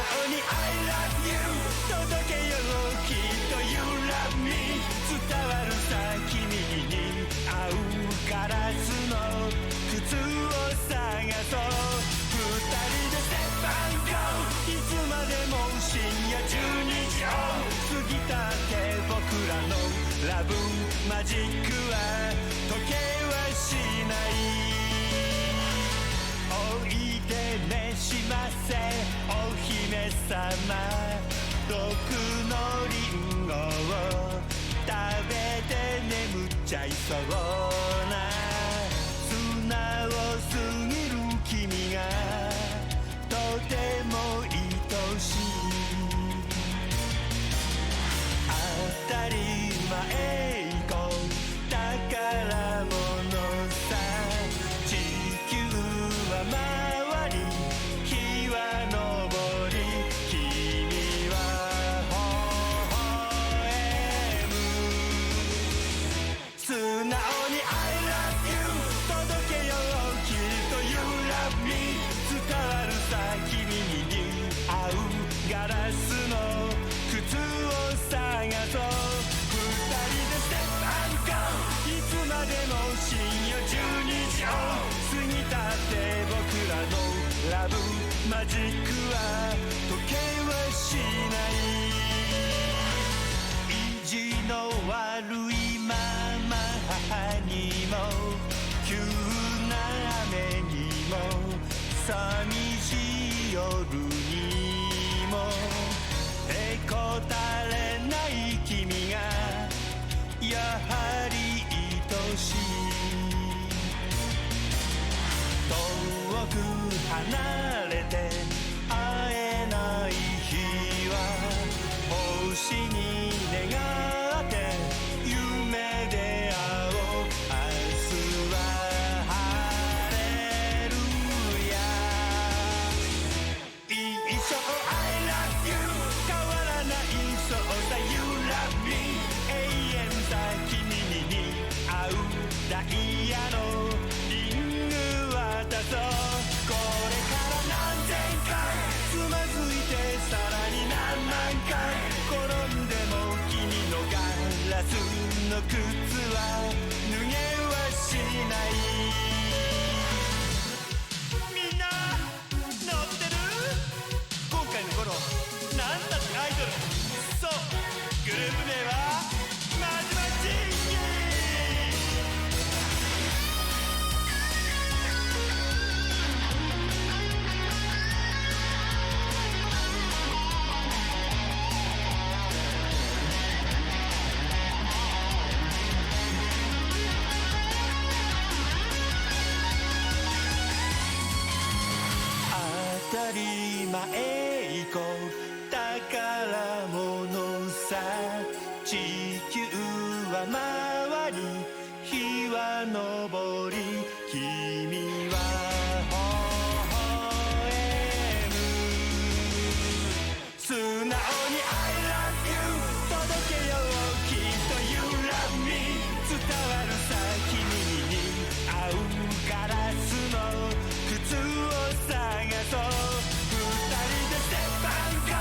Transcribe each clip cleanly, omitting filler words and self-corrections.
直に I love you 届けようきっと You love me 伝わるさ君に合うガラスの靴を探そう二人で Step and Go いつまでも深夜12時を過ぎたって僕らのラブマジックは時計はしないおいで召しませお姫様毒のリンゴを食べて眠っちゃいそうな素直すぎる君がとても愛しい当たり前こう宝物さ地球は回り日は昇り君は微笑む素直に I love you 届けようきっと You love me 伝わるさ君に合うガラスの靴を探そう二人で Step and Go いつまでも深夜12時を過ぎたって僕らのラブマジックは時計はしない意地の悪いまま母にも急な雨にも寂しい夜にもへこたれない君がやはり愛しい遠く離れて会えない日は星に願って夢で会おう明日は晴れるや一生 I love you 変わらないそうさ You love me 永遠さ君に合うダイヤのリング渡そうこれから何千回つまずいてさらに何万回転んでも君のガラスの靴は脱げはしないみんな乗ってる今回の頃なんだってアイドルそうグループ名はまじまじ当たり前行こう宝物さ地球は回り日は昇り君は微笑む素直に I love you 届けようきっと You love me 伝わるさ君に合うガラスの靴を探そう二人で Step and Go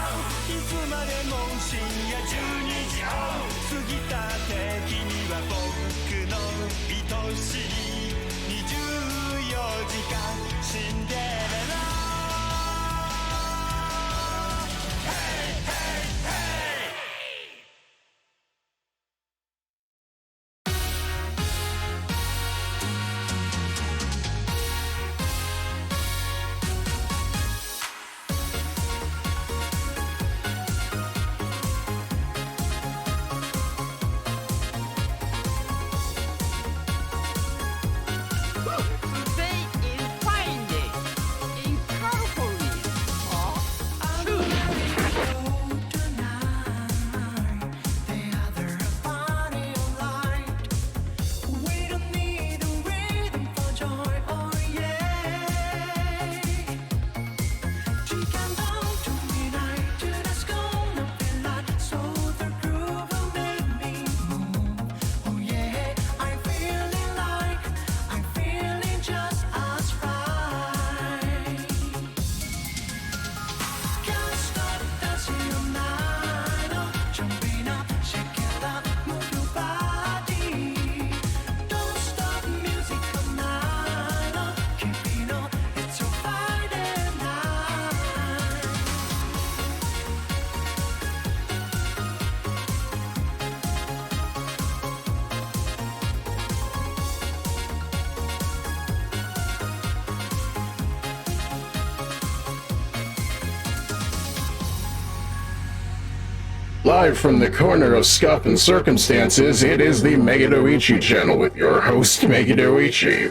Live from the corner of Scuff and Circumstances, it is the Megiddo Ichi channel with your host, Megiddo Ichi.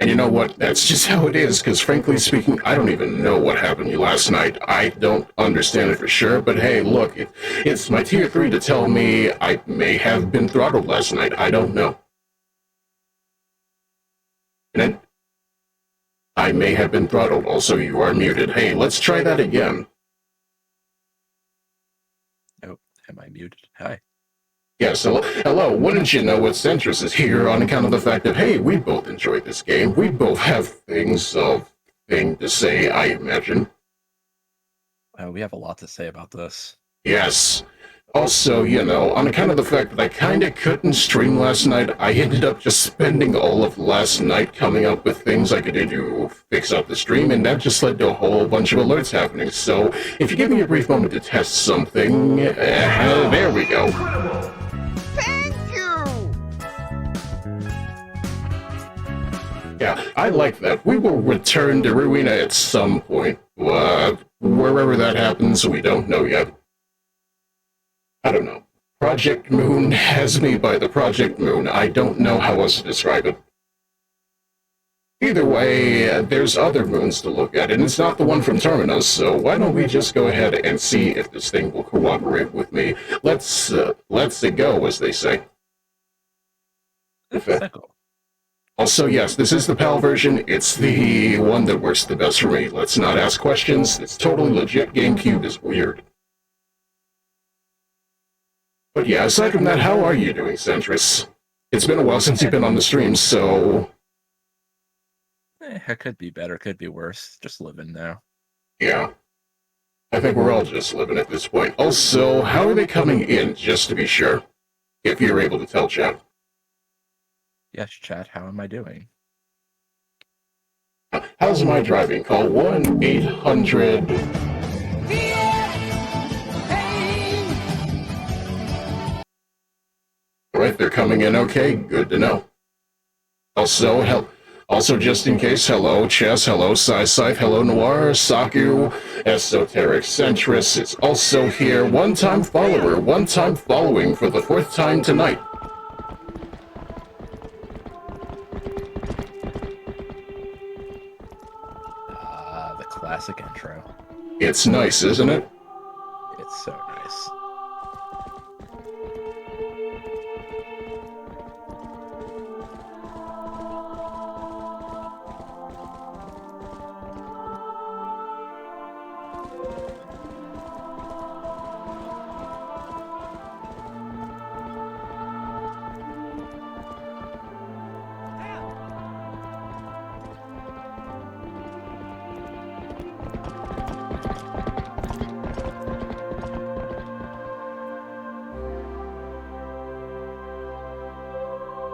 And you know what? That's just how it is, because frankly speaking, I don't even know what happened to you last night. I don't understand it for sure, but hey, look, it's my tier 3 to tell me I may have been throttled last night. I don't know. And I may have been throttled. Also, you are muted. Hey, let's try that again. Oh, am I muted? Hi. Yes, hello. Wouldn't you know what Centris is here on account of the fact that, hey, we both enjoyed this game. We both have things to say, I imagine. We have a lot to say about this. Yes. Also, you know, on account of the fact that I kinda couldn't stream last night, I ended up just spending all of last night coming up with things I could do to fix up the stream, and that just led to a whole bunch of alerts happening. So, if you give me a brief moment to test something, there we go. Thank you! Yeah, I like that. We will return to Ruina at some point. Wherever that happens, we don't know yet. I don't know. Project Moon has me by the Project Moon. I don't know how else to describe it. Either way, there's other moons to look at, and it's not the one from Terminus, so why don't we just go ahead and see if this thing will cooperate with me. Let's it go, as they say. Also, yes, this is the PAL version. It's the one that works the best for me. Let's not ask questions. It's totally legit. GameCube is weird. But yeah, aside from that, how are you doing, Centris? It's been a while since you've been on the stream, so... It could be better, could be worse. Just living now. Yeah. I think we're all just living at this point. Also, how are they coming in, just to be sure? If you're able to tell, chat. Yes, chat, how am I doing? How's my driving? Call 1-800... Alright, they're coming in okay. Good to know. Also, just in case, hello, Chess, hello, Scythe, hello, Noir, Saku, Esoteric Centris is also here. One-time follower, one-time following for the 4th time tonight. The classic intro. It's nice, isn't it? It's so nice.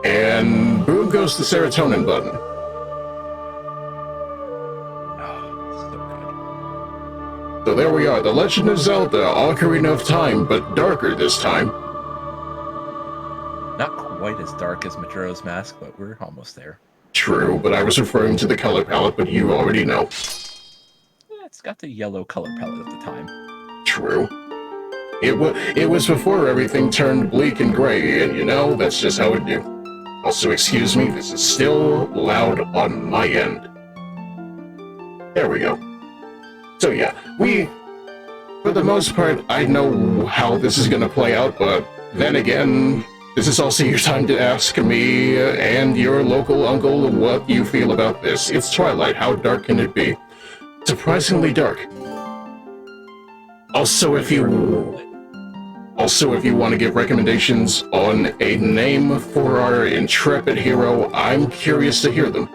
And boom goes the serotonin button. Oh, So there we are, The Legend of Zelda, Ocarina of Time, but darker this time. not quite as dark as Majora's Mask, but we're almost there. True, but I was referring to the color palette, but you already know. Yeah, it's got the yellow color palette at the time. True. It was before everything turned bleak and gray, and you know, that's just how it do. Also, excuse me, this is still loud on my end. There we go. So yeah, for the most part, I know how this is gonna play out, but then again, this is also your time to ask me and your local uncle what you feel about this. It's Twilight, how dark can it be? Surprisingly dark. Also, if you want to give recommendations on a name for our intrepid hero, I'm curious to hear them.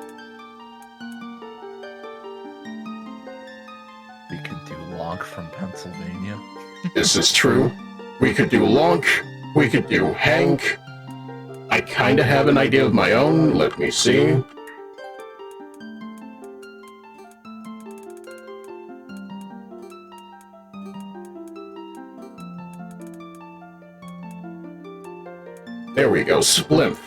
We could do Lonk from Pennsylvania. This is true. We could do Lonk. We could do Hank. I kinda have an idea of my own. Let me see. There we go, Splimp.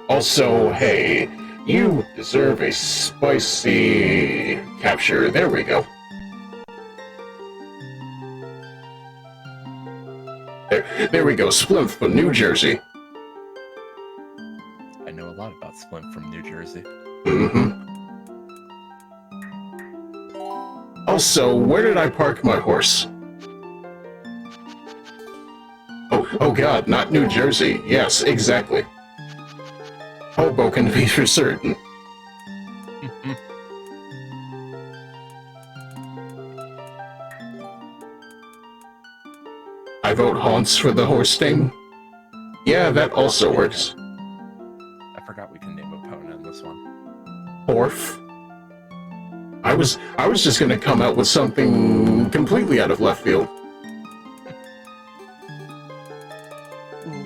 Also, hey, you deserve a spicy capture. There we go. There we go, Splimp from New Jersey. I know a lot about Splint from New Jersey. Mm-hmm. Also, where did I park my horse? Oh god, not New Jersey. Yes, exactly. Hoboken to be for certain. I vote Haunts for the horse name. Yeah, that also works. I forgot we can name a pony in this one. Horf. I was just gonna come out with something completely out of left field.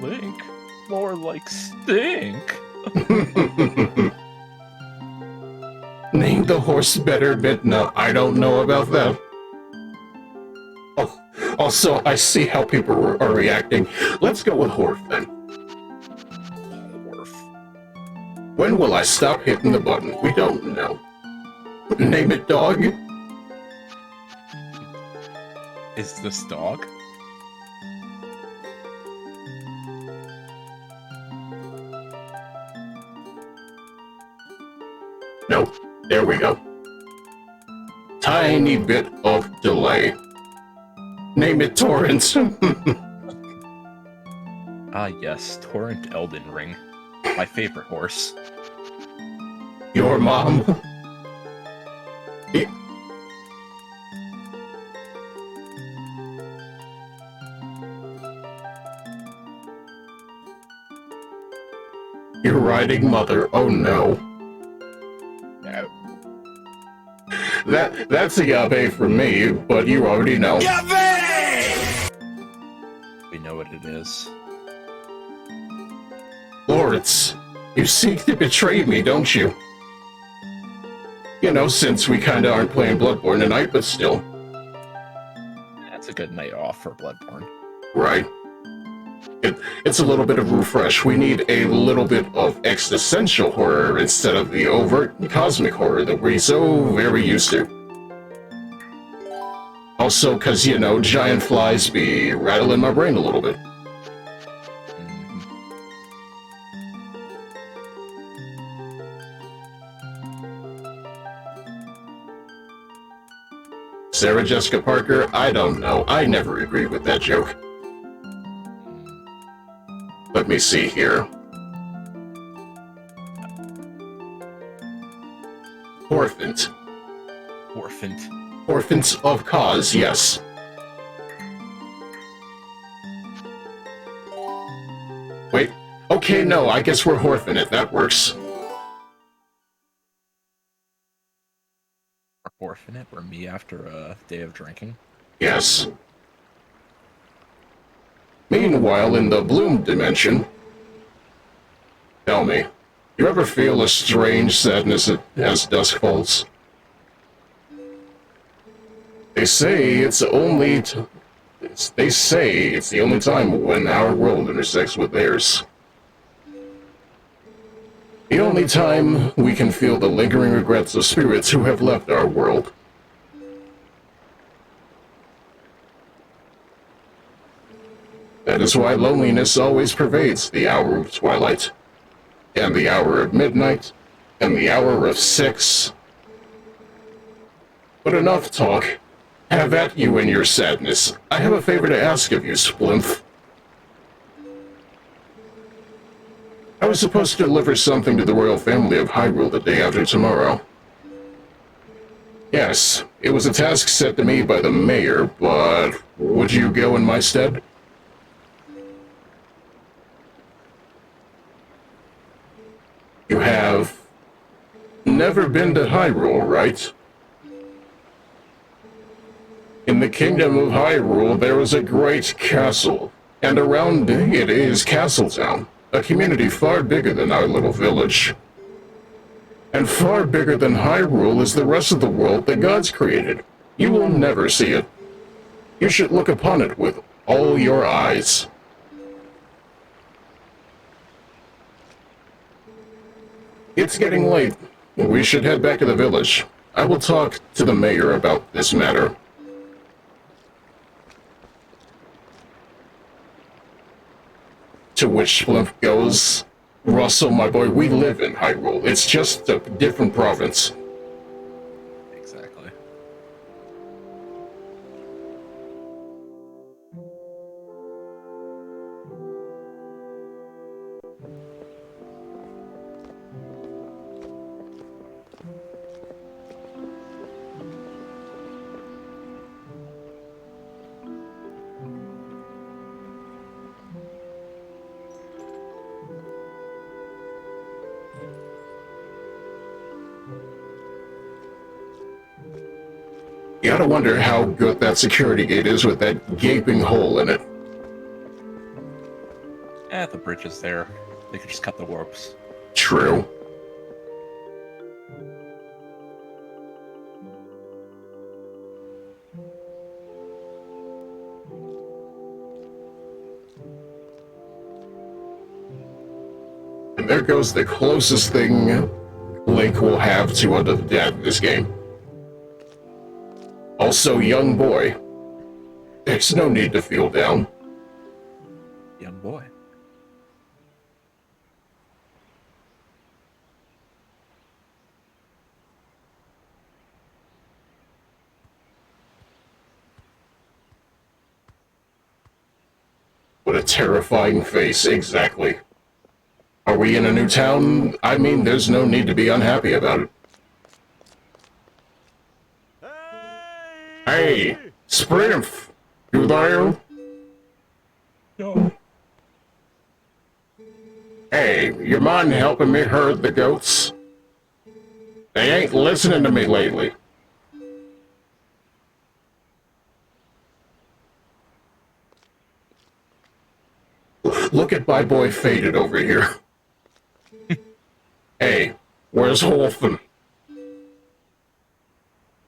Link? More like stink. Name the horse better, but no, I don't know about that. Oh, also, I see how people are reacting. Let's go with Horf then. Horf. When will I stop hitting the button? We don't know. Name it dog? Is this dog? Nope. There we go. Tiny bit of delay. Name it Torrent. Ah yes, Torrent Elden Ring. My favorite horse. Your mom. Your riding mother. Oh no. No. That's a yabe for me, but you already know. We know what it is. Lawrence, you seek to betray me, don't you? You know, since we kinda aren't playing Bloodborne tonight, but still. That's a good night off for Bloodborne. Right. It's a little bit of refresh. We need a little bit of existential horror instead of the overt cosmic horror that we're so very used to. Also, because, you know, giant flies be rattling my brain a little bit. Sarah Jessica Parker, I don't know. I never agreed with that joke. Let me see here. Orphant. Orphant. Orphans of Cause, yes. Wait. Okay, no, I guess we're Horphinate. That works. Orphanate, or me after a day of drinking. Yes. Meanwhile, in the Bloom dimension, tell me, you ever feel a strange sadness as dusk falls? They say it's the only time when our world intersects with theirs. The only time we can feel the lingering regrets of spirits who have left our world. That is why loneliness always pervades the hour of twilight, and the hour of midnight, and the hour of 6. But enough talk. Have at you in your sadness. I have a favor to ask of you, Splimp. I was supposed to deliver something to the royal family of Hyrule the day after tomorrow. Yes, it was a task set to me by the mayor, but would you go in my stead? You have never been to Hyrule, right? In the kingdom of Hyrule, there is a great castle, and around it is Castletown, a community far bigger than our little village. And far bigger than Hyrule is the rest of the world that God's created. You will never see it. You should look upon it with all your eyes. It's getting late. We should head back to the village. I will talk to the mayor about this matter. to which Splimp goes, Russell, my boy, we live in Hyrule. It's just a different province. Exactly. You gotta wonder how good that security gate is with that gaping hole in it. The bridge is there. They could just cut the warps. True. And there goes the closest thing Link will have to Under the Dead in this game. Also, young boy, there's no need to feel down. Young boy. What a terrifying face, exactly. Are we in a new town? I mean, there's no need to be unhappy about it. Hey, Sprimp! You there? No. Hey, you mind helping me herd the goats? They ain't listening to me lately. Look at my boy Faded over here. Hey, where's Holfen?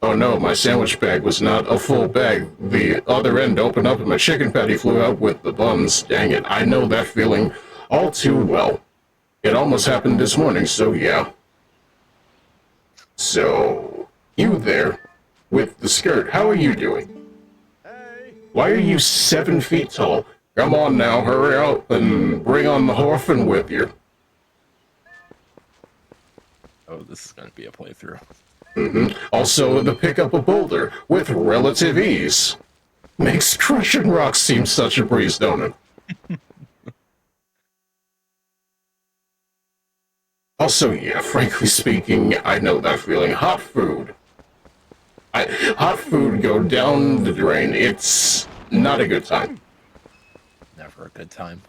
Oh no, my sandwich bag was not a full bag. The other end opened up and my chicken patty flew out with the buns. Dang it, I know that feeling all too well. It almost happened this morning, so yeah. So, you there, with the skirt, how are you doing? Why are you 7 feet tall? Come on now, hurry up and bring on the Horfin with you. Oh, this is going to be a playthrough. Also, the pick up a boulder with relative ease. Makes crushing rocks seem such a breeze, don't it? Also, yeah, frankly speaking, I know that feeling. Hot food. Hot food go down the drain. It's not a good time. Never a good time.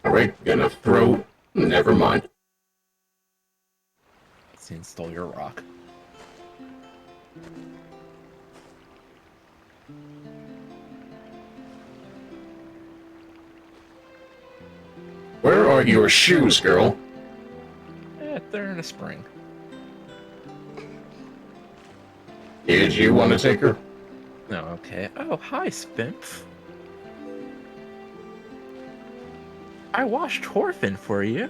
Alright, gonna throw... Never mind. Scene stole your rock. Where are your shoes, girl? They're in a spring. Did you want to take her? No, okay. Oh, hi, Spimph. I washed Horfin for you.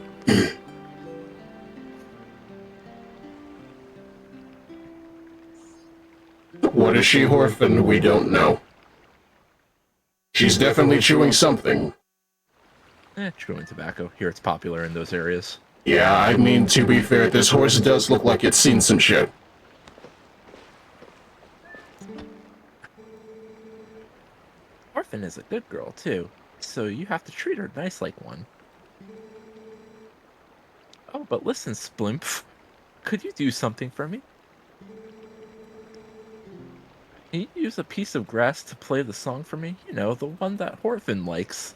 What is she Horfin? We don't know. She's definitely chewing something. Chewing tobacco. Here it's popular in those areas. Yeah, I mean, to be fair, this horse does look like it's seen some shit. Horfin is a good girl, too. So you have to treat her nice like one. Oh, but listen, Splimp. Could you do something for me? Can you use a piece of grass to play the song for me? You know, the one that Horfin likes.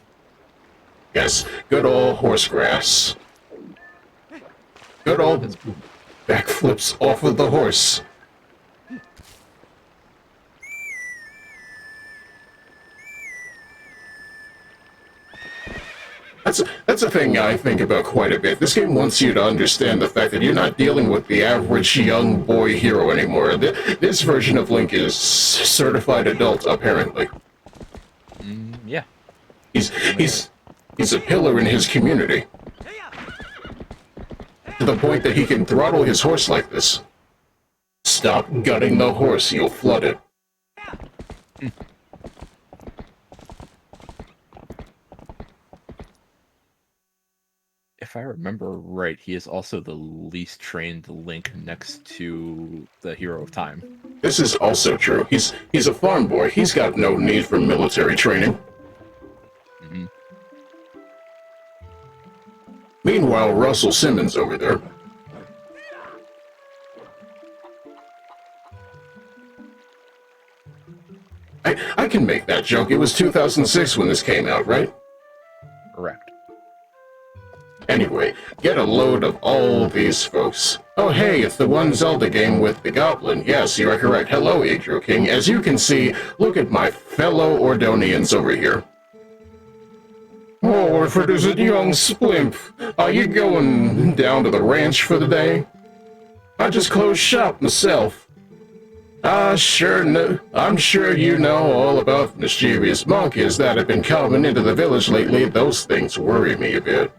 Yes, good old horse grass. Good old backflips off of the horse. That's a thing I think about quite a bit. This game wants you to understand the fact that you're not dealing with the average young boy hero anymore. This version of Link is certified adult, apparently. Yeah. He's a pillar in his community. To the point that he can throttle his horse like this. Stop gutting the horse, you'll flood it. if I remember right, he is also the least trained Link next to the Hero of Time. This is also true. He's a farm boy. He's got no need for military training. Mm-hmm. Meanwhile, Russell Simmons over there. I can make that joke. It was 2006 when this came out, right? Correct. Anyway, get a load of all these folks. Oh hey, it's the one Zelda game with the goblin. Yes, you are correct. Hello, Adro King. As you can see, look at my fellow Ordonians over here. Oh, if it isn't young Splimp, are you going down to the ranch for the day? I just closed shop myself. I'm sure you know all about mischievous monkeys that have been coming into the village lately. Those things worry me a bit.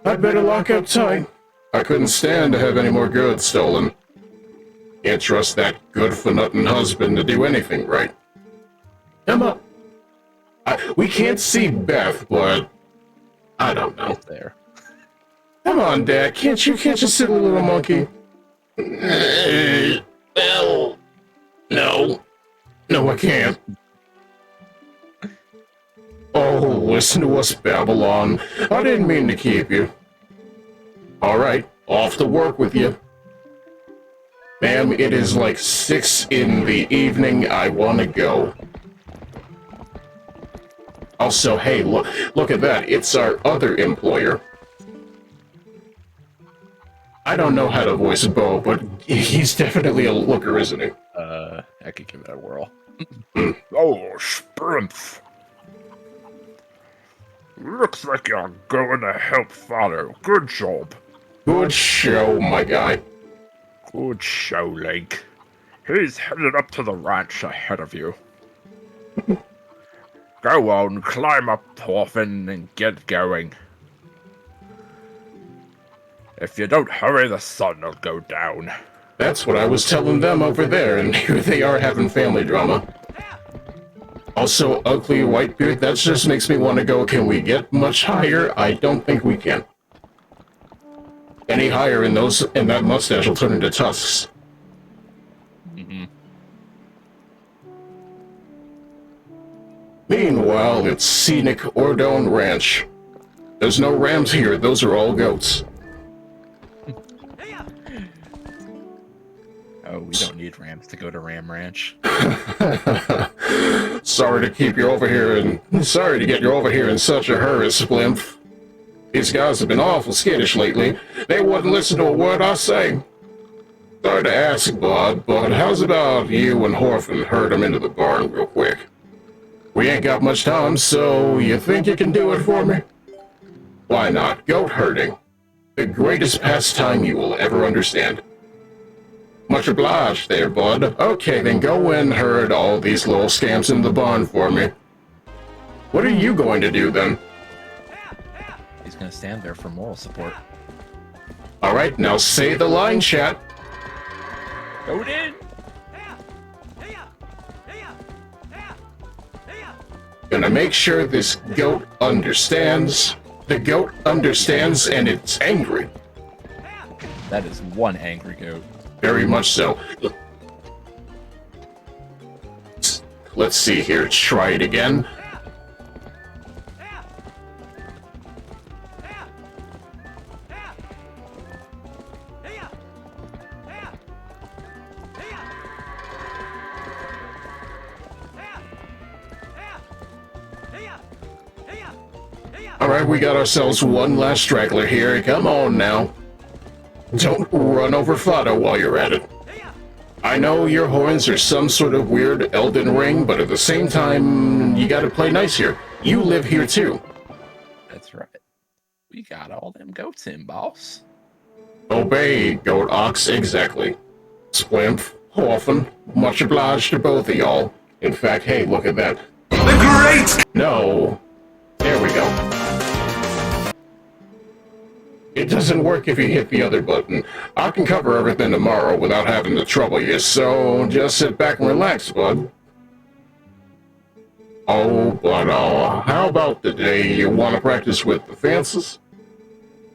I'd better lock up tight. I couldn't stand to have any more goods stolen. Can't trust that good-for-nothing husband to do anything right. Emma, we can't see Beth, but I don't know. It's there. Come on, Dad, can't you catch a silly little monkey? Well, no, I can't. Oh, listen to us, Babylon. I didn't mean to keep you. All right, off to work with you. Ma'am, it is like 6 in the evening. I want to go. Also, hey, look at that. It's our other employer. I don't know how to voice Bo, but he's definitely a looker, isn't he? I could give it a whirl. Oh, Sprinth. Looks like you're going to help Father. Good job. Good show, my guy. Good show, Link. He's headed up to the ranch ahead of you. Go on, climb up, Thorfinn, and get going. If you don't hurry, the sun will go down. That's what I was telling them over there, and here they are having family drama. Also, ugly Whitebeard, that just makes me want to go, can we get much higher? I don't think we can. Any higher and that mustache will turn into tusks. Mm-hmm. Meanwhile, it's scenic Ordone Ranch. There's no rams here, those are all goats. Oh, we don't need rams to go to Ram Ranch. Sorry to get you over here in such a hurry, Splimp. These guys have been awful skittish lately. They wouldn't listen to a word I say. Sorry to ask, bud, but how's about you and Horfin herd them into the barn real quick? We ain't got much time, so you think you can do it for me? Why not? Goat herding. The greatest pastime you will ever understand. Much obliged there, bud. Okay, then go and herd all these little scamps in the barn for me. What are you going to do, then? He's gonna stand there for moral support. Alright, now say the line, chat. Goat in! Gonna make sure this goat understands. The goat understands, and it's angry. That is one angry goat. Very much so. Let's see here. Try it again. Alright, we got ourselves one last straggler here. Come on now. Don't run over Fado while you're at it. I know your horns are some sort of weird Elden Ring, but at the same time, you gotta play nice here. You live here too. That's right. We got all them goats in, boss. Obey, Goat Ox, exactly. Splimp, Horfin, much obliged to both of y'all. In fact, hey, look at that. The great! No. There we go. It doesn't work if you hit the other button. I can cover everything tomorrow without having to trouble you, so just sit back and relax, bud. Oh, but how about the day you want to practice with the fences?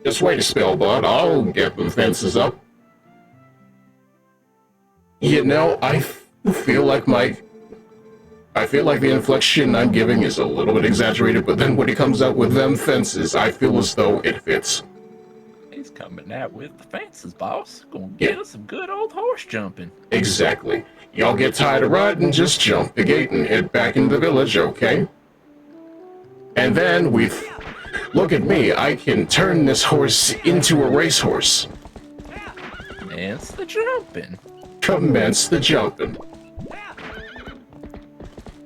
Just wait a spell, bud. I'll get them fences up. You know, I feel like the inflection I'm giving is a little bit exaggerated, but then when he comes out with them fences, I feel as though it fits. He's coming out with the fences, boss. Gonna get us some good old horse jumping. Exactly. Y'all get tired of riding, just jump the gate and head back into the village, okay? And then look at me, I can turn this horse into a racehorse. Commence the jumping. Commence the jumping.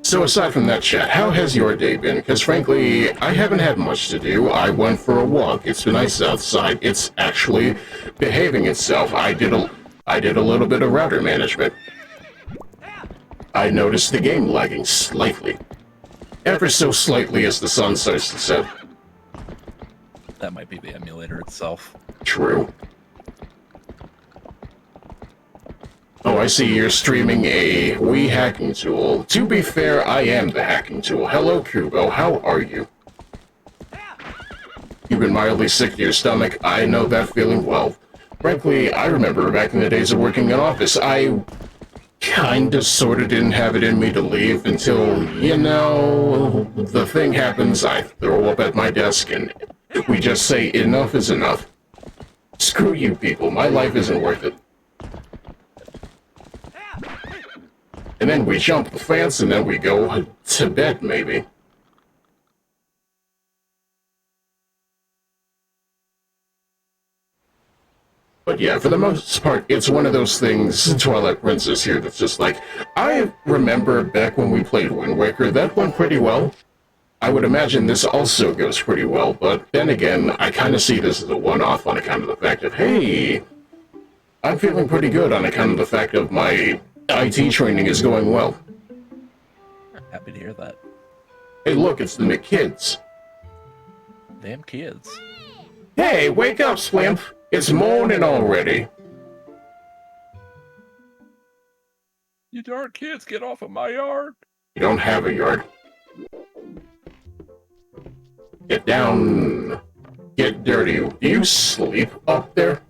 So aside from that, chat, how has your day been? Because frankly, I haven't had much to do. I went for a walk. It's nice outside. It's actually behaving itself. I did a little bit of router management. I noticed the game lagging slightly. Ever so slightly as the sun starts to set. That might be the emulator itself. True. Oh, I see you're streaming a Wii hacking tool. To be fair, I am the hacking tool. Hello, Kubo. How are you? You've been mildly sick to your stomach. I know that feeling well. Frankly, I remember back in the days of working in office, I kinda sorta didn't have it in me to leave until, you know, the thing happens, I throw up at my desk, and we just say enough is enough. Screw you people, my life isn't worth it. And then we jump the fence, and then we go to bed, maybe. But yeah, for the most part, it's one of those things, Twilight Princess here, that's just like, I remember back when we played Wind Waker, that went pretty well. I would imagine this also goes pretty well, but then again, I kind of see this as a one-off on account of the fact of, hey, I'm feeling pretty good on account of the fact of my IT training is going well. Happy to hear that. Hey, look, it's the McKids. Damn kids. Hey, wake up, Splimp! It's morning already. You darn kids, get off of my yard. You don't have a yard. Get down. Get dirty. Do you sleep up there?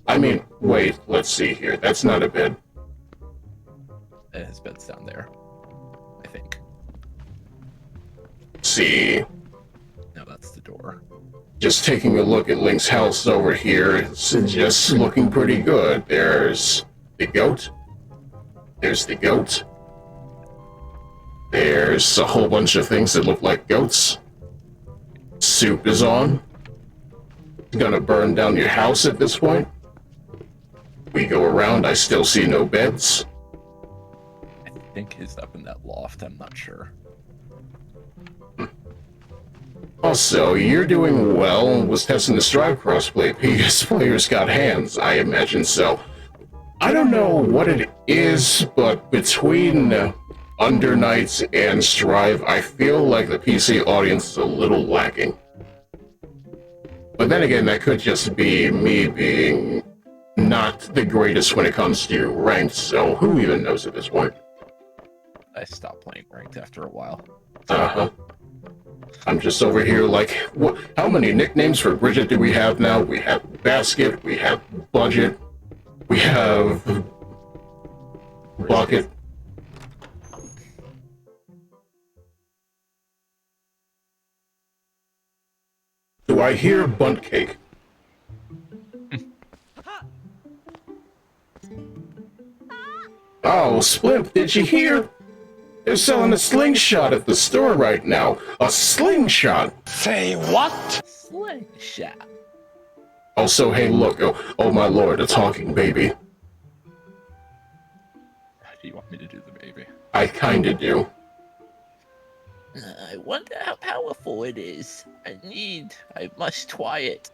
I mean, wait, let's see here. That's not a bed. His bed's down there, I think. See. No, that's the door. Just taking a look at Link's house over here, it's just looking pretty good. There's the goat. There's the goat. There's a whole bunch of things that look like goats. Soup is on. It's gonna burn down your house at this point. We go around, I still see no beds. I think he's up in that loft, I'm not sure. Also, you're doing well. Was testing the Strive crossplay. PS players got hands, I imagine so. I don't know what it is, but between Under Nights and Strive, I feel like the PC audience is a little lacking. But then again, that could just be me being not the greatest when it comes to ranked, so who even knows at this point? I stopped playing ranked after a while. Uh-huh. I'm just over here like, how many nicknames for Bridget do we have now? We have Basket, we have Budget, we have Bucket. Do I hear Bunt Cake? Oh, Splimp, did you hear? They're selling a slingshot at the store right now. A slingshot! Say what? Slingshot. Also, hey, look, oh my lord, a talking baby. Do you want me to do the baby? I kinda do. I wonder how powerful it is. I must try it.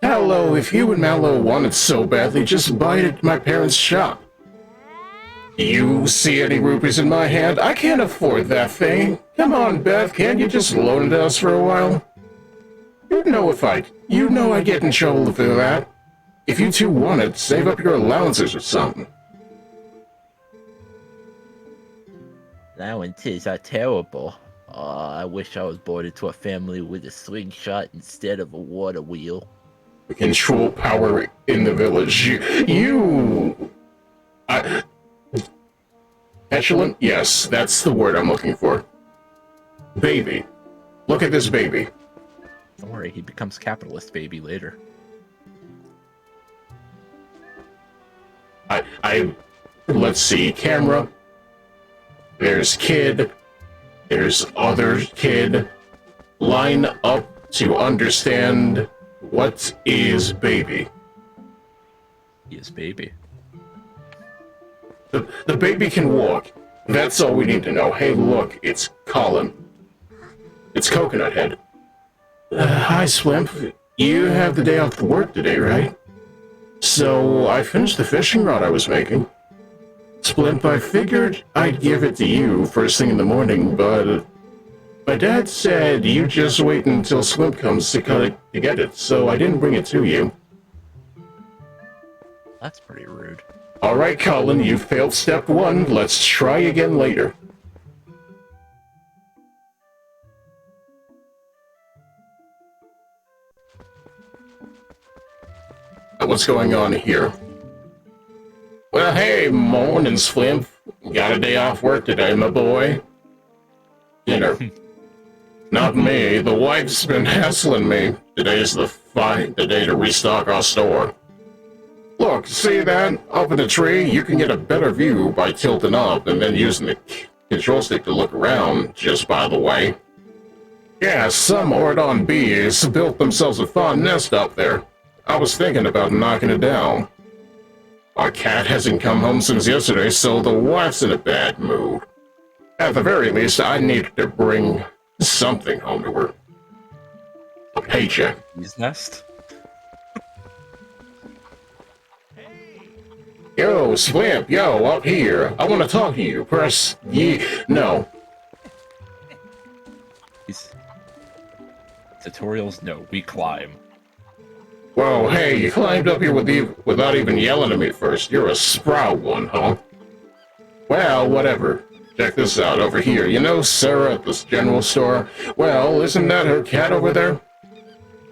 Hello, if you and Mallow want it so badly, just buy it at my parents' shop. You see any rupees in my hand? I can't afford that thing. Come on, Beth, can't you just loan it to us for a while? You know I'd get in trouble for that. If you two want it, save up your allowances or something. Allowances are terrible. I wish I was born into a family with a slingshot instead of a water wheel. Control power in the village. Petulant? Yes, that's the word I'm looking for. Baby. Look at this baby. Don't worry, he becomes capitalist baby later. Let's see, camera. There's kid. There's other kid. Line up to understand what is baby. He is baby. The baby can walk. That's all we need to know. Hey, look, it's Colin. It's Coconut Head. Hi, Splimp. You have the day off to work today, right? So, I finished the fishing rod I was making. Splimp, I figured I'd give it to you first thing in the morning, but my dad said you just wait until Splimp comes to get it, so I didn't bring it to you. That's pretty rude. Alright, Colin, you failed step 1. Let's try again later. What's going on here? Well, hey, morning, Splimp. Got a day off work today, my boy. Dinner. Not me. The wife's been hassling me. Today's the day to restock our store. Look, see that? Up in the tree, you can get a better view by tilting up and then using the control stick to look around, just by the way. Yeah, some Ordone bees built themselves a fun nest up there. I was thinking about knocking it down. Our cat hasn't come home since yesterday, so the wife's in a bad mood. At the very least, I needed to bring something home to her. A paycheck. Bee's nest? Yo, Splimp, yo, up here. I want to talk to you. Press no. Tutorials? No, we climb. Whoa, hey, you climbed up here without even yelling at me first. You're a sprout one, huh? Well, whatever. Check this out over here. You know Sarah at this general store? Well, isn't that her cat over there?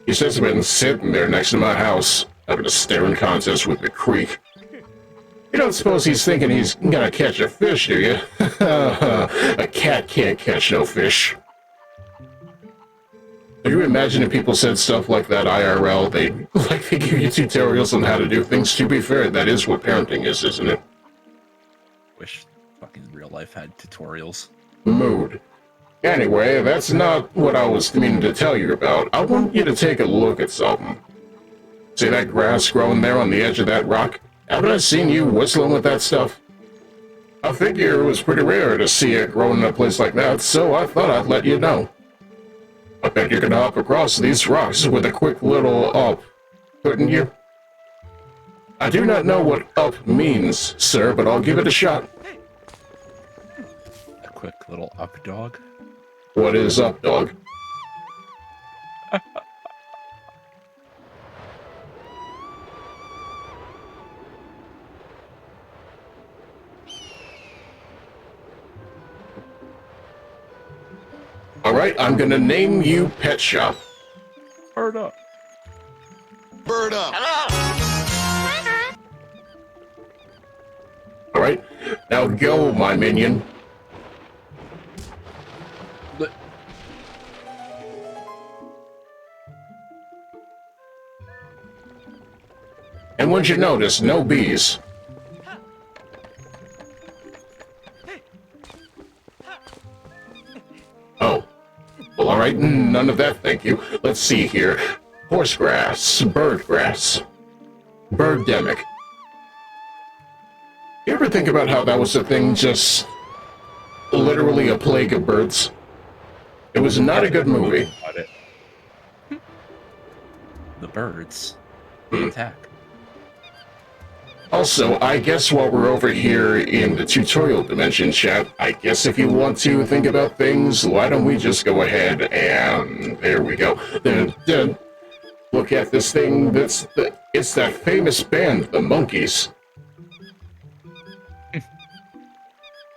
He says I've been sitting there next to my house, having a staring contest with the creek. You don't suppose he's thinking he's gonna catch a fish, do you? A cat can't catch no fish. Could you imagine if people said stuff like that IRL? They give you tutorials on how to do things. To be fair, that is what parenting is, isn't it? Wish fucking real life had tutorials. Mood. Anyway, that's not what I was meaning to tell you about. I want you to take a look at something. See that grass growing there on the edge of that rock? Haven't I seen you whistling with that stuff? I figure it was pretty rare to see it growing in a place like that, so I thought I'd let you know. I bet you can hop across these rocks with a quick little up, couldn't you? I do not know what up means, sir, but I'll give it a shot. A quick little up dog? What is up, dog? Alright, I'm gonna name you Pet Shop. Bird up. Bird up. Alright, now go, my minion. But And once you notice, no bees. Oh. Well, alright, none of that, thank you. Let's see here. Horsegrass, birdgrass, birdemic. You ever think about how that was a thing, just literally a plague of birds? It was not a good movie. About it. The birds. They attack. Also, I guess while we're over here in the tutorial dimension, chat, I guess if you want to think about things, why don't we just go ahead and there we go. Look at this thing. It's that famous band, the Monkees.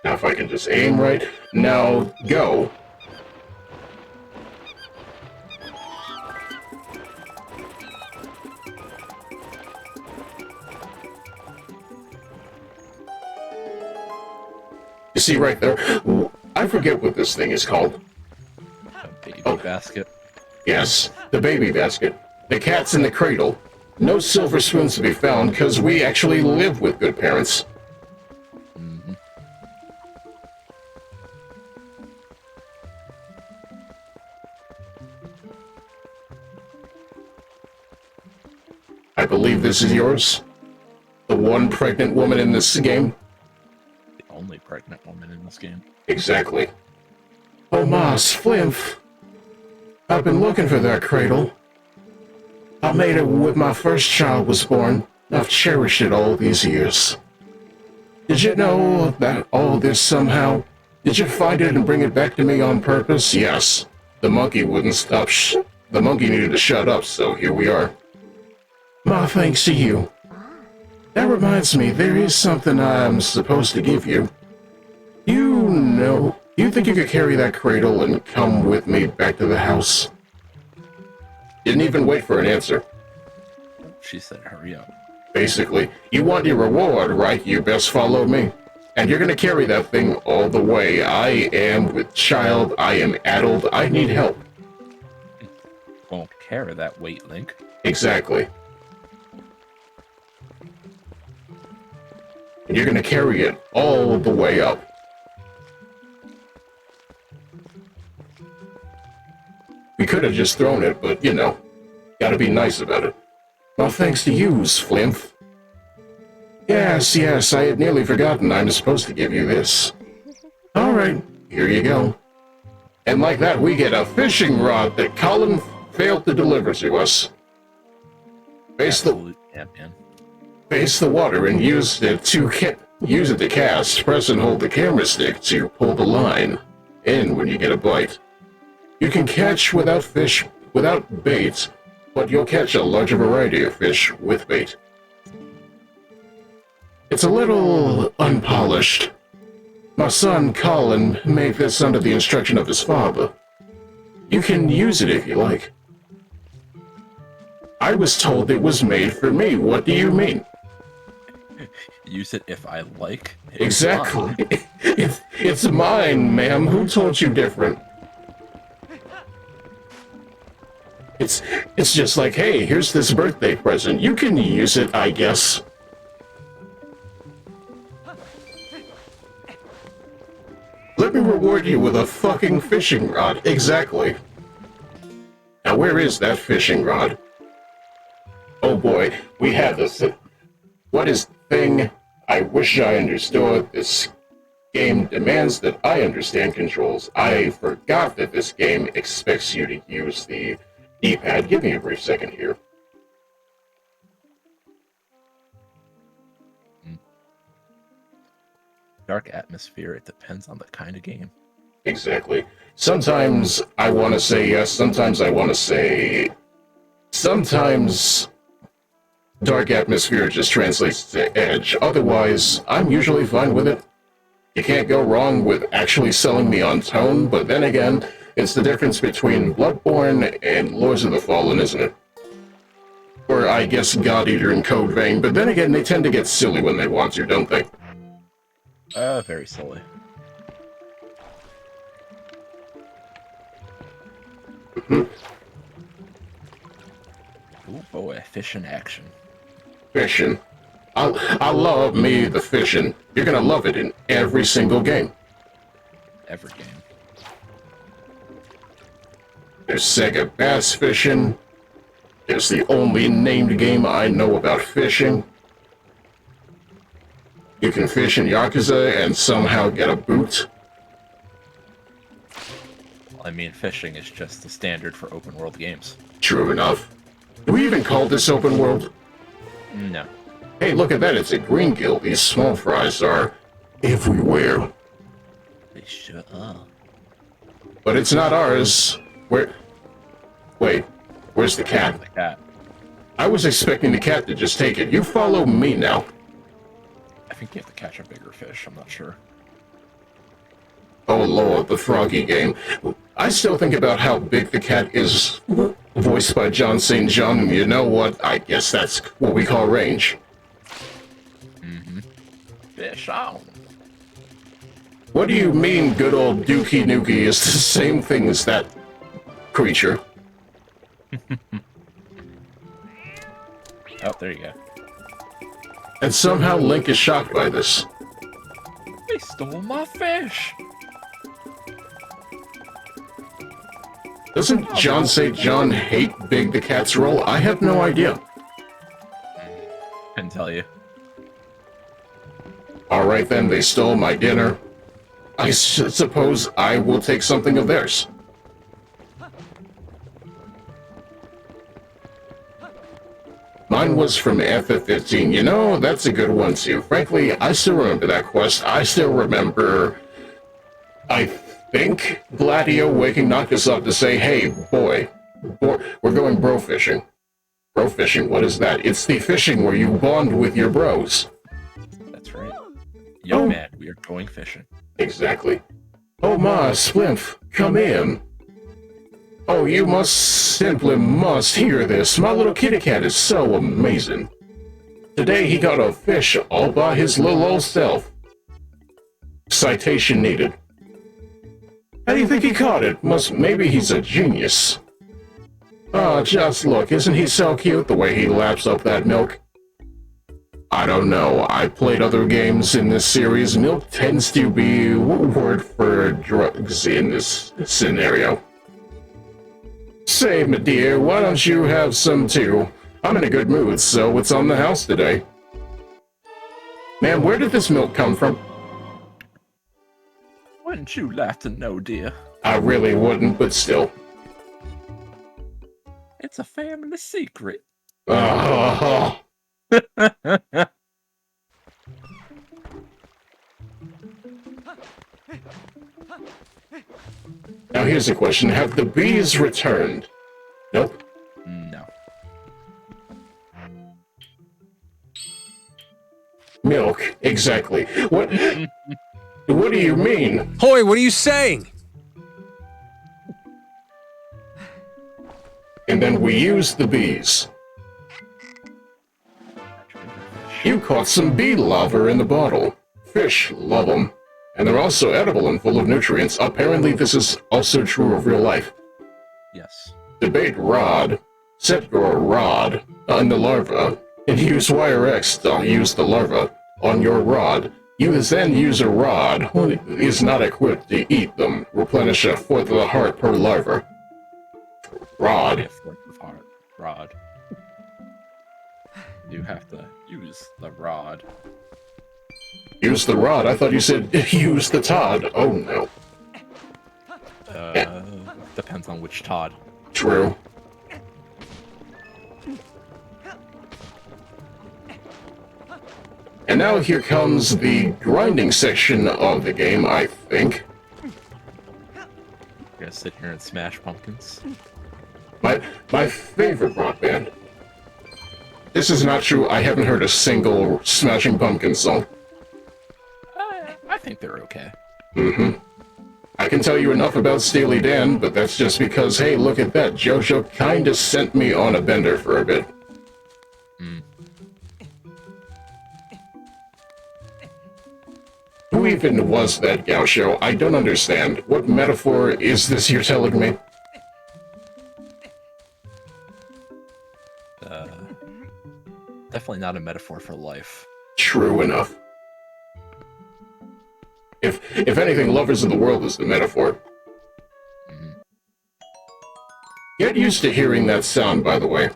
Now, if I can just aim right. Now, go. You see right there? I forget what this thing is called. A baby Oh. basket. Yes, the baby basket. The cat's in the cradle. No silver spoons to be found because we actually live with good parents. Mm-hmm. I believe this is yours. The one pregnant woman in this game. The only pregnant woman in this game. Exactly. Oh, Mas, Flymph. I've been looking for that cradle. I made it when my first child was born. I've cherished it all these years. Did you know that all this somehow? Did you find it and bring it back to me on purpose? Yes. The monkey wouldn't stop. The monkey needed to shut up, so here we are. My thanks to you. That reminds me, there is something I'm supposed to give you. You think you could carry that cradle and come with me back to the house? Didn't even wait for an answer. She said, hurry up. Basically, you want your reward, right? You best follow me. And you're gonna carry that thing all the way. I am with child, I am addled, I need help. Won't carry that weight, Link. Exactly. And you're gonna carry it all the way up. We could have just thrown it, but you know, gotta be nice about it. Well, thanks to you, Flymph. Yes, I had nearly forgotten I'm supposed to give you this. Alright, here you go. And like that, we get a fishing rod that Colin failed to deliver to us. Face the water and use it to cast. Press and hold the camera stick to pull the line in when you get a bite. You can catch without bait, but you'll catch a larger variety of fish with bait. It's a little unpolished. My son, Colin, made this under the instruction of his father. You can use it if you like. I was told it was made for me. What do you mean? Use it if I like. Exactly. It's mine, ma'am. Who told you different? It's just like, hey, here's this birthday present. You can use it, I guess. Let me reward you with a fucking fishing rod. Exactly. Now, where is that fishing rod? Oh boy, we have this. What is the thing? I wish I understood. This game demands that I understand controls. I forgot that this game expects you to use the D-pad. Give me a brief second here. Dark atmosphere, it depends on the kind of game. Exactly. Sometimes I want to say yes, sometimes I want to say... Sometimes dark atmosphere just translates to edge. Otherwise, I'm usually fine with it. You can't go wrong with actually selling me on tone, but then again, it's the difference between Bloodborne and Lords of the Fallen, isn't it? Or I guess God Eater and Code Vein, but then again, they tend to get silly when they want to, don't they? Very silly. Mm-hmm. Ooh, boy, fish in action. Fishing. I love me the fishing. You're gonna love it in every single game. Every game. There's Sega Bass Fishing. There's the only named game I know about fishing. You can fish in Yakuza and somehow get a boot. Well, I mean, fishing is just the standard for open world games. True enough. Do we even call this open world? No. Hey, look at that, it's a green gill. These small fries are everywhere. They sure are. But it's not ours. Wait, where's the cat? The cat. I was expecting the cat to just take it. You follow me now. I think you have to catch a bigger fish, I'm not sure. Oh lord, the Froggy game. I still think about how big the cat is, voiced by John St. John, and you know what? I guess that's what we call range. Mm-hmm. Fish on. What do you mean good old Dookie Nukie is the same thing as that creature? Oh, there you go. And somehow Link is shocked by this. They stole my fish! Doesn't John say John hate Big the Cat's roll? I have no idea. Couldn't tell you. Alright then, they stole my dinner. I suppose I will take something of theirs. Mine was from FF15. You know, that's a good one too. Frankly, I still remember that quest. I still remember, I think, Gladio waking Noctis up to say, hey, boy, we're going bro fishing. Bro fishing, what is that? It's the fishing where you bond with your bros. That's right. Young man, we are going fishing. Exactly. Oh my, Splinf, come in. Oh, you simply must hear this. My little kitty cat is so amazing. Today he caught a fish all by his little old self. Citation needed. How do you think he caught it? Maybe he's a genius. Oh, just look, isn't he so cute the way he laps up that milk? I don't know. I played other games in this series. Milk tends to be a word for drugs in this scenario. Say, my dear, why don't you have some too? I'm in a good mood, so it's on the house today. Man, where did this milk come from? Wouldn't you like to know, dear? I really wouldn't, but still. It's a family secret. Oh. Now here's a question. Have the bees returned? Nope. No. Milk, exactly. What do you mean? Hoy, what are you saying? And then we used the bees. You caught some bee larvae in the bottle. Fish love them. And they're also edible and full of nutrients. Apparently this is also true of real life. Yes. Debate rod. Set your rod on the larva, and use wire X to use the larva on your rod. You then use a rod who is not equipped to eat them. Replenish a fourth of the heart per larva. Rod. A fourth of heart. Rod. You have to use the rod. Use the rod? I thought you said use the Todd. Oh no. Depends on which Todd. True. And now here comes the grinding section of the game, I think. You're gonna sit here and smash pumpkins? My favorite rock band. This is not true. I haven't heard a single Smashing Pumpkins song. I think they're okay. Mm-hmm. I can tell you enough about Steely Dan, but that's just because, hey, look at that. JoJo kinda sent me on a bender for a bit. Who even was that Gaucho? I don't understand. What metaphor is this you're telling me? Definitely not a metaphor for life. True enough. If anything, Lovers of the World is the metaphor. Get used to hearing that sound, by the way.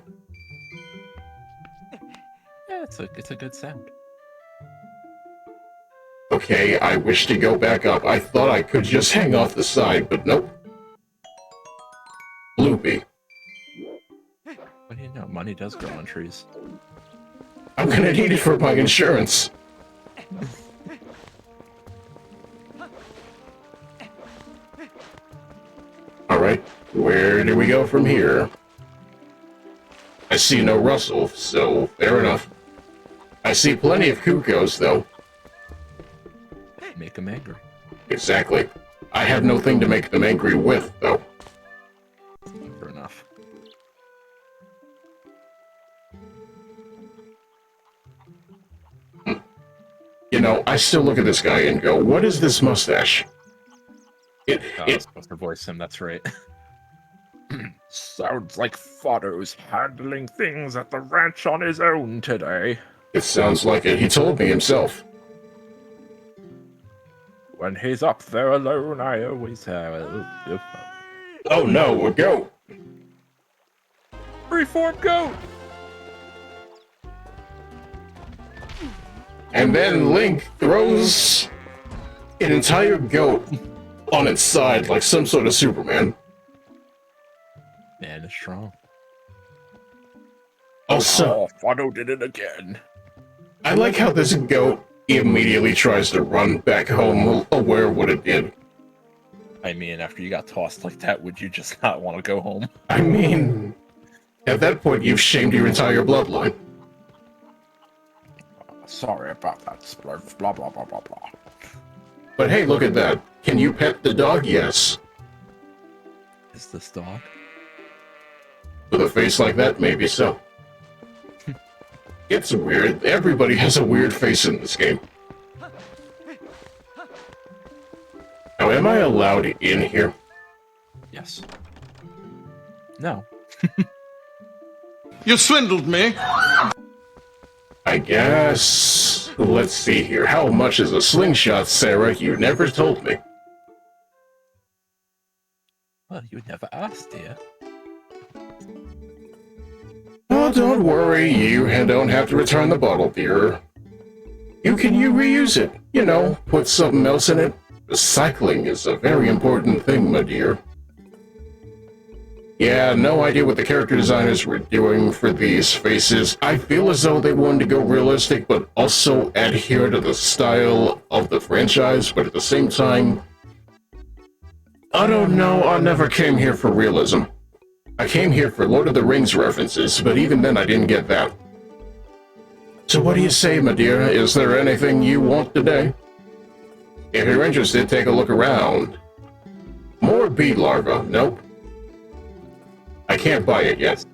Yeah, it's a good sound. Okay, I wish to go back up. I thought I could just hang off the side, but nope. Loopy. What do you know? Money does grow on trees. I'm gonna need it for my insurance. Alright, where do we go from here? I see no Russell, so fair enough. I see plenty of Kukos, though. Make them angry. Exactly. I have no thing to make them angry with, though. Fair enough. You know, I still look at this guy and go, what is this mustache? I was supposed to voice him, that's right. Sounds like Fato's handling things at the ranch on his own today. It sounds like it. He told me himself. When he's up there alone, I always have... Oh no, a goat! Reformed goat! And then Link throws an entire goat on its side like some sort of Superman. Man is strong. Also, Oh, Fato did it again. I like how this goat immediately tries to run back home, aware of what it did. I mean, after you got tossed like that, would you just not want to go home? I mean, at that point, you've shamed your entire bloodline. Sorry about that, Splurf. Blah, blah, blah, blah, blah. But hey, look at that. Can you pet the dog? Yes. Is this dog? With a face like that, maybe so. It's weird. Everybody has a weird face in this game. Now, am I allowed in here? Yes. No. You swindled me. I guess... Let's see here. How much is a slingshot, Sarah? You never told me. Well, you never asked, dear. Oh, don't worry. You don't have to return the bottle, dear. You reuse it. You know, put something else in it. Recycling is a very important thing, my dear. Yeah, no idea what the character designers were doing for these faces. I feel as though they wanted to go realistic, but also adhere to the style of the franchise, but at the same time, I don't know, I never came here for realism. I came here for Lord of the Rings references, but even then I didn't get that. So what do you say, my dear? Is there anything you want today? If you're interested, take a look around. More bead larva. Nope. I can't buy it yet.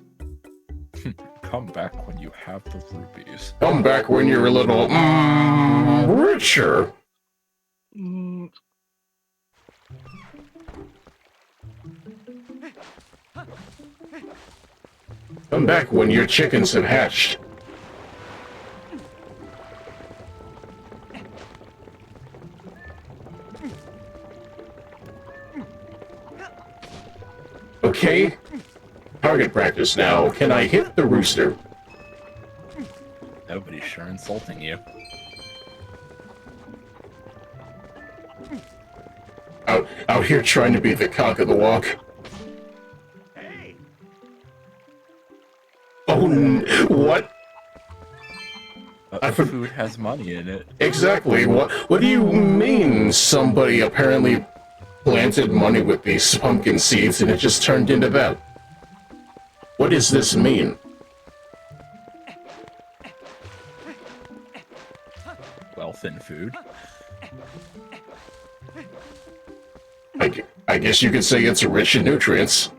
Come back when you have the rubies. Come back when you're a little, richer. Come back when your chickens have hatched. Okay. Target practice now. Can I hit the rooster? Nobody's sure insulting you. Out here trying to be the cock of the walk. Oh, what? Food has money in it. Exactly. What do you mean somebody apparently planted money with these pumpkin seeds and it just turned into that? What does this mean? Wealth in food. I guess you could say it's rich in nutrients.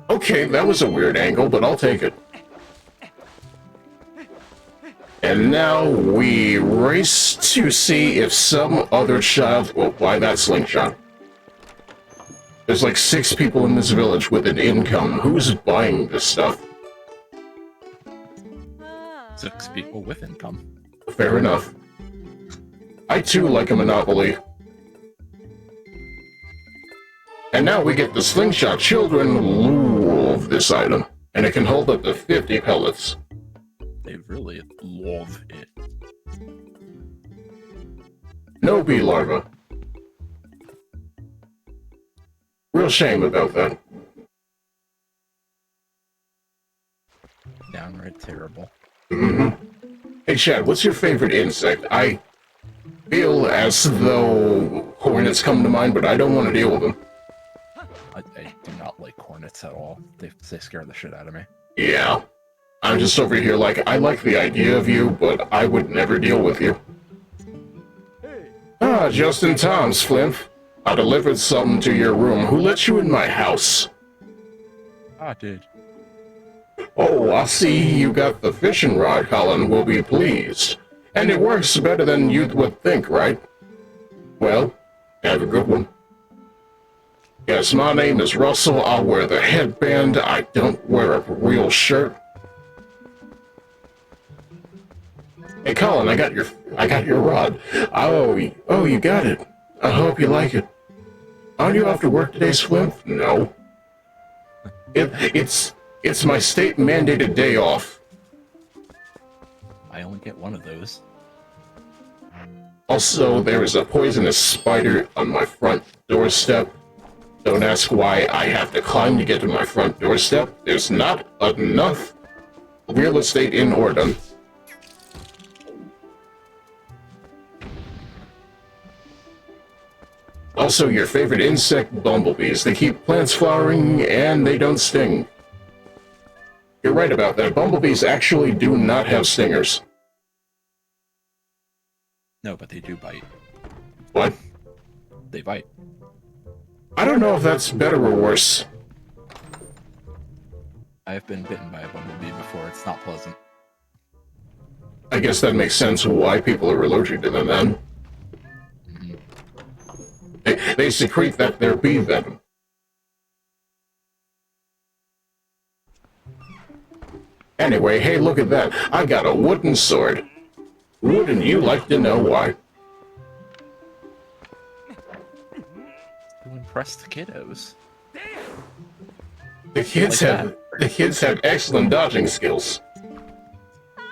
Okay, that was a weird angle, but I'll take it. And now we race to see if some other child will buy that slingshot. There's like 6 people in this village with an income. Who's buying this stuff? 6 people with income. Fair enough. I too like a monopoly. And now we get the slingshot. Children love this item, and it can hold up to 50 pellets. They really love it. No bee larva. Real shame about that. Downright terrible. Hey Chad, what's your favorite insect? I feel as though hornets come to mind, but I don't want to deal with them. I do not like hornets at all. They scare the shit out of me. Yeah. I'm just over here like, I like the idea of you, but I would never deal with you. Ah, just in time, Flimp. I delivered something to your room. Who let you in my house? Ah, dude. Oh, I see you got the fishing rod, Colin. Will be pleased. And it works better than you would think, right? Well, have a good one. Yes, my name is Russell. I'll wear the headband. I don't wear a real shirt. Hey, Colin, I got your rod. Oh, you got it. I hope you like it. Aren't you off to work today, Swim? No. It's my state-mandated day off. I only get one of those. Also, there is a poisonous spider on my front doorstep. Don't ask why I have to climb to get to my front doorstep. There's not enough real estate in Ordone. Also, your favorite insect, bumblebees. They keep plants flowering, and they don't sting. You're right about that. Bumblebees actually do not have stingers. No, but they do bite. What? They bite. I don't know if that's better or worse. I have been bitten by a bumblebee before. It's not pleasant. I guess that makes sense why people are allergic to them then. They secrete their bee venom. Anyway, hey, look at that. I got a wooden sword. Wouldn't you like to know why? To impress the kiddos. The kids have excellent dodging skills.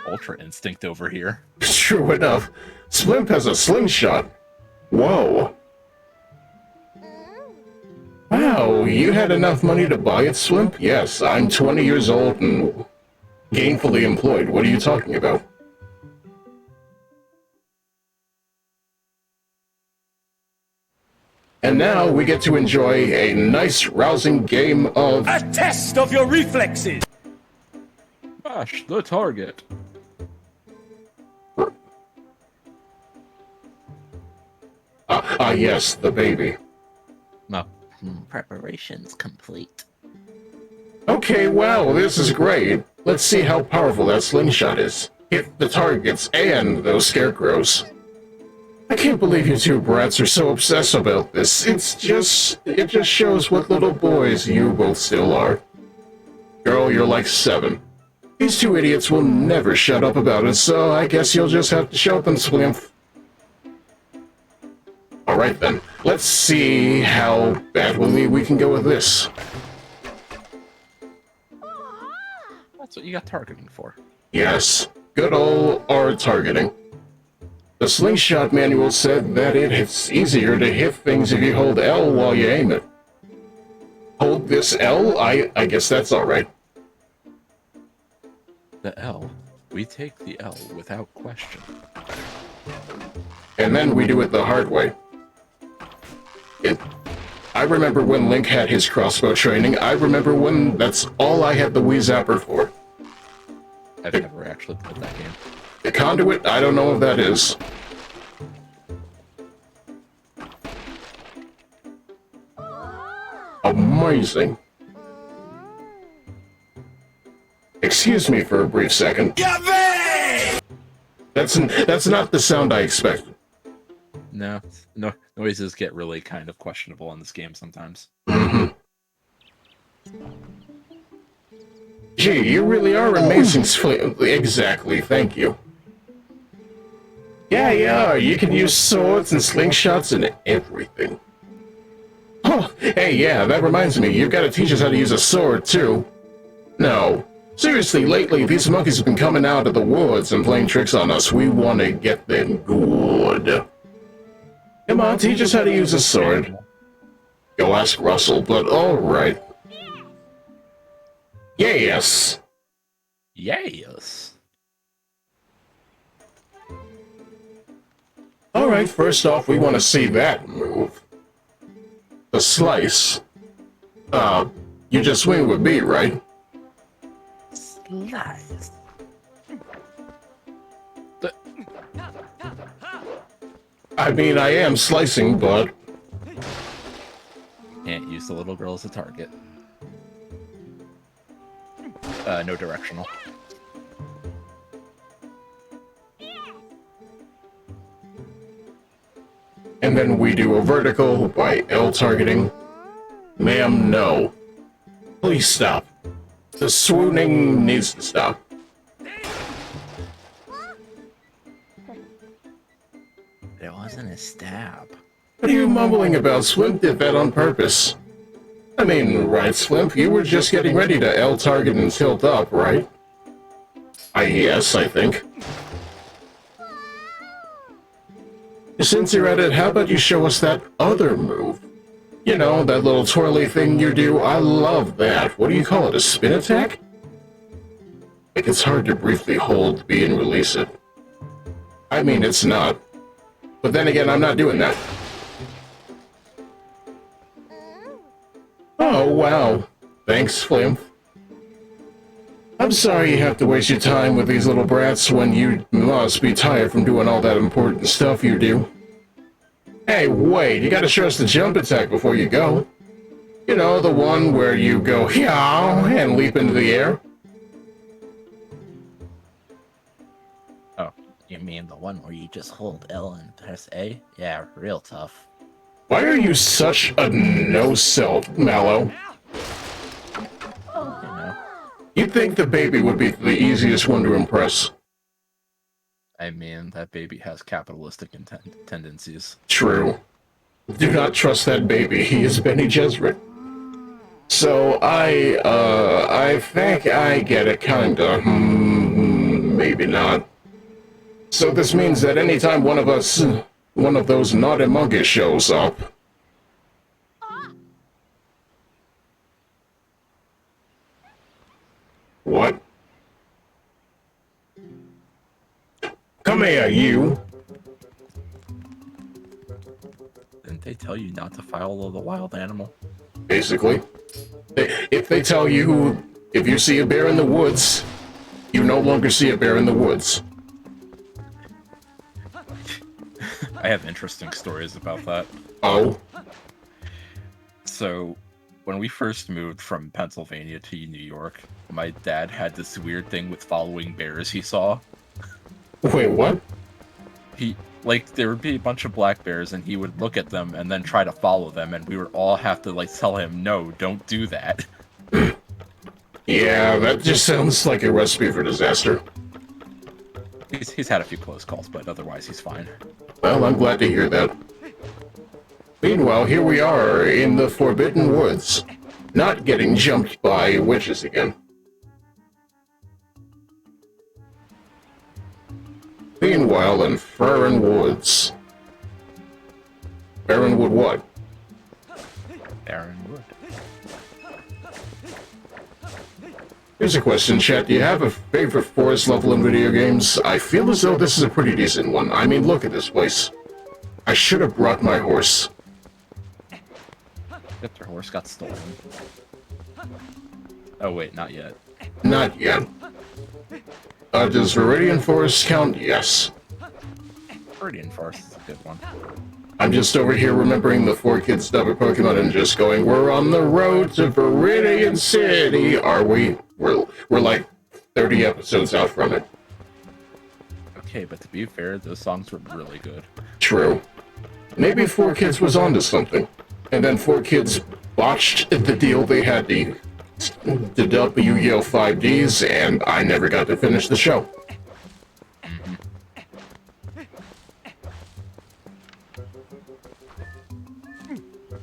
Ultra instinct over here. True enough. Splimp has a slingshot. Whoa. Wow, you had enough money to buy it, Swimp? Yes, I'm 20 years old and gainfully employed. What are you talking about? And now we get to enjoy a nice, rousing game of... A test of your reflexes! Smash the target. Yes, the baby. No. Preparations complete. Okay, wow, this is great. Let's see how powerful that slingshot is. Hit the targets and those scarecrows. I can't believe you two brats are so obsessed about this. It just shows what little boys you both still are. Girl, you're like 7. These two idiots will never shut up about it, so I guess you'll just have to show them, Swimp. Alright then, let's see how badly we can go with this. That's what you got targeting for. Yes, good old R targeting. The slingshot manual said that it's easier to hit things if you hold L while you aim it. Hold this L? I guess that's alright. The L. We take the L without question. And then we do it the hard way. I remember when Link had his crossbow training. I remember when that's all I had the Wii Zapper for. I've never actually played that game. The conduit? I don't know what that is. Amazing. Excuse me for a brief second. That's not the sound I expected. No, noises get really kind of questionable in this game sometimes. Mm-hmm. Gee, you really are amazing. Exactly, thank you. Yeah, you can use swords and slingshots and everything. Oh, hey, yeah, that reminds me, you've got to teach us how to use a sword, too. No. Seriously, lately, these monkeys have been coming out of the woods and playing tricks on us. We want to get them good. Come on, teach us how to use a sword. Go ask Russell, but alright. Yes. Yes. Alright, first off, we want to see that move. The slice. You just swing with B, right? Slice. I mean, I am slicing, but... Can't use the little girl as a target. No directional. And then we do a vertical by L targeting. Ma'am, no. Please stop. The swooning needs to stop. It wasn't a stab. What are you mumbling about? Swimp did that on purpose. I mean, right, Swimp? You were just getting ready to L target and tilt up, right? Yes, I think. Since you're at it, how about you show us that other move? You know, that little twirly thing you do? I love that. What do you call it, a spin attack? Like, it's hard to briefly hold B and release it. I mean, it's not. But then again, I'm not doing that. Oh, wow. Thanks, Flimp. I'm sorry you have to waste your time with these little brats when you must be tired from doing all that important stuff you do. Hey, wait, you gotta show us the jump attack before you go. You know, the one where you go, yeah, and leap into the air. Oh, you mean the one where you just hold L and press A? Yeah, real tough. Why are you such a no-self, Mallow? You know, You'd think the baby would be the easiest one to impress. I mean, that baby has capitalistic tendencies. True. Do not trust that baby. He is Benny Gesserit. So, I think I get it, kinda. Maybe not. So this means that anytime one of those naughty monkeys shows up... What? Come here, you! Didn't they tell you not to follow the wild animal? Basically. If they tell you, if you see a bear in the woods, you no longer see a bear in the woods. I have interesting stories about that. Oh? So, when we first moved from Pennsylvania to New York, my dad had this weird thing with following bears he saw. Wait, what? There would be a bunch of black bears, and he would look at them and then try to follow them, and we would all have to, tell him, no, don't do that. Yeah, that just sounds like a recipe for disaster. He's had a few close calls, but otherwise he's fine. Well, I'm glad to hear that. Meanwhile, here we are in the Forbidden Woods, not getting jumped by witches again. Meanwhile, in Farron Woods. Farron Wood what? Aaron Wood. Here's a question, chat. Do you have a favorite forest level in video games? I feel as though this is a pretty decent one. I mean, look at this place. I should have brought my horse. Except your horse got stolen. Oh wait, not yet. Not yet. Does Viridian Forest count? Yes. Viridian Forest is a good one. I'm just over here remembering the 4Kids dub of Pokemon and just going, we're on the road to Viridian City, are we? We're like 30 episodes out from it. Okay, but to be fair, those songs were really good. True. Maybe 4Kids was onto something. And then 4Kids botched the deal they had to dub Yu-Gi-Oh! 5Ds, and I never got to finish the show.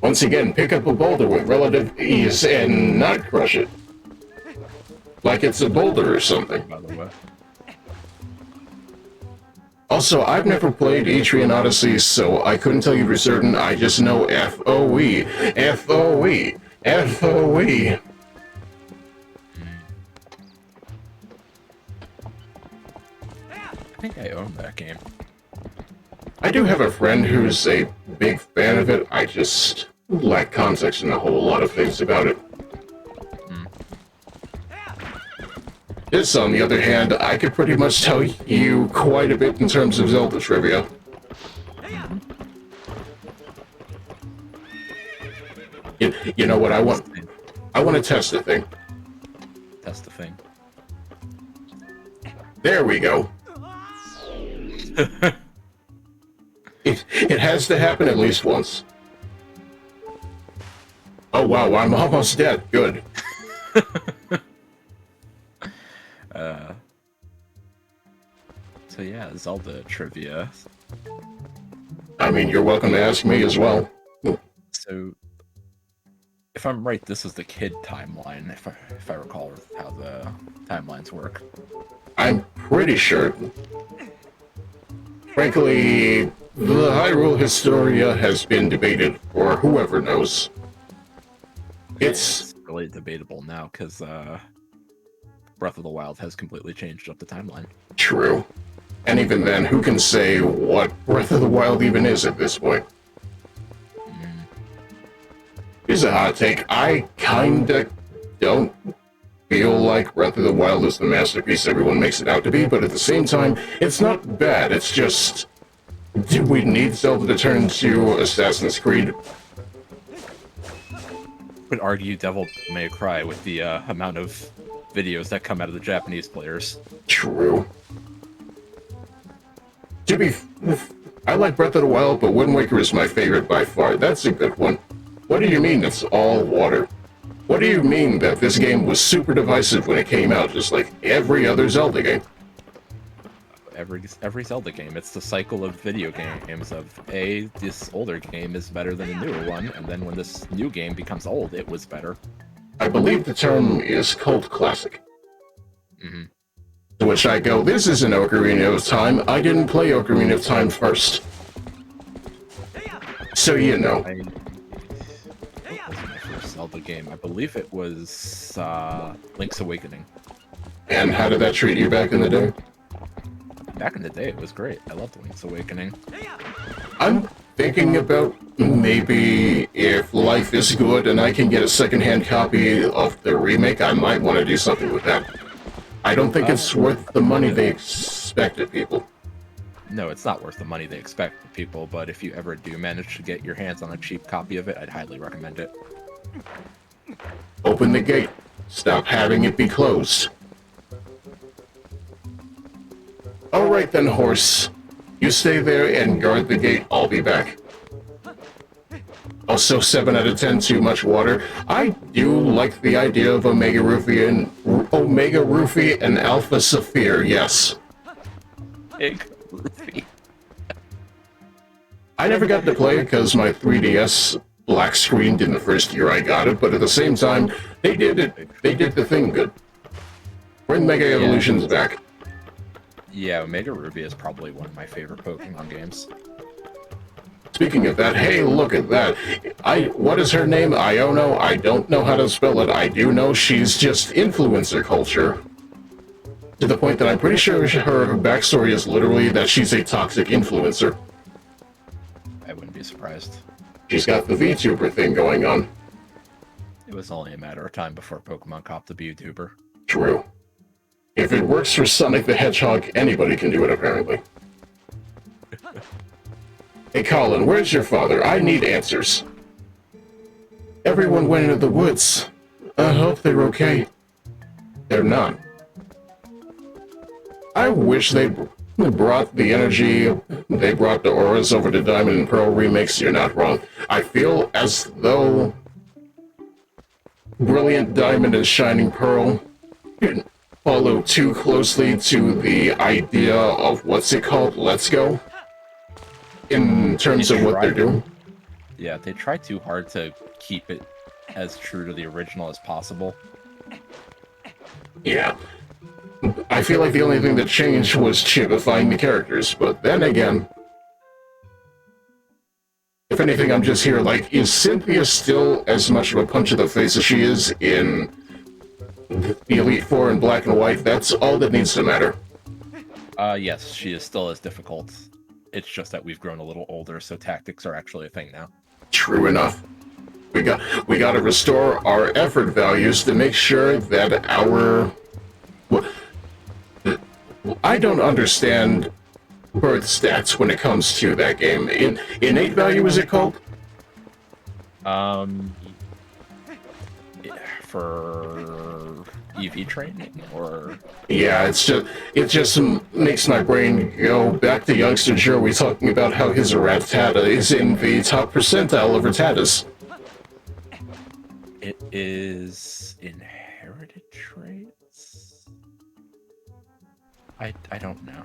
Once again, pick up a boulder with relative ease and not crush it. Like it's a boulder or something. By the way. Also, I've never played Etrian Odyssey, so I couldn't tell you for certain. I just know F-O-E, F-O-E, F-O-E. I think I own that game. I do have a friend who's a big fan of it. I just lack context in a whole lot of things about it. This, on the other hand, I could pretty much tell you quite a bit in terms of Zelda trivia. You know what I want? I want to test the thing. Test the thing. There we go. It has to happen at least once. Oh wow, I'm almost dead. Good. So yeah, Zelda trivia. I mean, you're welcome to ask me as well. So, if I'm right, this is the kid timeline, if I recall how the timelines work. I'm pretty sure. Frankly, the Hyrule Historia has been debated, or whoever knows. It's really debatable now, because Breath of the Wild has completely changed up the timeline. true. And even then, who can say what Breath of the Wild even is at this point? Here's a hot take. I kinda don't feel like Breath of the Wild is the masterpiece everyone makes it out to be, but at the same time, it's not bad. It's just, do we need Zelda to turn to Assassin's Creed? Would argue Devil May Cry with the amount of videos that come out of the Japanese players. True. I like Breath of the Wild, but Wind Waker is my favorite by far. That's a good one. What do you mean it's all water? What do you mean that this game was super divisive when it came out, just like every other Zelda game? Every Zelda game, it's the cycle of video games of this older game is better than the newer one, and then when this new game becomes old, it was better. I believe the term is cult classic. Mm-hmm. To which I go, this is an Ocarina of Time. I didn't play Ocarina of Time first. So you know. What was my first Zelda game? I believe it was Link's Awakening. And how did that treat you back in the day? Back in the day, it was great. I loved Link's Awakening. I'm thinking about maybe if life is good and I can get a secondhand copy of the remake, I might want to do something with that. I don't think it's worth the money they expected people. No, it's not worth the money they expect from people, but if you ever do manage to get your hands on a cheap copy of it, I'd highly recommend it. Open the gate. Stop having it be closed. Alright then, horse. You stay there and guard the gate. I'll be back. Also, 7 out of 10, too much water. I do like the idea of Omega Rupee and Alpha Saphir, yes. I never got to play it because my 3DS black screened in the first year I got it, but at the same time, they did the thing good. Bring Mega Evolutions back. Yeah, Omega Ruby is probably one of my favorite Pokemon games. Speaking of that, hey, look at that. What is her name? Iono? I don't know how to spell it. I do know she's just influencer culture. To the point that I'm pretty sure her backstory is literally that she's a toxic influencer. I wouldn't be surprised. She's got the VTuber thing going on. It was only a matter of time before Pokemon copped the YouTuber. True. If it works for Sonic the Hedgehog, anybody can do it, apparently. Hey, Colin, where's your father? I need answers. Everyone went into the woods. I hope they're okay. They're not. I wish they brought the energy, they brought the auras over to Diamond and Pearl remakes. You're not wrong. I feel as though Brilliant Diamond and Shining Pearl didn't follow too closely to the idea of what's it called? Let's Go? In terms of what they're doing. Yeah, they try too hard to keep it as true to the original as possible. Yeah. I feel like the only thing that changed was chipifying the characters, but then again, if anything, I'm just here like, is Cynthia still as much of a punch in the face as she is in the Elite Four in black and white? That's all that needs to matter. Yes, she is still as difficult. It's just that we've grown a little older, so tactics are actually a thing now. True enough. We got to restore our effort values to make sure that our... I don't understand birth stats when it comes to that game. Innate value, is it called? For EV training, or Yeah, it just makes my brain go back to youngster Joey talking about how his Rattata is in the top percentile of Rattatas. it is inherited traits. I don't know.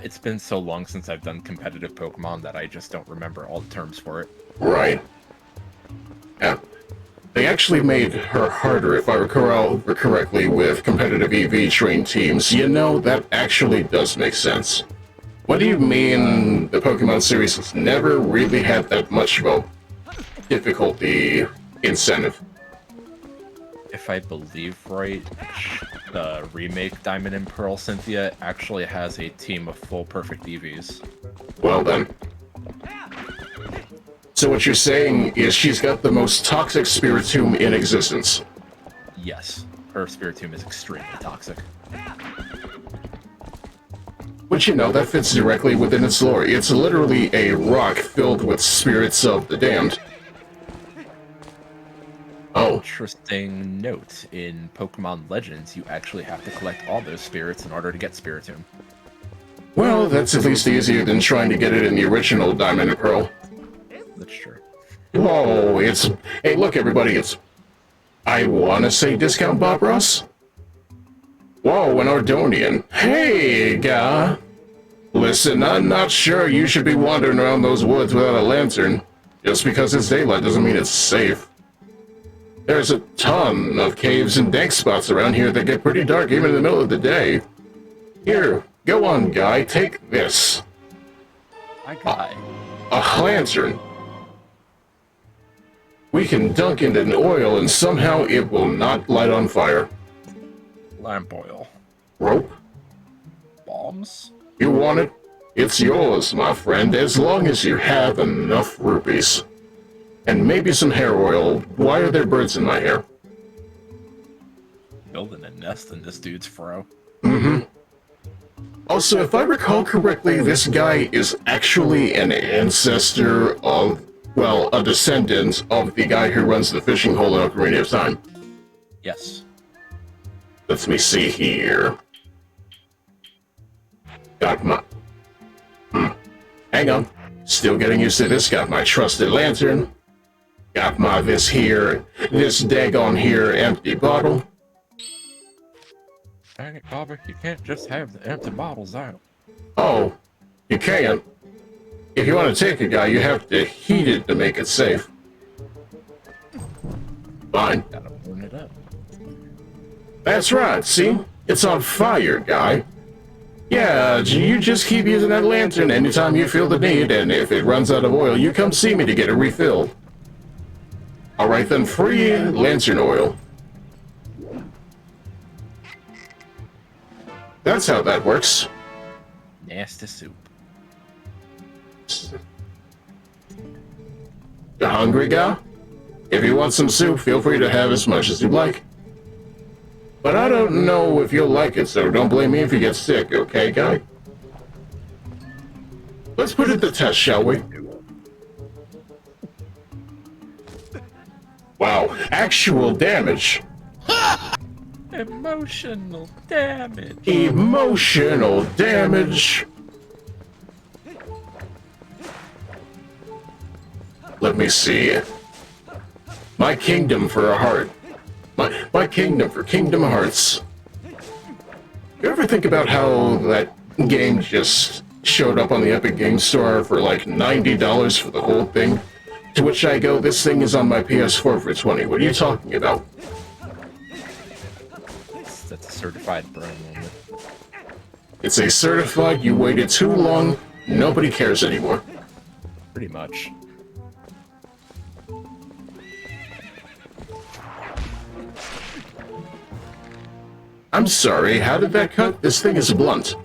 It's been so long since I've done competitive Pokemon that I just don't remember all the terms for it. Right. Yeah. They actually made her harder, if I recall correctly, with competitive EV train teams. You know, that actually does make sense. What do you mean the Pokemon series has never really had that much of a difficulty incentive? If I believe right, the remake Diamond and Pearl Cynthia actually has a team of full perfect EVs. Well then. So what you're saying is she's got the most toxic Spiritomb in existence. Yes, her Spiritomb is extremely toxic. But you know, that fits directly within its lore. It's literally a rock filled with spirits of the damned. Oh. Interesting note, in Pokemon Legends, you actually have to collect all those spirits in order to get Spiritomb. Well, that's at least easier than trying to get it in the original Diamond and Pearl. That's true. Whoa, hey, look, everybody, I want to say Discount Bob Ross? Whoa, an Ordonian. Hey, guy. Listen, I'm not sure you should be wandering around those woods without a lantern. Just because it's daylight doesn't mean it's safe. There's a ton of caves and dank spots around here that get pretty dark even in the middle of the day. Here, go on, guy, take this. My guy. A lantern. We can dunk it in oil and somehow it will not light on fire. Lamp oil. Rope? Bombs? You want it? It's yours, my friend, as long as you have enough rupees. And maybe some hair oil. Why are there birds in my hair? Building a nest in this dude's fro. Mm-hmm. Also, if I recall correctly, this guy is actually an ancestor of, well, a descendant of the guy who runs the fishing hole in Ocarina of Time. Yes. Let me see here. Got my... Hang on. Still getting used to this. Got my trusted lantern. Got my this daggone here empty bottle. Dang it, Bobby, you can't just have the empty bottles out. Oh, you can't. If you want to take a guy, you have to heat it to make it safe. Fine. Gotta burn it up. That's right, see? It's on fire, guy. Yeah, you just keep using that lantern anytime you feel the need, and if it runs out of oil, you come see me to get it refilled. Alright then, free lantern oil. That's how that works. Nasty soup. You hungry, guy? If you want some soup, feel free to have as much as you'd like. But I don't know if you'll like it, so don't blame me if you get sick, okay, guy? Let's put it to the test, shall we? Wow, actual damage. Emotional damage. Emotional damage. Let me see. My kingdom for a heart. My kingdom for Kingdom Hearts. You ever think about how that game just showed up on the Epic Games Store for like $90 for the whole thing? To which I go, this thing is on my PS4 for $20. What are you talking about? That's a certified burn moment. It's a certified, you waited too long, nobody cares anymore. Pretty much. I'm sorry, how did that cut? This thing is blunt.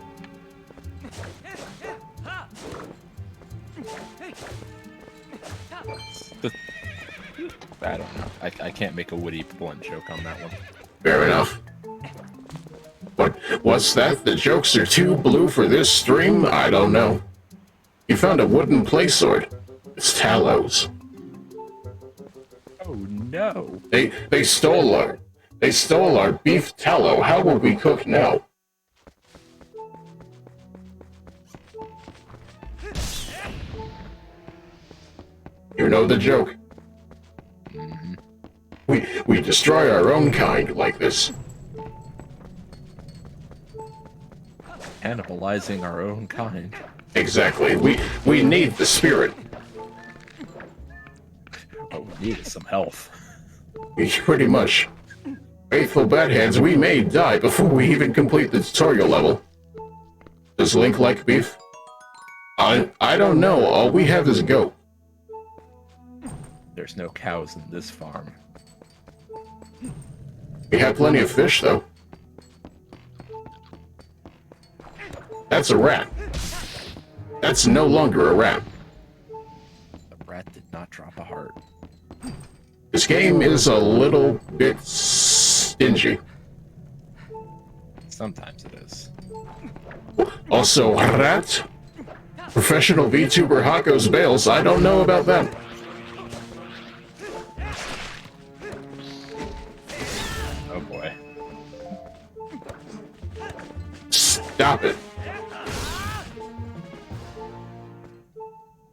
I don't know. I can't make a witty blunt joke on that one. Fair enough. What's that? The jokes are too blue for this stream? I don't know. You found a wooden play sword. It's Talos. Oh no. They stole our beef tallow. How will we cook now? You know the joke. We destroy our own kind like this. Cannibalizing our own kind. Exactly. We need the spirit. What we need is some health. Pretty much. Faithful Batheads, we may die before we even complete the tutorial level. Does Link like beef? I don't know. All we have is goat. There's no cows in this farm. We have plenty of fish, though. That's a rat. That's no longer a rat. The rat did not drop a heart. This game is a little bit stingy. Sometimes it is. Also, rat? Professional VTuber Hako's Bales, I don't know about that. Oh boy. Stop it.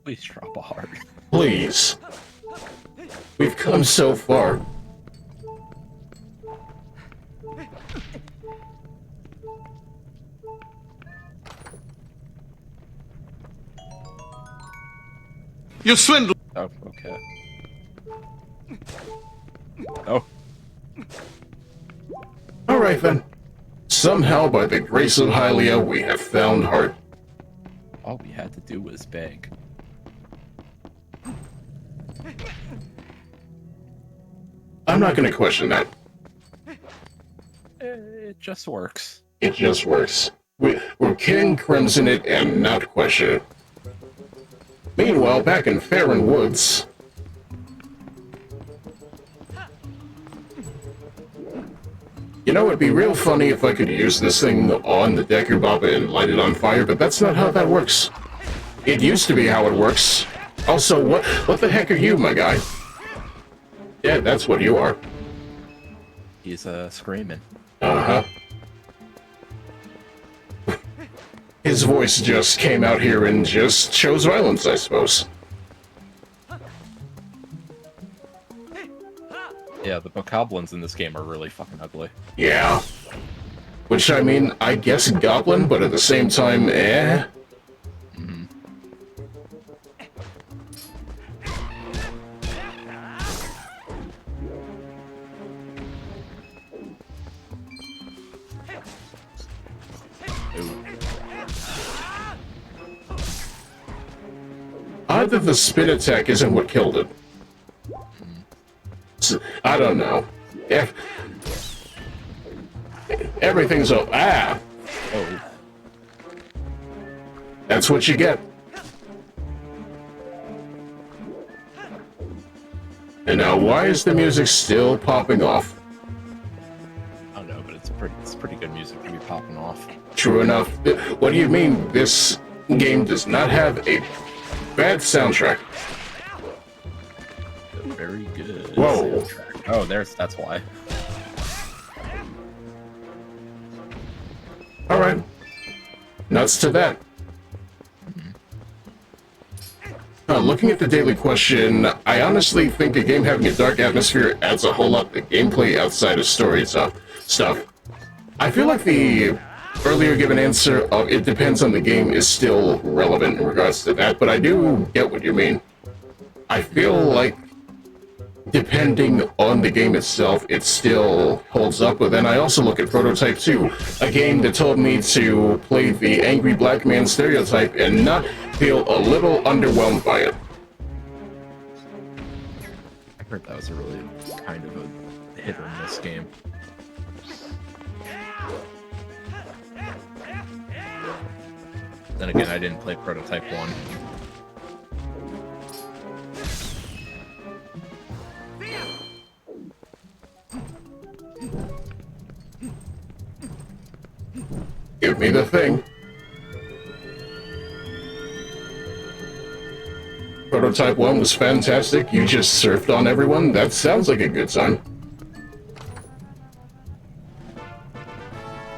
Please drop a heart. Please. We've come so far. You swindle! Oh, okay. Oh, Alright then. Somehow, by the grace of Hylia, we have found heart. all we had to do was beg. I'm not gonna question that. It just works. It just works. We're King Crimson it and not question it. Meanwhile, back in Farron Woods... You know, it'd be real funny if I could use this thing on the Deku Baba and light it on fire, but that's not how that works. It used to be how it works. Also, what the heck are you, my guy? Yeah, that's what you are. He's screaming. Uh-huh. His voice just came out here and just chose violence, I suppose. Yeah, the bokoblins in this game are really fucking ugly. Yeah. Which, I mean, I guess goblin, but at the same time, eh? Odd that the spin attack isn't what killed it. I don't know. Everything's ah! Oh, That's what you get. And now, why is the music still popping off? I don't know, but it's pretty good music to be popping off. True enough. What do you mean this game does not have a bad soundtrack? Very good. Whoa. Soundtrack. Oh, that's why. Alright. Nuts to that. Looking at the daily question, I honestly think a game having a dark atmosphere adds a whole lot to gameplay outside of story stuff. I feel like the earlier given answer of it depends on the game is still relevant in regards to that, but I do get what you mean. I feel like depending on the game itself, it still holds up, but then I also look at Prototype 2, a game that told me to play the angry black man stereotype and not feel a little underwhelmed by it. I heard that was a really kind of a hit or miss game. Then again, I didn't play Prototype 1. Give me the thing. Prototype 1 was fantastic. You just surfed on everyone. That sounds like a good time.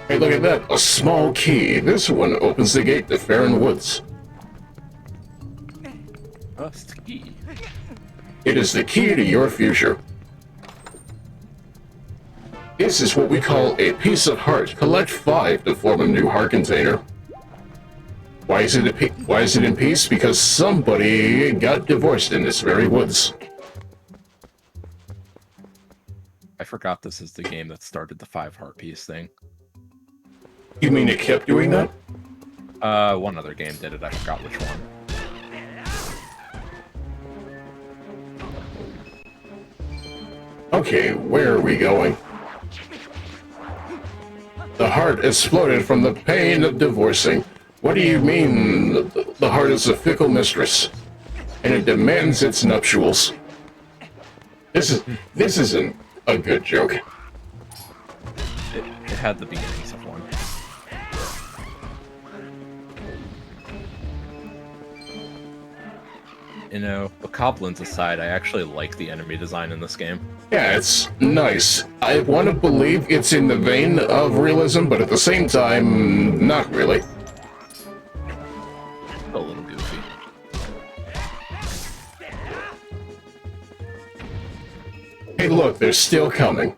Hey, look at that. A small key. This one opens the gate to Farron Woods. Rust key. It is the key to your future. This is what we call a piece of heart. Collect 5 to form a new heart container. Why is it in peace? Because somebody got divorced in this very woods. I forgot this is the game that started the 5 heart piece thing. You mean it kept doing that? One other game did it. I forgot which one. Okay, where are we going? The heart exploded from the pain of divorcing. What do you mean? The heart is a fickle mistress, and it demands its nuptials. This isn't a good joke. It had the beginnings of one. You know, bokoblins aside, I actually like the enemy design in this game. Yeah, it's nice. I want to believe it's in the vein of realism, but at the same time, not really. A little goofy. Hey, look, they're still coming.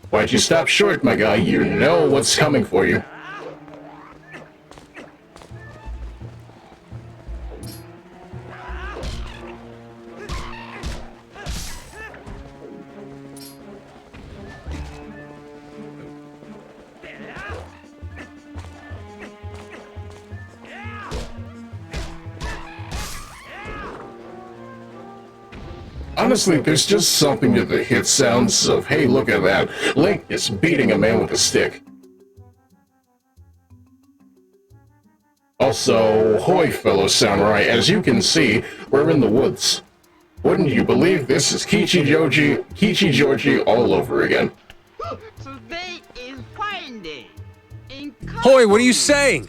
Why'd you stop short, my guy? You know what's coming for you. Honestly, there's just something to the hit sounds of, hey, look at that. Link is beating a man with a stick. Also, hoy, fellow samurai, as you can see, we're in the woods. Wouldn't you believe this is Kichi Georgie all over again? Today is fine day. Hoy, what are you saying?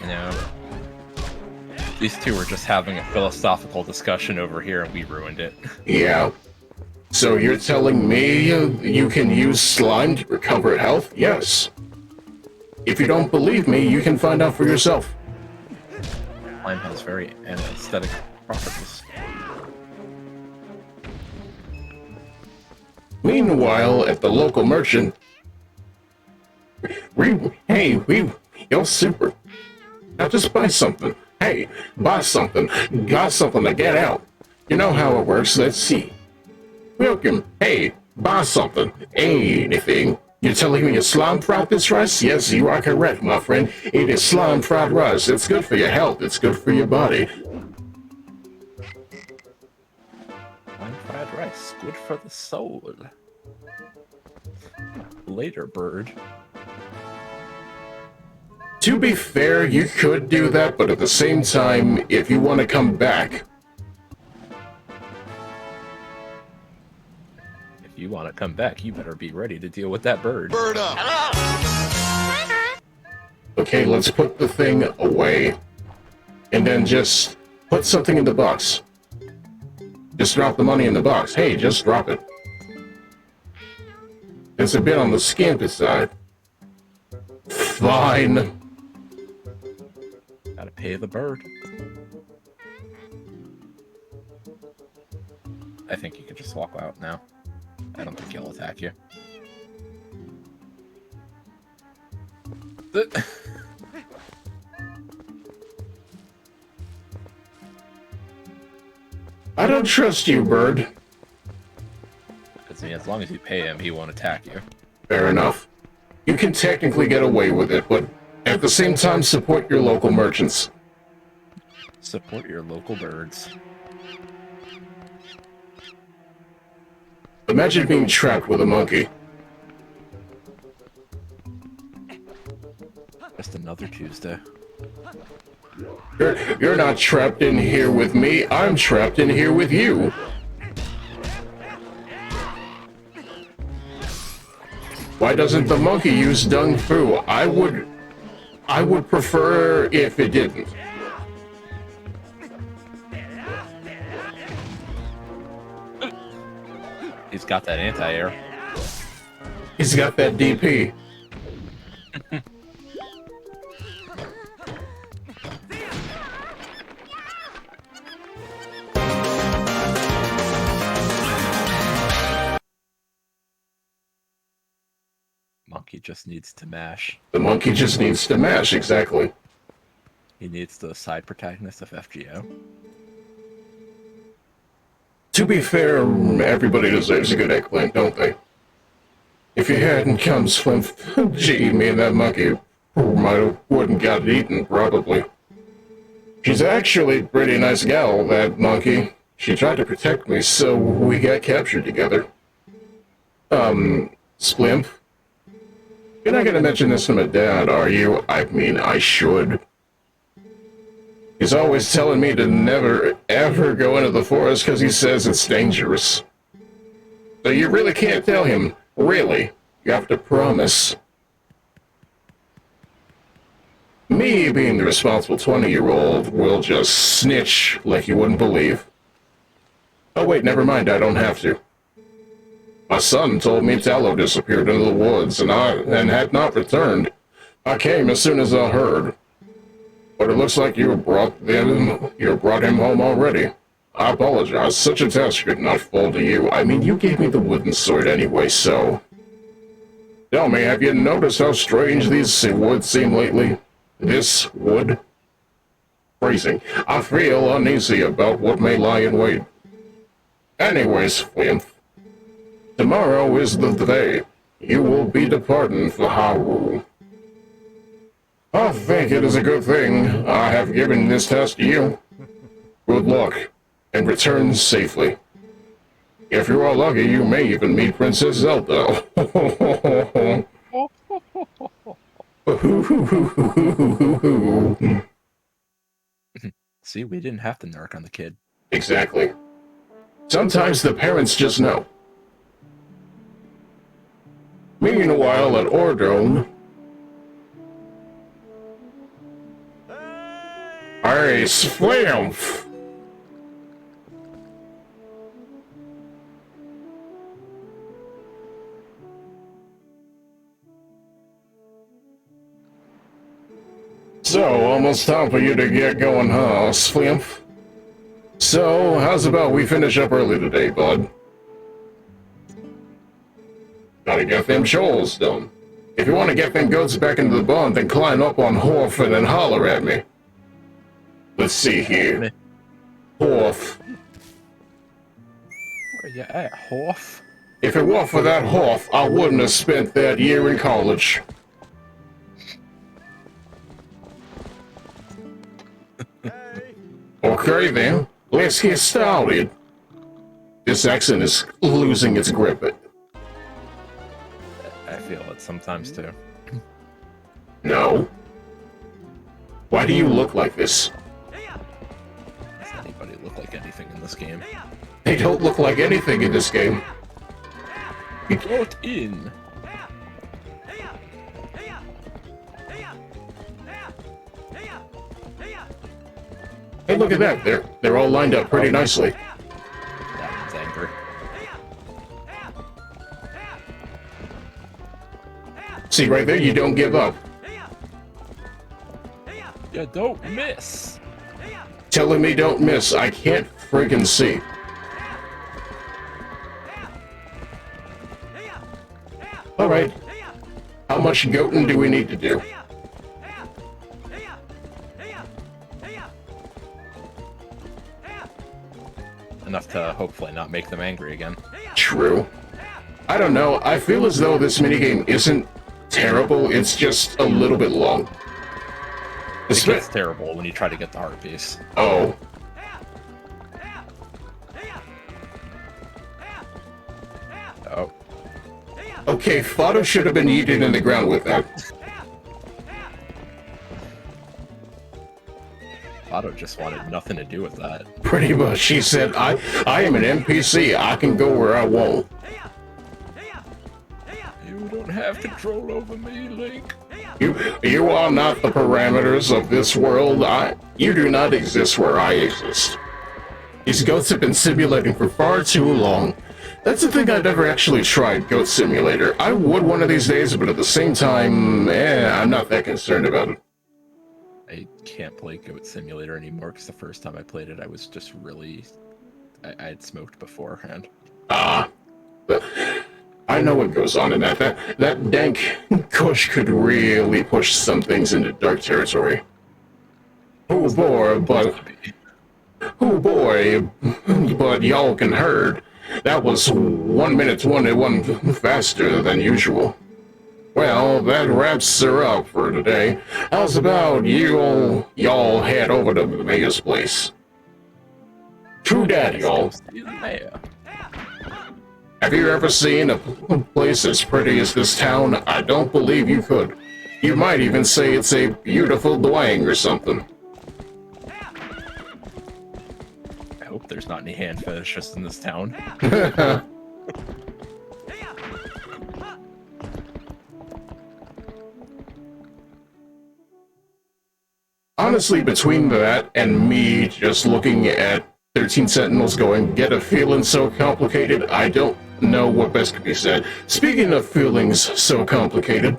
You know, these two were just having a philosophical discussion over here and we ruined it. Yeah. So you're telling me you can use slime to recover health? Yes. If you don't believe me, you can find out for yourself. Slime has very aesthetic properties. Meanwhile, at the local merchant, yo, super. Now just buy something. Hey, buy something. Got something to get out. You know how it works. Let's see. Welcome. Hey, buy something. Anything. You're telling me it's slime fried this rice? Yes, you are correct, my friend. It is slime fried rice. It's good for your health. It's good for your body. Slime fried rice, good for the soul. Later, bird. To be fair, you could do that, but at the same time, if you want to come back... If you want to come back, you better be ready to deal with that bird. Bird up. Okay, let's put the thing away. And then just put something in the box. Just drop the money in the box. Hey, just drop it. It's a bit on the skimpy side. Fine. Gotta pay the bird. I think you can just walk out now. I don't think he'll attack you. I don't trust you, bird. As long as you pay him, he won't attack you. Fair enough. You can technically get away with it, but at the same time, support your local merchants. Support your local birds. Imagine being trapped with a monkey. Just another Tuesday. You're not trapped in here with me, I'm trapped in here with you. Why doesn't the monkey use dung fu? I would prefer if it didn't. He's got that anti-air. He's got that DP. Monkey just needs to mash. The monkey just needs to mash, exactly. He needs the side protagonist of FGO. To be fair, everybody deserves a good eggplant, don't they? If you hadn't come, Slim, gee, me and that monkey wouldn't got eaten, probably. She's actually a pretty nice gal, that monkey. She tried to protect me, so we got captured together. Splimp? You're not gonna mention this to my dad, are you? I mean, I should. He's always telling me to never, ever go into the forest because he says it's dangerous. So you really can't tell him, really. You have to promise. Me, being the responsible 20-year-old, will just snitch like you wouldn't believe. Oh wait, never mind, I don't have to. My son told me Tallow disappeared into the woods and had not returned. I came as soon as I heard. But it looks like you brought him home already. I apologize. Such a task could not fall to you. I mean, you gave me the wooden sword anyway, so... Tell me, have you noticed how strange these woods seem lately? This wood? Phrasing. I feel uneasy about what may lie in wait. Anyways, Flint, tomorrow is the day. You will be departing for Hyrule. I think it is a good thing I have given this task to you. Good luck, and return safely. If you are lucky, you may even meet Princess Zelda. See, we didn't have to narc on the kid. Exactly. Sometimes the parents just know. Meanwhile, at Ordone... Hey, Splimp! So, almost time for you to get going, huh, Splimp? So, how's about we finish up early today, bud? Gotta get them chores done. If you want to get them goats back into the barn, then climb up on Horfin and holler at me. Let's see here. Horf. Where you at, Horf? If it weren't for that Horf, I wouldn't have spent that year in college. Okay then, let's get started. This accent is losing its grip. I feel it sometimes too. No. Why do you look like this? Does anybody look like anything in this game? They don't look like anything in this game. Get in! Hey, look at that. They're all lined up pretty nicely. That one's angry. See, right there, you don't give up. You don't miss! Telling me don't miss. I can't friggin' see. Alright. How much goating do we need to do? Enough to hopefully not make them angry again. True. I don't know. I feel as though this minigame isn't terrible. It's just a little bit long. It gets terrible when you try to get the heart piece. Oh. Oh. Okay, Fado should have been eaten in the ground with that. Otto just wanted nothing to do with that. Pretty much. She said, I am an NPC. I can go where I want. You don't have have control over me, Link. You are not the parameters of this world. You do not exist where I exist. These goats have been simulating for far too long. That's the thing, I've never actually tried Goat Simulator. I would one of these days, but at the same time, I'm not that concerned about it. I can't play Goat Simulator anymore because the first time I played it, I was just really... I had smoked beforehand. I know what goes on in that. That dank Kush could really push some things into dark territory. Oh boy, but y'all can herd. That was 1 minute 21 faster than usual. Well, that wraps her up for today. How's about y'all head over to Maya's place? True daddy, y'all. Have you ever seen a place as pretty as this town? I don't believe you could. You might even say it's a beautiful dwang or something. I hope there's not any hand fetishists in this town. Honestly, between that and me just looking at 13 Sentinels going, get a feeling so complicated, I don't know what best could be said. Speaking of feelings so complicated...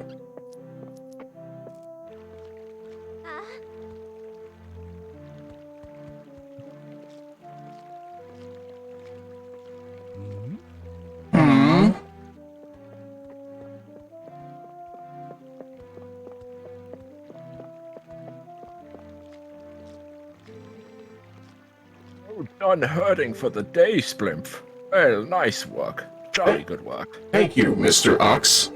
Done herding for the day, Splimp. Well, nice work. Jolly good work. Thank you, Mr. Ox.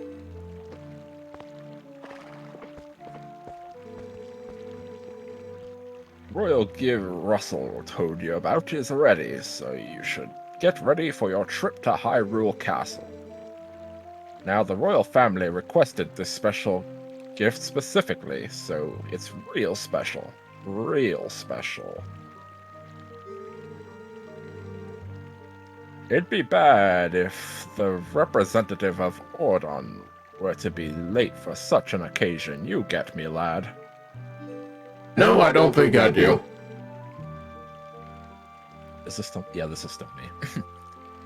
Royal Give Russell told you about is ready, so you should get ready for your trip to Hyrule Castle. Now, the royal family requested this special gift specifically, so it's real special. Real special. It'd be bad if the representative of Ordone were to be late for such an occasion. You get me, lad. No, I don't think I do. Is this still... Yeah, this is still me.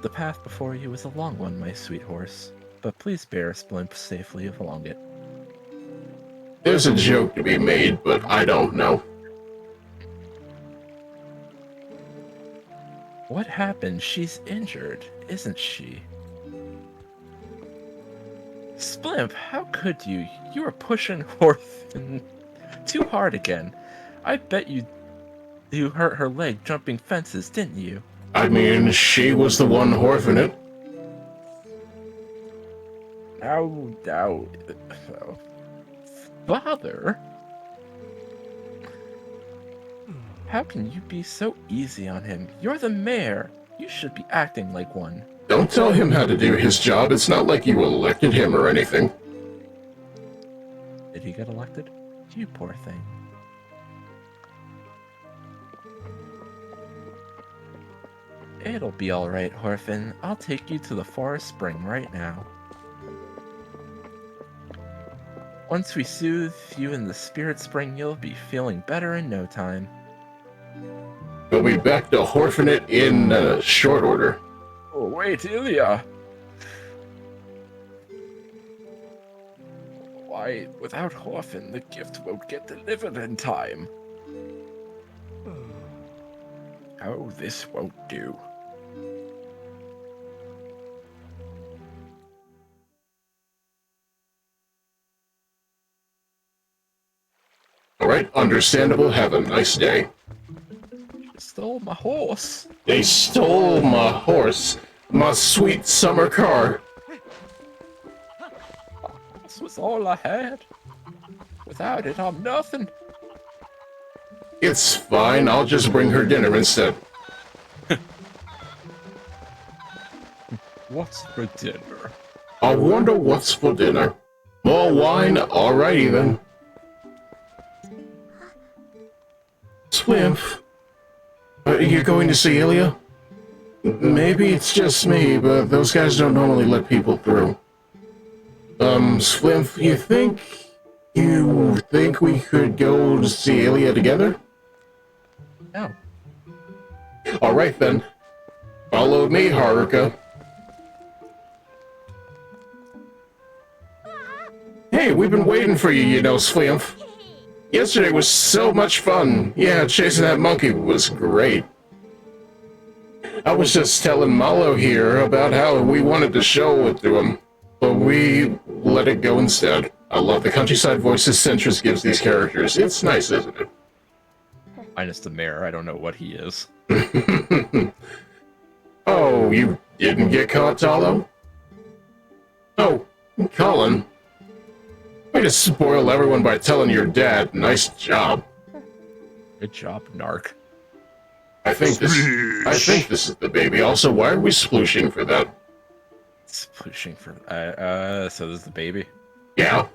The path before you is a long one, my sweet horse, but please bear Splimp safely along it. There's a joke to be made, but I don't know. What happened? She's injured, isn't she? Splimp, how could you? You were pushing Horthen too hard again. I bet you hurt her leg jumping fences, didn't you? I mean, she was the one horfing it. Now, Father? How can you be so easy on him? You're the mayor. You should be acting like one. Don't tell him how to do his job. It's not like you elected him or anything. Did he get elected? You poor thing. It'll be alright, Horfin. I'll take you to the forest spring right now. Once we soothe you in the spirit spring, you'll be feeling better in no time. We'll be back to horfing it in short order. oh wait, Ilya. Why, without Horfin, the gift won't get delivered in time. Oh, this won't do. Alright, understandable. Have a nice day. Stole my horse. They stole my horse. My sweet summer car. This was all I had. Without it, I'm nothing. It's fine. I'll just bring her dinner instead. What's for dinner? I wonder what's for dinner. More wine? Alrighty then. Swimp. You're going to see Ilya? Maybe it's just me, but those guys don't normally let people through. Splimf, you think we could go to see Ilia together? No. Alright then. Follow me, Haruka. Hey, we've been waiting for you, you know, Splimf. Yesterday was so much fun. Yeah, chasing that monkey was great. I was just telling Malo here about how we wanted to show it to him, but we let it go instead. I love the countryside voices Centris gives these characters. It's nice, isn't it? Minus the mayor, I don't know what he is. Oh, you didn't get caught, Talo? Oh, Colin. Way to spoil everyone by telling your dad. Nice job. Good job, Narc. I think this is the baby. Also, why are we splooshing for that? Splooshing for so this is the baby? Yeah.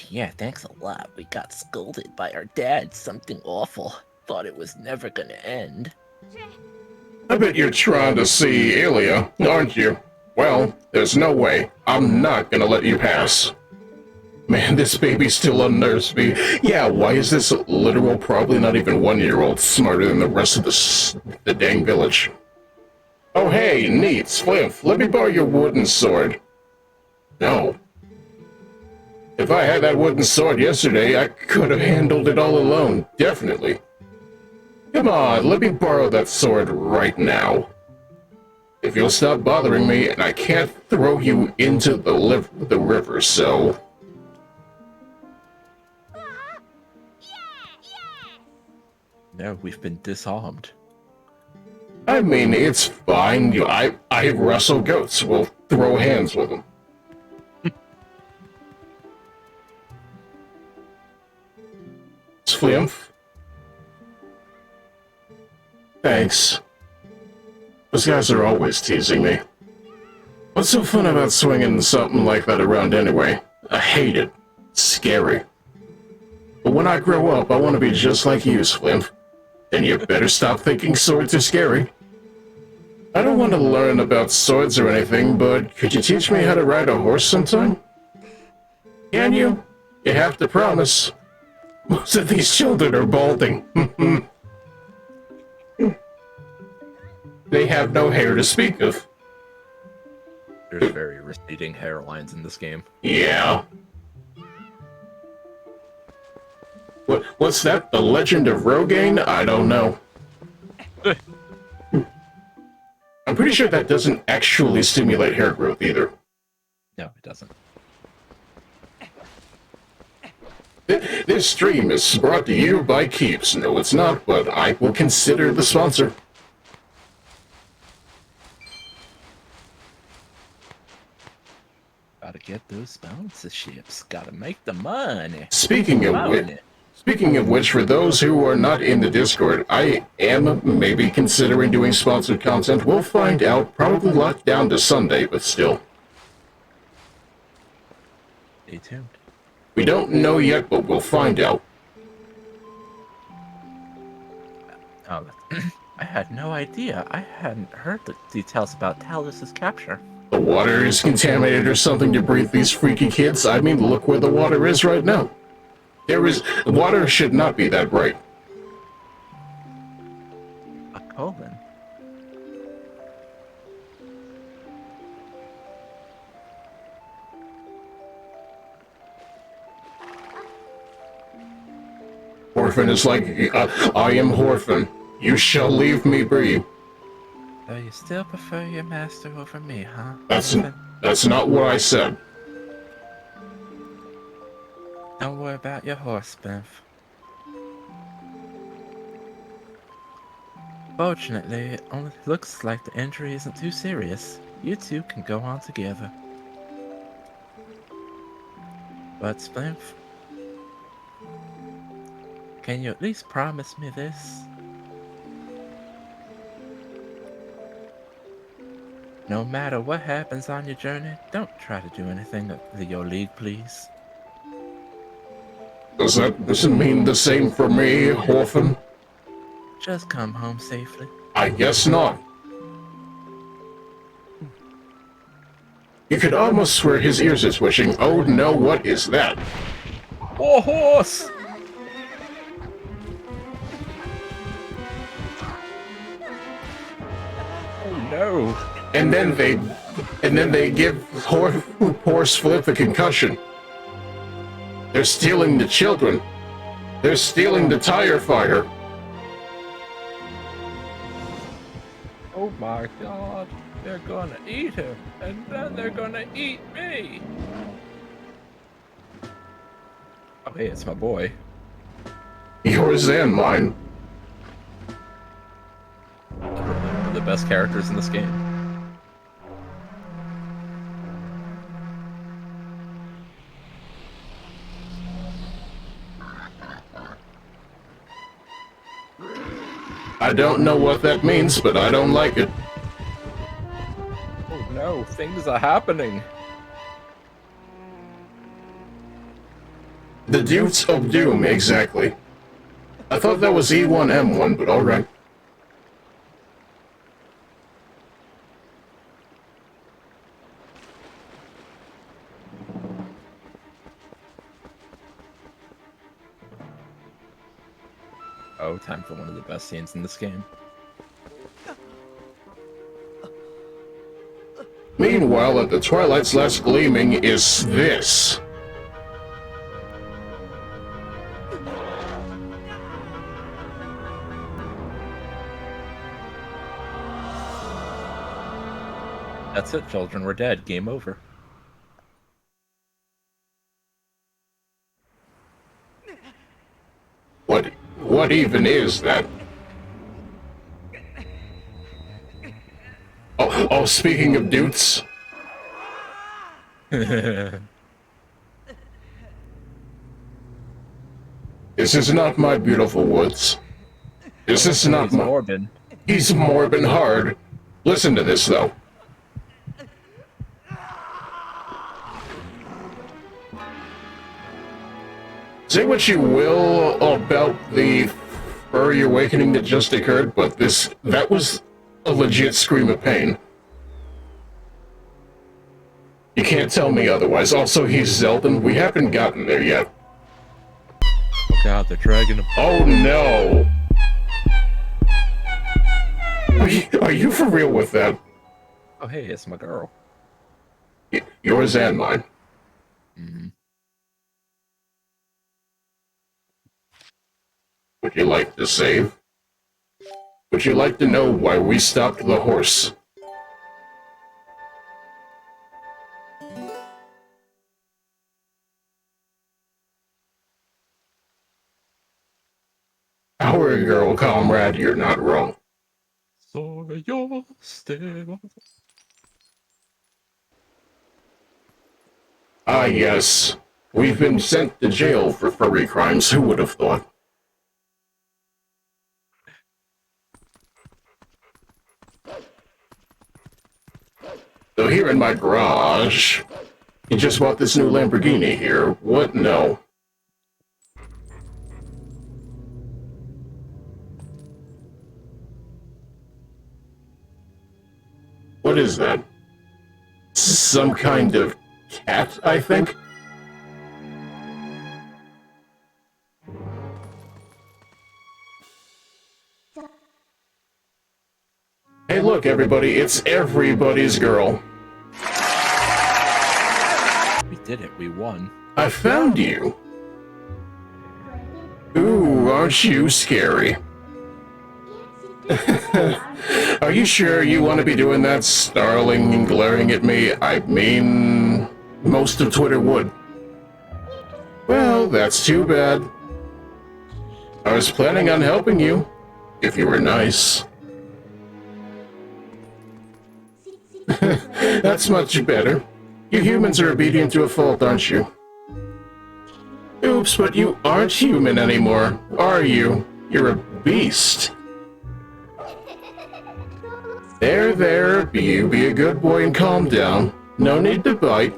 Yeah, thanks a lot. We got scolded by our dad. Something awful. Thought it was never gonna end. I bet you're trying to see Ilia, aren't you? Well, there's no way. I'm not gonna let you pass. Man, this baby still unnerves me. Yeah, why is this literal, probably not even 1-year-old smarter than the rest of the dang village? Oh hey, neat, Splimf, let me borrow your wooden sword. No. If I had that wooden sword yesterday, I could have handled it all alone, definitely. Come on, let me borrow that sword right now. If you'll stop bothering me, and I can't throw you into the river, so... No, we've been disarmed. I mean, it's fine. I wrestle goats. We'll throw hands with them. Splimf? Thanks. Those guys are always teasing me. What's so fun about swinging something like that around anyway? I hate it. It's scary. But when I grow up, I want to be just like you, Splimf. And you better stop thinking swords are scary. I don't want to learn about swords or anything, but could you teach me how to ride a horse sometime? Can you? You have to promise. Most of these children are balding. They have no hair to speak of. There's very receding hairlines in this game. Yeah. What's that? The Legend of Rogaine? I don't know. I'm pretty sure that doesn't actually stimulate hair growth either. No, it doesn't. This stream is brought to you by Keeps. No, it's not, but I will consider the sponsor. Gotta get those sponsorships. Gotta make the money. Speaking of which, for those who are not in the Discord, I am maybe considering doing sponsored content. We'll find out. Probably locked down to Sunday, but still. Stay tuned. We don't know yet, but we'll find out. Oh, I had no idea. I hadn't heard the details about Talus's capture. The water is contaminated or something to breathe these freaky kids. I mean, look where the water is right now. Water should not be that bright. A colon. Orphan is like, I am Orphan. You shall leave me be. So you still prefer your master over me, huh? That's not what I said. Don't worry about your horse, Biff. Fortunately, it only looks like the injury isn't too serious. You two can go on together. But, Splimf, can you at least promise me this? No matter what happens on your journey, don't try to do anything to your league, please. Does it mean the same for me, Orphan? Just come home safely. I guess not. You could almost swear his ears are twitching. Oh no, what is that? Oh, horse! Oh no. And then they give Horse Flip a concussion. They're stealing the children. They're stealing the tire fire. Oh my god. They're gonna eat him, and then they're gonna eat me. Oh hey, it's my boy. Yours and mine. One of the best characters in this game. I don't know what that means, but I don't like it. Oh no, things are happening. The Dukes of Doom, exactly. I thought that was E1M1, but alright. Oh, time for one of the best scenes in this game. Meanwhile, at the Twilight's last gleaming is this. That's it, children. We're dead. Game over. What even is that? Oh, speaking of Dukes. This is not my beautiful woods. This is not my... Morbid. He's morbid hard. Listen to this, though. Say what you will about the furry awakening that just occurred, but that was a legit scream of pain. You can't tell me otherwise. Also, he's Zelda. We haven't gotten there yet. Oh god, they're dragging him. Oh no! Are you for real with that? Oh hey, it's my girl. Yours and mine. Mm-hmm. Would you like to save? Would you like to know why we stopped the horse? Our girl, comrade, you're not wrong. Ah, yes. We've been sent to jail for furry crimes. Who would have thought? So here in my garage, you just bought this new Lamborghini here. What? No. What is that? Some kind of cat, I think? Hey look everybody, it's everybody's girl. We did it, we won. I found you. Ooh, aren't you scary? Are you sure you want to be doing that, snarling and glaring at me? I mean, most of Twitter would. Well, that's too bad. I was planning on helping you, if you were nice. That's much better. You humans are obedient to a fault, aren't you? Oops, but you aren't human anymore, are you? You're a beast. There, you be a good boy and calm down. No need to bite.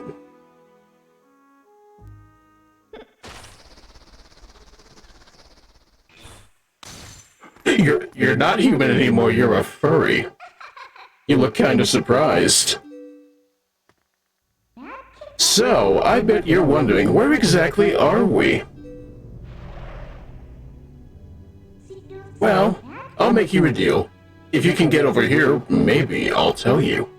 You're not human anymore, you're a furry. You look kinda surprised. So, I bet you're wondering, where exactly are we? Well, I'll make you a deal. If you can get over here, maybe I'll tell you.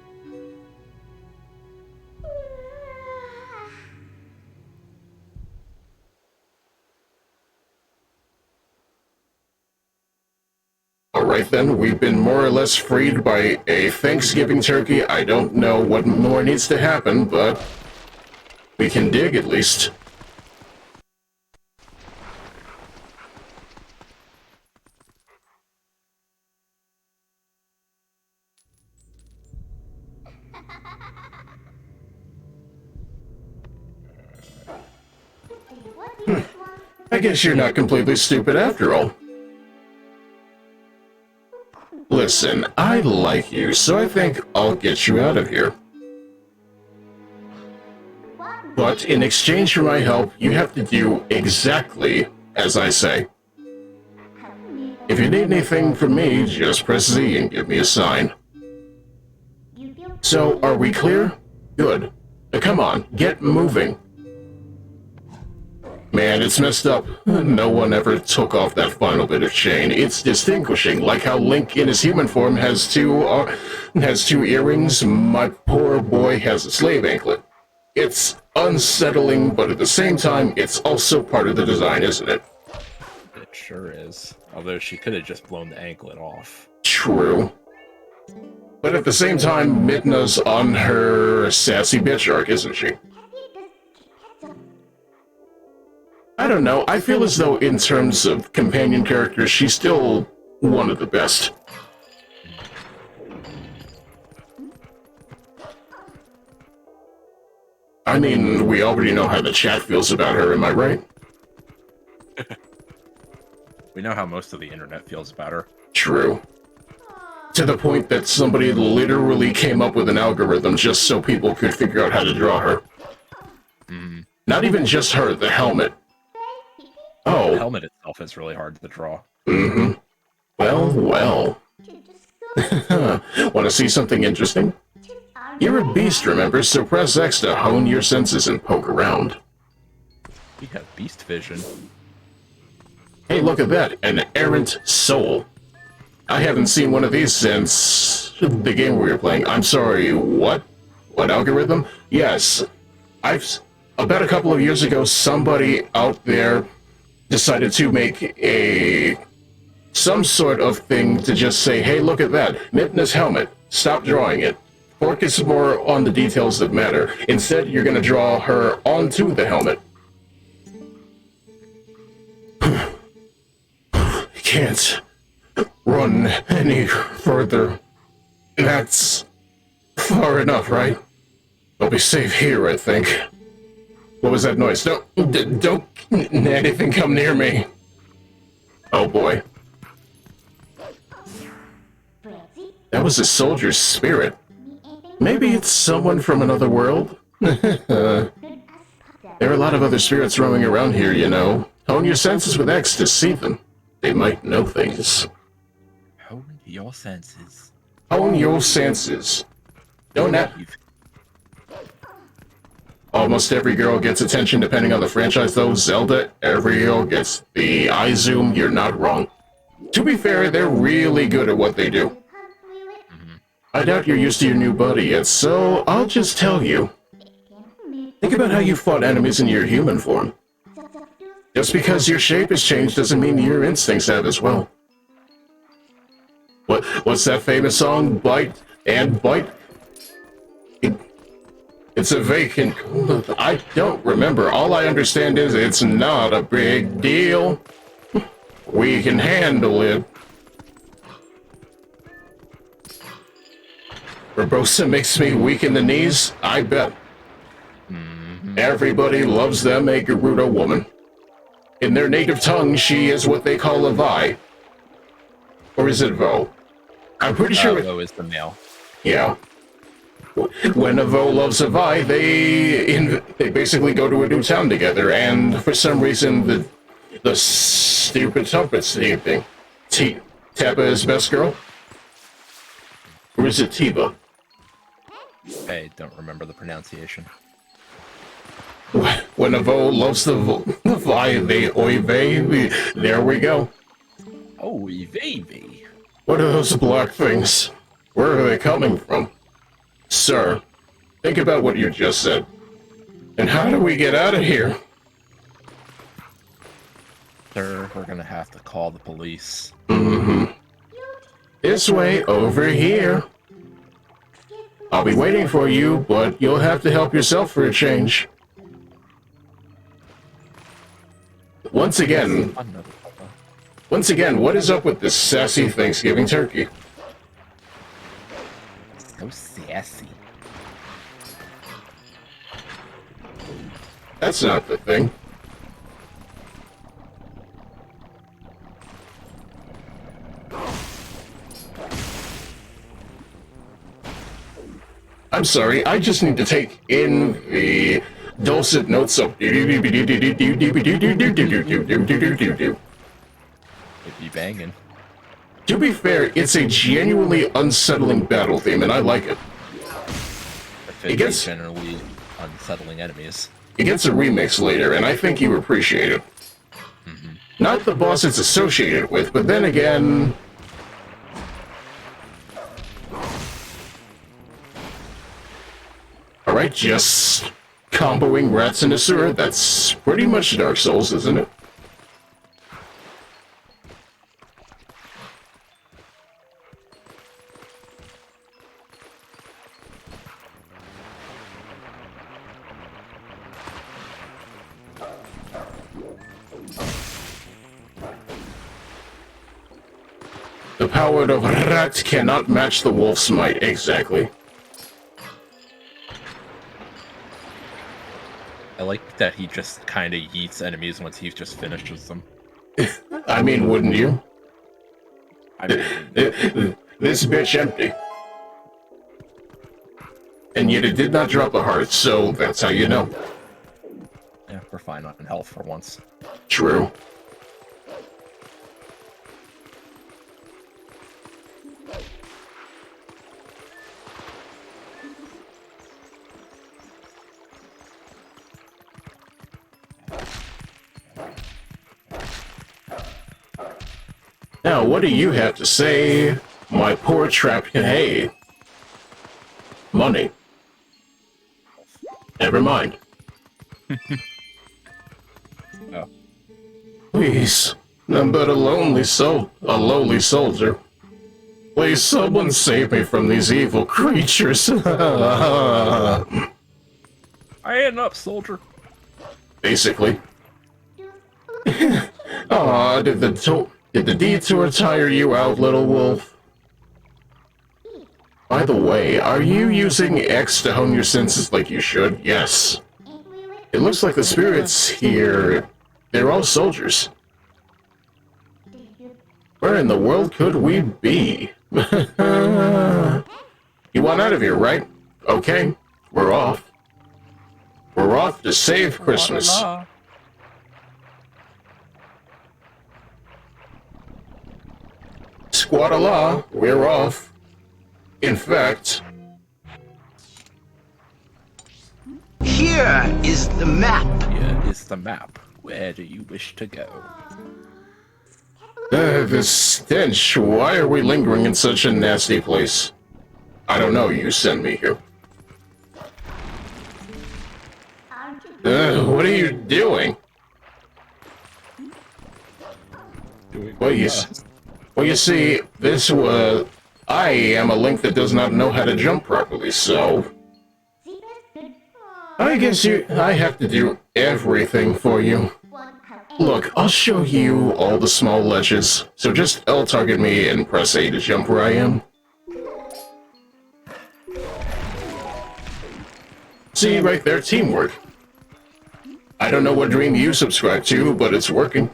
Alright then, we've been more or less freed by a Thanksgiving turkey. I don't know what more needs to happen, but we can dig at least. I guess you're not completely stupid after all. Listen, I like you, so I think I'll get you out of here. But in exchange for my help, you have to do exactly as I say. If you need anything from me, just press Z and give me a sign. So, are we clear? Good. Now come on, get moving. Man, it's messed up. No one ever took off that final bit of chain. It's distinguishing, like how Link in his human form has two earrings. My poor boy has a slave anklet. It's unsettling, but at the same time, it's also part of the design, isn't it? It sure is. Although she could have just blown the anklet off. True. But at the same time, Midna's on her sassy bitch arc, isn't she? I don't know, I feel as though in terms of companion characters, she's still one of the best. I mean, we already know how the chat feels about her, am I right? We know how most of the internet feels about her. True. To the point that somebody literally came up with an algorithm just so people could figure out how to draw her. Not even just her, the helmet. Oh. The helmet itself is really hard to draw. Mm-hmm. Well. Want to see something interesting? You're a beast, remember, so press X to hone your senses and poke around. You have beast vision. Hey, look at that, an errant soul. I haven't seen one of these since the game we were playing. I'm sorry, what? What algorithm? Yes, about a couple of years ago, somebody out there decided to make some sort of thing to just say, hey, look at that, Midna's helmet, stop drawing it. Focus more on the details that matter. Instead, you're going to draw her onto the helmet. Can't run any further. That's far enough, right? I'll be safe here, I think. What was that noise? Don't anything come near me. Oh boy. That was a soldier's spirit. Maybe it's someone from another world? There are a lot of other spirits roaming around here, you know. Hone your senses with X to see them. They might know things. Hone your senses. Hone your senses. Don't that... Almost every girl gets attention depending on the franchise though. Zelda, every girl gets the eye zoom, you're not wrong. To be fair, they're really good at what they do. I doubt you're used to your new buddy yet, so I'll just tell you. Think about how you fought enemies in your human form. Just because your shape has changed doesn't mean your instincts have as well. What's that famous song? Bite and bite? It's a vacant... I don't remember. All I understand is it's not a big deal. We can handle it. Barbosa makes me weak in the knees? I bet. Everybody loves them a Gerudo woman. In their native tongue, she is what they call a Vi. Or is it Vo? I'm pretty sure... Vo is the male. Yeah. When a Vo loves a Vi, they basically go to a new town together, and for some reason, the stupid trumpets thing. Tappa is best girl? Or is it Tiba? I don't remember the pronunciation. Whenever loves the vi, they oy vey. There we go. Oh, baby. What are those black things? Where are they coming from? Sir, think about what you just said. And how do we get out of here? Sir, we're gonna have to call the police. Mm-hmm. This way, over here. I'll be waiting for you, but you'll have to help yourself for a change. Once again, what is up with this sassy Thanksgiving turkey? So sassy. That's not the thing. I'm sorry, I just need to take in the dulcet notes of It'd be banging. To be fair, it's a genuinely unsettling battle theme, and I like it. It gets generally unsettling enemies. It gets a remix later, and I think you appreciate it. Not the boss it's associated with, but then again... Alright, just comboing rats in a sewer, that's pretty much Dark Souls, isn't it? The power of rat cannot match the wolf's might, exactly. I like that he just kind of yeets enemies once he just finishes them. I mean, wouldn't you? I mean, This bitch empty. And yet it did not drop a heart, so that's how you know. yeah, we're fine on health for once. True. Now, what do you have to say, my poor trapped... Hey. Money. Never mind. Oh. Please, I'm but a lowly soldier. Please, someone save me from these evil creatures. I ain't up, soldier. Basically. Aw, did the detour tire you out, little wolf? By the way, are you using X to hone your senses like you should? Yes. It looks like the spirits here, they're all soldiers. Where in the world could we be? You want out of here, right? Okay, we're off. We're off to save Christmas. Squad-a-la, we're off. In fact... Here is the map. Here is the map. Where do you wish to go? The stench. Why are we lingering in such a nasty place? I don't know, you sent me here. What are you doing? Well, you see, I am a Link that does not know how to jump properly, so... I guess I have to do everything for you. Look, I'll show you all the small ledges, so just L-target me and press A to jump where I am. See, right there, teamwork. I don't know what dream you subscribe to, but it's working.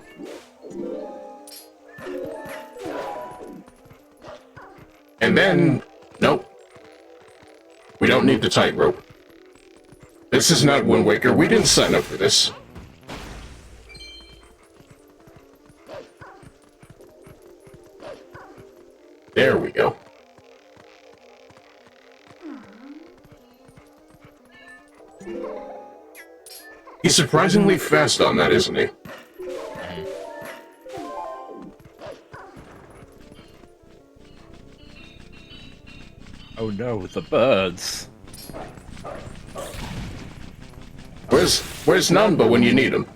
And then, nope. We don't need the tightrope. This is not Wind Waker. We didn't sign up for this. There we go. He's surprisingly fast on that, isn't he? Oh no, the birds. Where's Nanba when you need him?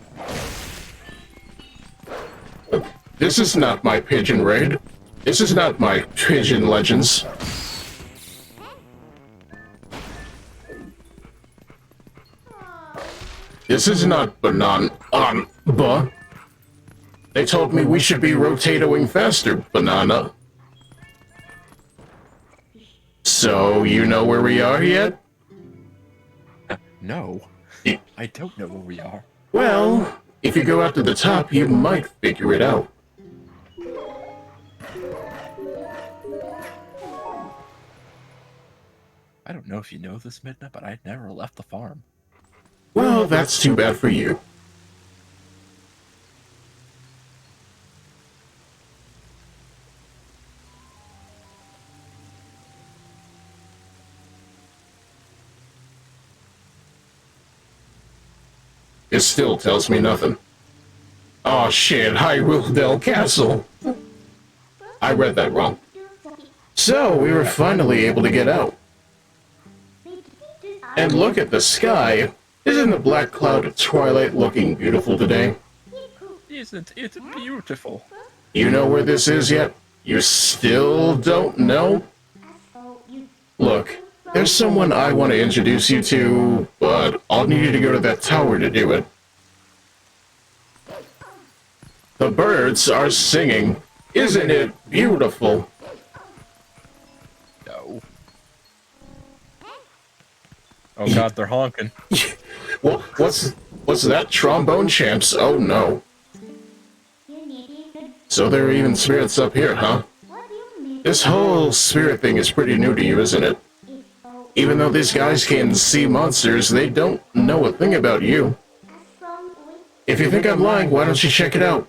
This is not my pigeon raid. This is not my pigeon legends. This is not Banana. They told me we should be rotating faster, Banana. So, you know where we are yet? No. I don't know where we are. Well, if you go out to the top, you might figure it out. I don't know if you know this, Midna, but I never left the farm. Well, that's too bad for you. It still tells me nothing. Aw, shit, Hyrule Castle. I read that wrong. So, we were finally able to get out. And look at the sky. Isn't the black cloud of Twilight looking beautiful today? Isn't it beautiful? You know where this is yet? You still don't know? Look, there's someone I want to introduce you to, but I'll need you to go to that tower to do it. The birds are singing. Isn't it beautiful? No. Oh god, they're honking. Well, what's that? Trombone champs? Oh no. So there are even spirits up here, huh? This whole spirit thing is pretty new to you, isn't it? Even though these guys can see monsters, they don't know a thing about you. If you think I'm lying, why don't you check it out?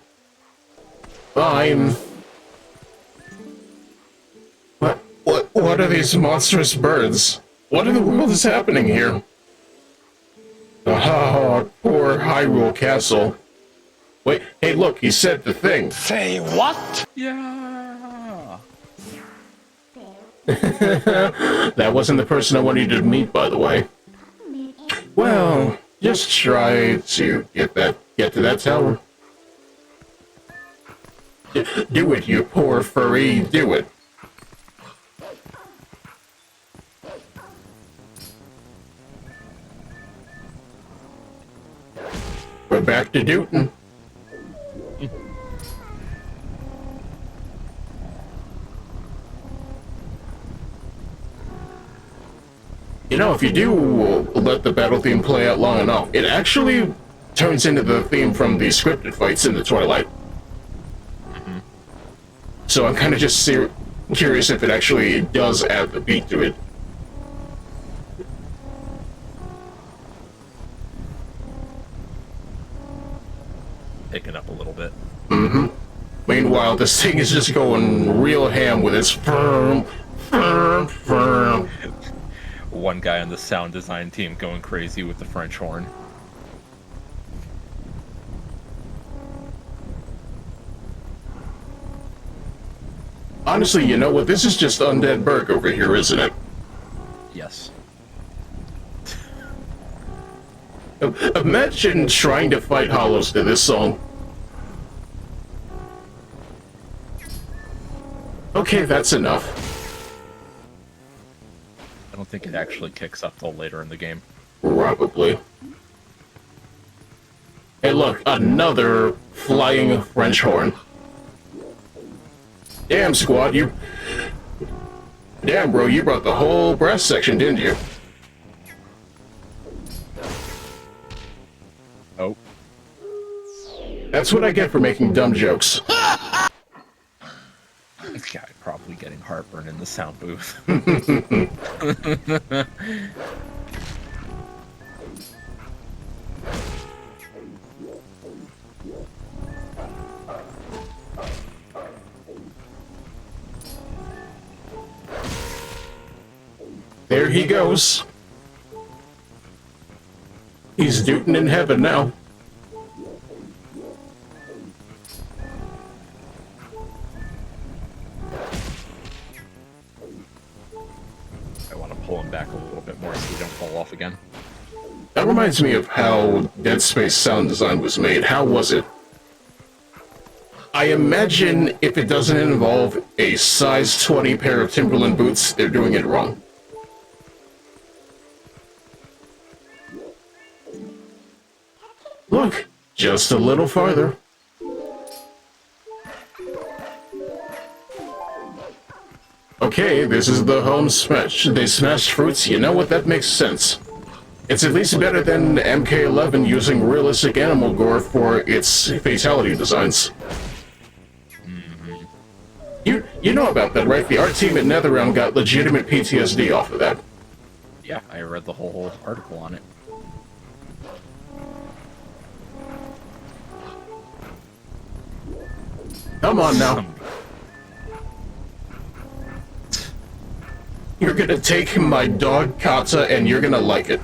Fine. What are these monstrous birds? What in the world is happening here? Oh, poor Hyrule Castle. Wait, hey look, he said the thing. Say what? Yeah. That wasn't the person I wanted you to meet, by the way. Well, just try to get to that tower. Do it, you poor furry, do it. We're back to Dootin'. You know, if you do let the battle theme play out long enough, it actually turns into the theme from the scripted fights in the Twilight. So I'm kind of just curious if it actually does add the beat to it. Picking up a little bit. Mm-hmm. Meanwhile, this thing is just going real ham with its firm. One guy on the sound design team going crazy with the French horn. Honestly, you know what? This is just Undead Burke over here, isn't it? Yes. Imagine trying to fight hollows to this song. Okay, that's enough. I don't think it actually kicks up till later in the game. Probably. Hey look, another flying French horn. Damn, squad, Damn, bro, you brought the whole brass section, didn't you? Oh. That's what I get for making dumb jokes. This guy probably getting heartburn in the sound booth. There he goes. He's he's dootin' in heaven now. I want to pull him back a little bit more so we don't fall off again. That reminds me of how Dead Space sound design was made. How was it? I imagine if it doesn't involve a size 20 pair of Timberland boots, they're doing it wrong. Look, just a little farther. Okay, this is the home smash. They smashed fruits. You know what? That makes sense. It's at least better than MK11 using realistic animal gore for its fatality designs. You know about that, right? The art team at NetherRealm got legitimate PTSD off of that. Yeah, I read the whole article on it. Come on now. You're gonna take my dog Kata and you're gonna like it.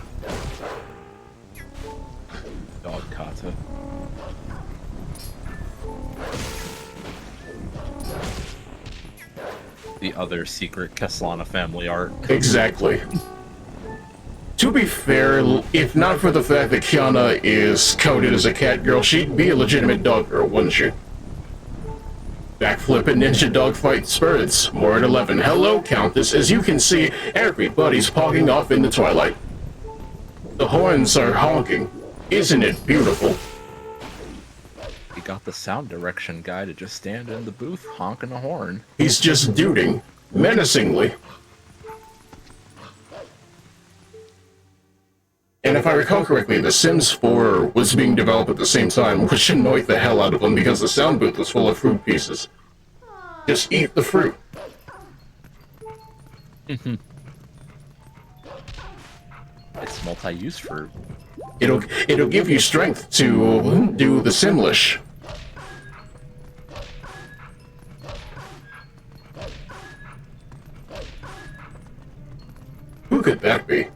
Dog Kata. The other secret Keslana family art. Exactly. To be fair, if not for the fact that Kiana is coded as a cat girl, she'd be a legitimate dog girl, wouldn't she? Backflip and ninja dogfight spirits. More at 11. Hello, Countess. As you can see, everybody's pogging off in the Twilight. The horns are honking. Isn't it beautiful? He got the sound direction guy to just stand in the booth honking a horn. He's just duding, menacingly. And if I recall correctly, The Sims 4 was being developed at the same time, which annoyed the hell out of him because the sound booth was full of fruit pieces. Just eat the fruit. It's multi-use fruit. It'll give you strength to do the Simlish. Who could that be?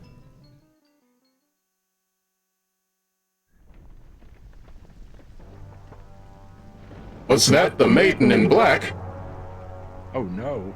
Was that the maiden in black? Oh no.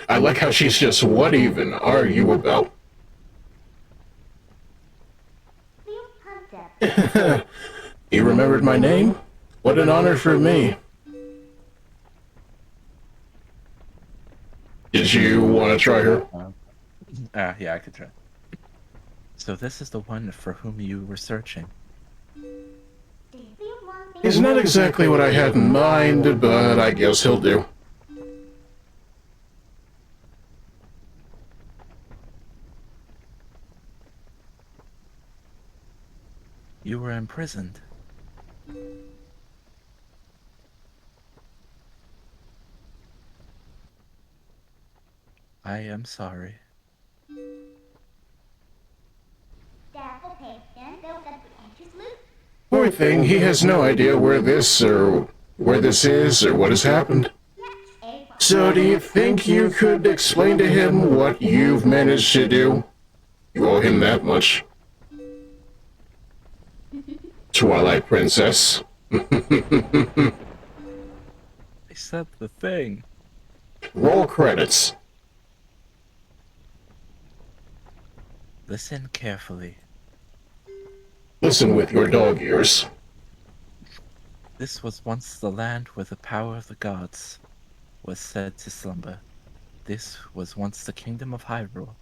I like how she's just, what even are you about? You remembered my name? What an honor for me. Did you want to try her? Yeah, I could try. So this is the one for whom you were searching. He's not exactly what I had in mind, but I guess he'll do. You were imprisoned. I am sorry. Poor thing, he has no idea where this is, or what has happened. So do you think you could explain to him what you've managed to do? You owe him that much. Twilight Princess. I said the thing. Roll credits. Listen carefully. Listen with your dog ears. This was once the land where the power of the gods was said to slumber. This was once the kingdom of Hyrule.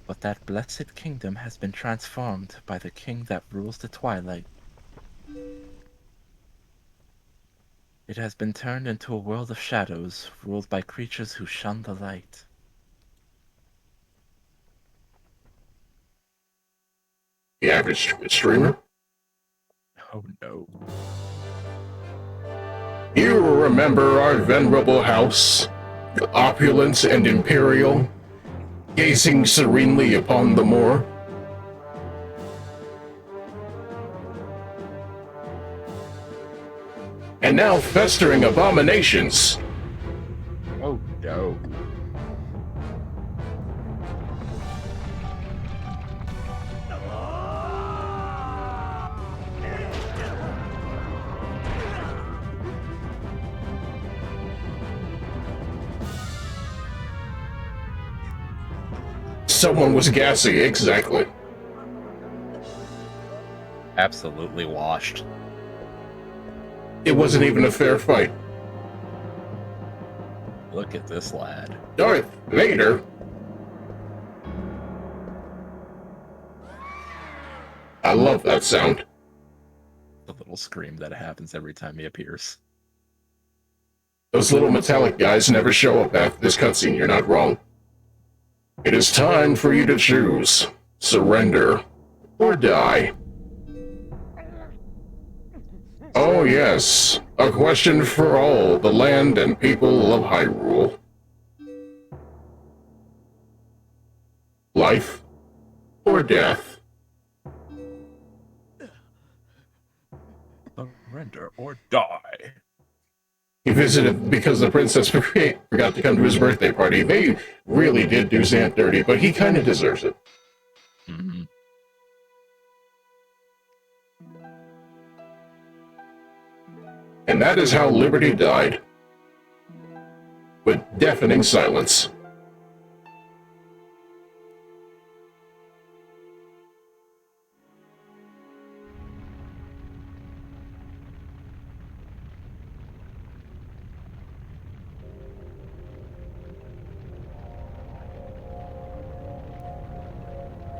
But that blessed kingdom has been transformed by the king that rules the Twilight. It has been turned into a world of shadows, ruled by creatures who shun the light. The average Twitch streamer? Oh no. You remember our venerable house? opulent and imperial, gazing serenely upon the moor. And now festering abominations. Oh no. Someone was gassy, exactly. Absolutely washed. It wasn't even a fair fight. Look at this lad. Darth Vader? I love that sound. The little scream that happens every time he appears. Those little metallic guys never show up after this cutscene, you're not wrong. It is time for you to choose. Surrender or die. Oh yes, a question for all the land and people of Hyrule. Life or death? Surrender or die. He visited because the princess forgot to come to his birthday party. They really did do Zant dirty, but he kind of deserves it. Mm-hmm. And that is how Liberty died. With deafening silence.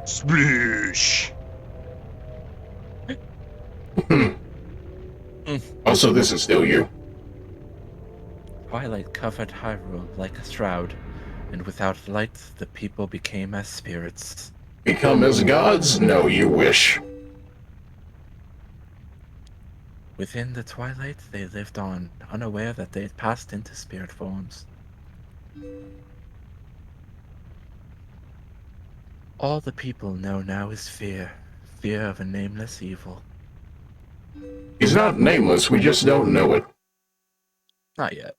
Splish! Also, this is still you. Twilight covered Hyrule like a shroud, and without light the people became as spirits. Become as gods? No, you wish. Within the twilight they lived on, unaware that they had passed into spirit forms. All the people know now is fear. Fear of a nameless evil. He's not nameless, we just don't know it. Not yet.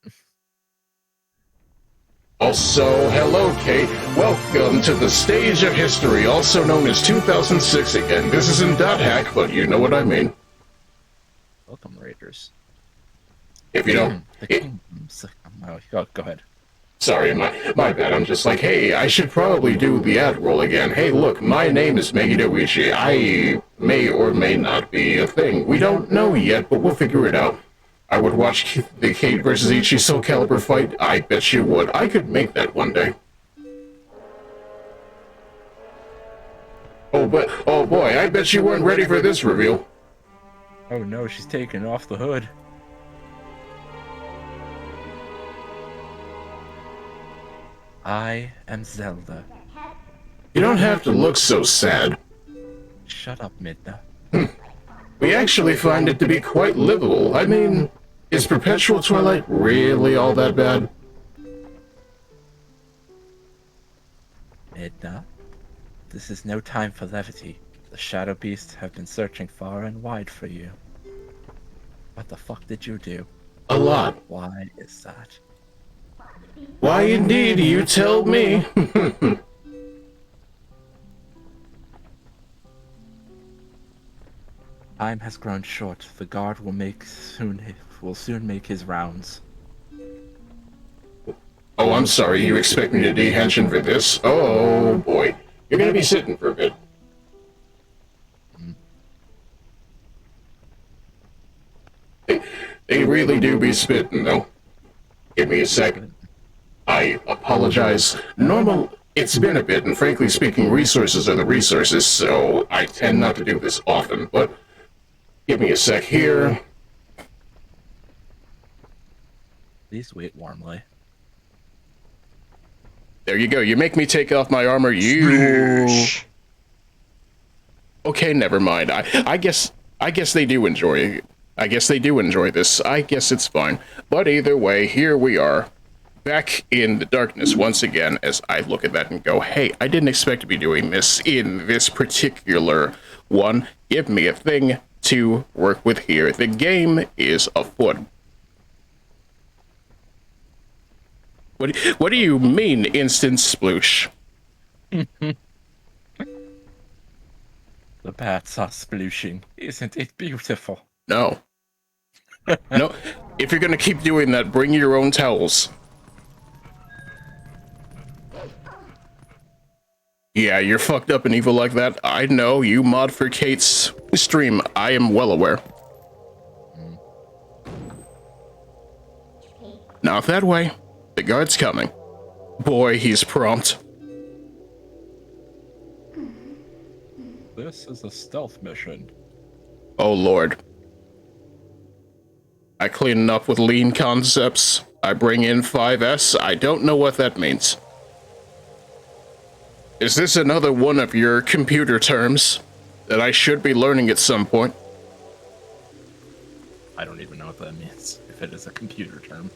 Also, hello Kate, welcome to the stage of history, also known as 2006 again. This isn't .hack, but you know what I mean. Welcome, Raiders. If you don't... The kingdoms. Oh, go ahead. Sorry, my bad. I'm just like, hey, I should probably do the ad roll again. Hey, look, my name is Megiddo Ichi. I may or may not be a thing. We don't know yet, but we'll figure it out. I would watch the Kate vs. Ichi Soul Calibur fight. I bet you would. I could make that one day. Oh, but, oh boy, I bet you weren't ready for this reveal. Oh no, she's taking off the hood. I am Zelda. You don't have to look so sad. Shut up, Midna. We actually find it to be quite livable. I mean, is Perpetual Twilight really all that bad? Midna, this is no time for levity. The Shadow Beasts have been searching far and wide for you. What the fuck did you do? A lot. Why is that? Why indeed, you tell me. Time has grown short. The guard will soon make his rounds. Oh, I'm sorry, you expect me to de-hension for this? Oh boy, you're gonna be sitting for a bit. They really do be spitting, though. Give me a second. I apologize. It's been a bit, and frankly speaking, resources are the resources, so I tend not to do this often, but give me a sec here. Please wait warmly. There you go. You make me take off my armor, you... Okay, never mind. I guess they do enjoy it. I guess they do enjoy this. I guess it's fine. But either way, here we are. back in the darkness once again as I look at that and go, hey, I didn't expect to be doing this in this particular one. Give me a thing to work with here. The game is afoot. What do you mean, instant sploosh? The bats are splooshing. Isn't it beautiful? No. No. If you're gonna keep doing that, bring your own towels. Yeah, you're fucked up and evil like that. I know, you mod for Kate's stream. I am well aware. Not that way. The guard's coming. Boy, he's prompt. This is a stealth mission. Oh, Lord. I clean up with lean concepts. I bring in 5S. I don't know what that means. Is this another one of your computer terms that I should be learning at some point? I don't even know what that means, if it is a computer term.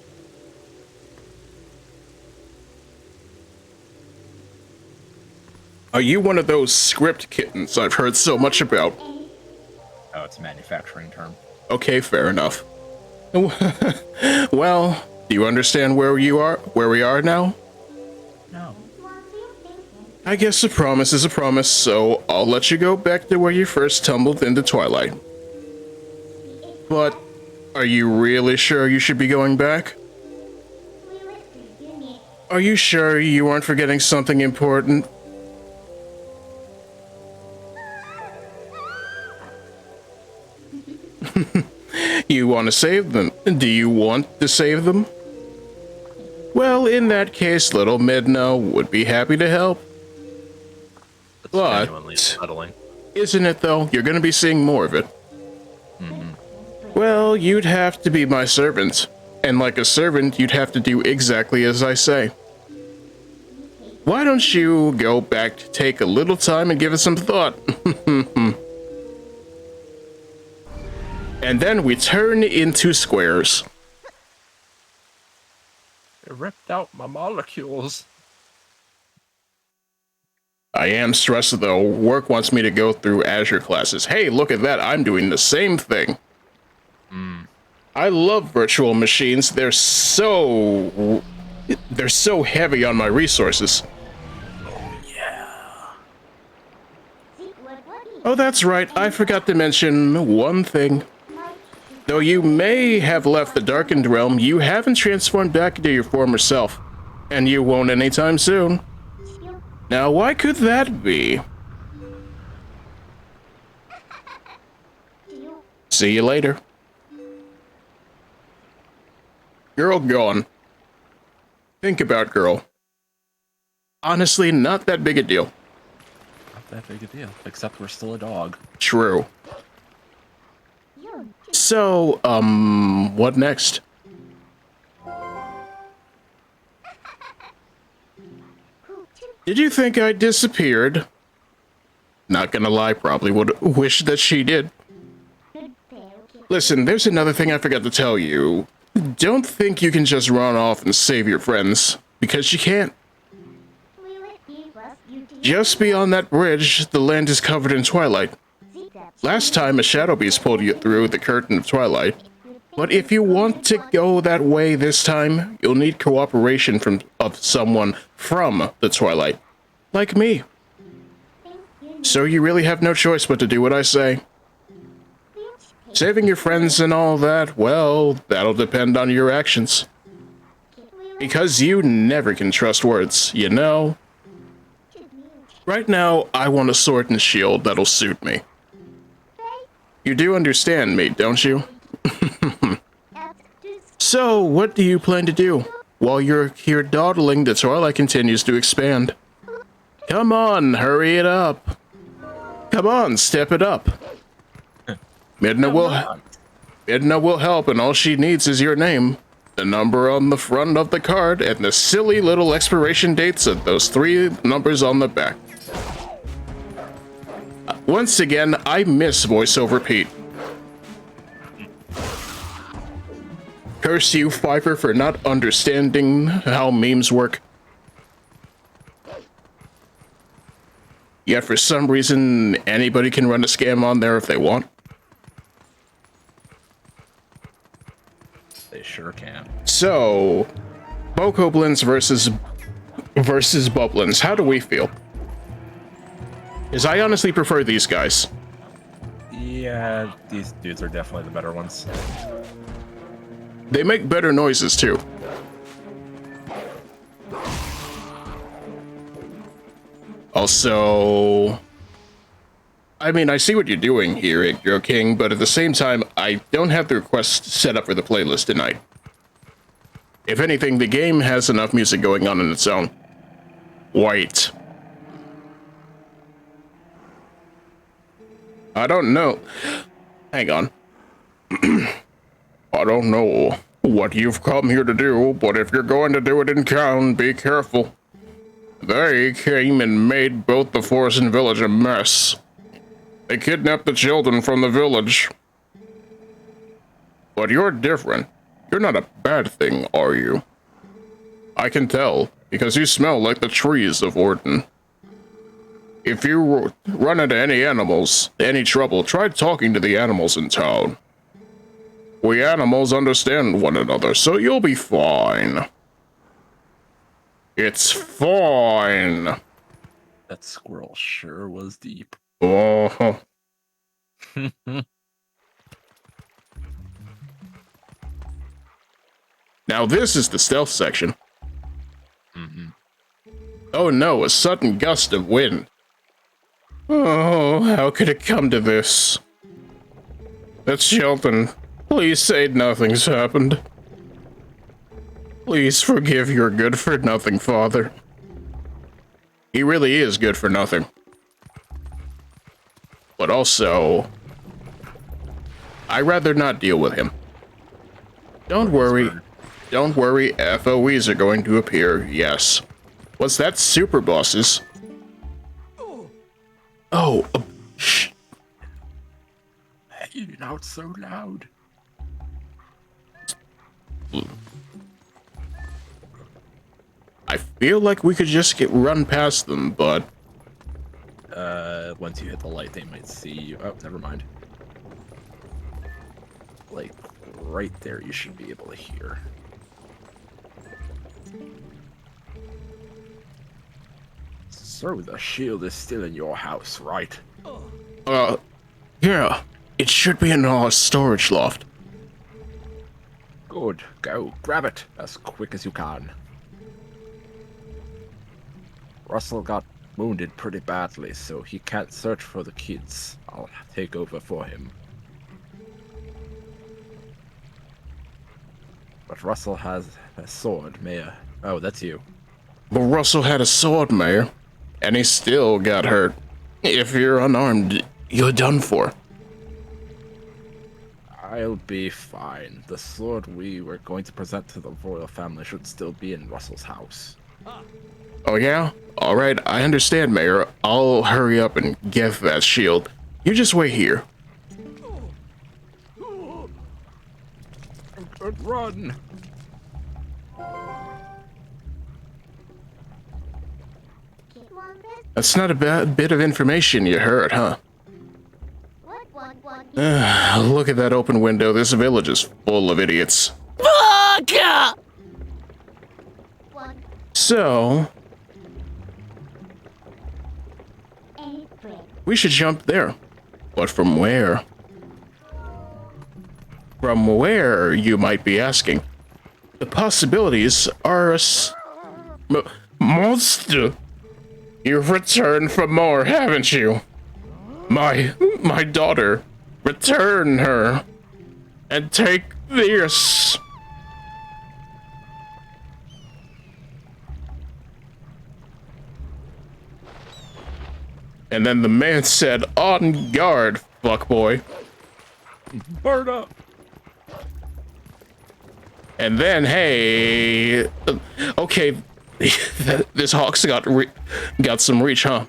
Are you one of those script kittens I've heard so much about? Oh, it's a manufacturing term. Okay, fair enough. Well, do you understand where we are now? No. I guess a promise is a promise, so I'll let you go back to where you first tumbled into Twilight. But, are you really sure you should be going back? Are you sure you aren't forgetting something important? You want to save them? Do you want to save them? Well, in that case, little Midna would be happy to help. It's But, genuinely settling. isn't it though? You're going to be seeing more of it. Well, you'd have to be my servant. And like a servant, you'd have to do exactly as I say. Why don't you go back to take a little time and give it some thought? And then we turn into squares. It ripped out my molecules. I am stressed though. Work wants me to go through Azure classes. Hey, look at that. I'm doing the same thing. I love virtual machines. They're so heavy on my resources. Oh, that's right. I forgot to mention one thing. Though you may have left the Darkened Realm, you haven't transformed back into your former self. And you won't anytime soon. Now, why could that be? See you later. Girl gone. Think about girl. Honestly, not that big a deal. Not that big a deal, except we're still a dog. True. So, what next? Did you think I disappeared? Not gonna lie, probably would wish that she did. Listen, there's another thing I forgot to tell you. Don't think you can just run off and save your friends, because you can't. Just beyond that bridge, the land is covered in twilight. Last time, a shadow beast pulled you through the curtain of twilight. But if you want to go that way this time, you'll need cooperation of someone from the twilight. Like me. So you really have no choice but to do what I say. Saving your friends and all that, well, that'll depend on your actions. Because you never can trust words, you know? Right now, I want a sword and shield that'll suit me. You do understand me, don't you? So, what do you plan to do? While you're here dawdling, the Twilight continues to expand. Come on, hurry it up. Come on, step it up. Midna will help, and all she needs is your name, the number on the front of the card, and the silly little expiration dates of those 3 numbers on the back. Once again, I miss voiceover Pete. curse you, Pfeiffer, for not understanding how memes work. Yet for some reason, anybody can run a scam on there if they want. They sure can. So, Bokoblins versus Bubblins. How do we feel? Because I honestly prefer these guys. Yeah, these dudes are definitely the better ones. They make better noises, too. Also, I mean, I see what you're doing here, Igro King, but at the same time, I don't have the request set up for the playlist tonight. If anything, the game has enough music going on its own. Wait. I don't know. Hang on. I don't know what you've come here to do, but if you're going to do it in town, be careful. They came and made both the forest and village a mess. They kidnapped the children from the village. But you're different. You're not a bad thing, are you? I can tell, because you smell like the trees of Ordone. If you run into any animals, any trouble, try talking to the animals in town. We animals understand one another, so you'll be fine. It's fine. That squirrel sure was deep. Oh. Now this is the stealth section. Oh no, a sudden gust of wind. Oh, how could it come to this? That's Shelton. Please say nothing's happened. Please forgive your good-for-nothing father. He really is good for nothing. But also, I'd rather not deal with him. Don't worry. Don't worry, FOEs are going to appear, yes. What's that, super bosses? Oh, shh. You're not so loud. I feel like we could just run past them, but... Once you hit the light, they might see you. Oh, never mind. Like, right there, you should be able to hear. So the shield is still in your house, right? Yeah. It should be in our storage loft. Good. Go. Grab it as quick as you can. Russell got wounded pretty badly, so he can't search for the kids. I'll take over for him. But Russell has a sword, Maya. Oh, that's you. But Russell had a sword, Mayor. And he still got hurt. If you're unarmed, you're done for. I'll be fine. The sword we were going to present to the royal family should still be in Russell's house. Oh yeah? Alright, I understand, Mayor. I'll hurry up and get that shield. You just wait here. Run! That's not a bad bit of information you heard, huh? Look at that open window. This village is full of idiots. So... we should jump there. But from where? From where, you might be asking? The possibilities are monster. You've returned for more, haven't you? My daughter. Return her. And take this. And then the man said, on guard, fuckboy. Burn up! And then, hey... okay, this hawk's got some reach, huh?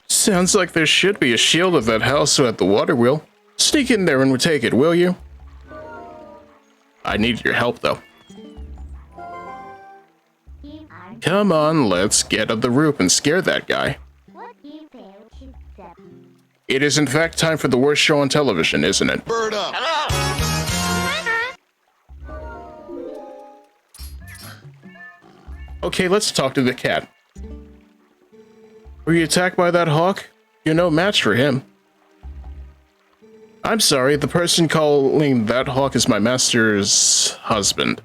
Sounds like there should be a shield at that house at the water wheel. Sneak in there and take it, will you? I need your help, though. Come on, let's get up the roof and scare that guy. It is in fact time for the worst show on television, isn't it? Bird up. Okay, let's talk to the cat. Were you attacked by that hawk? You're no match for him. I'm sorry, the person calling that hawk is my master's husband.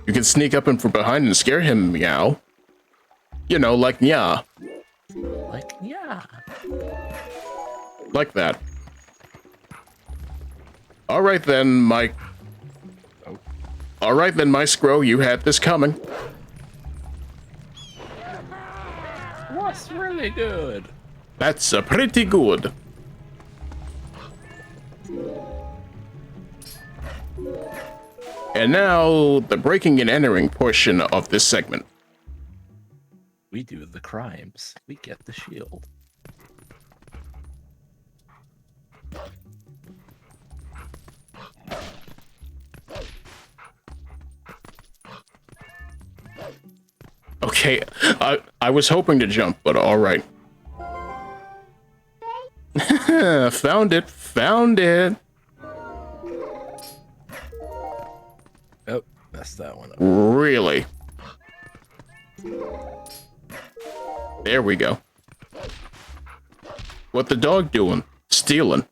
You can sneak up and from behind and scare him, meow. You know, like nya. Like, yeah. Like that. Alright then, my... Alright then, my scroll, you had this coming. What's really good? That's pretty good. And now, the breaking and entering portion of this segment. We do the crimes. We get the shield. Okay, I was hoping to jump, but alright. Found it, found it. Oh, messed that one up. Really? There we go. What the dog doing? Stealing.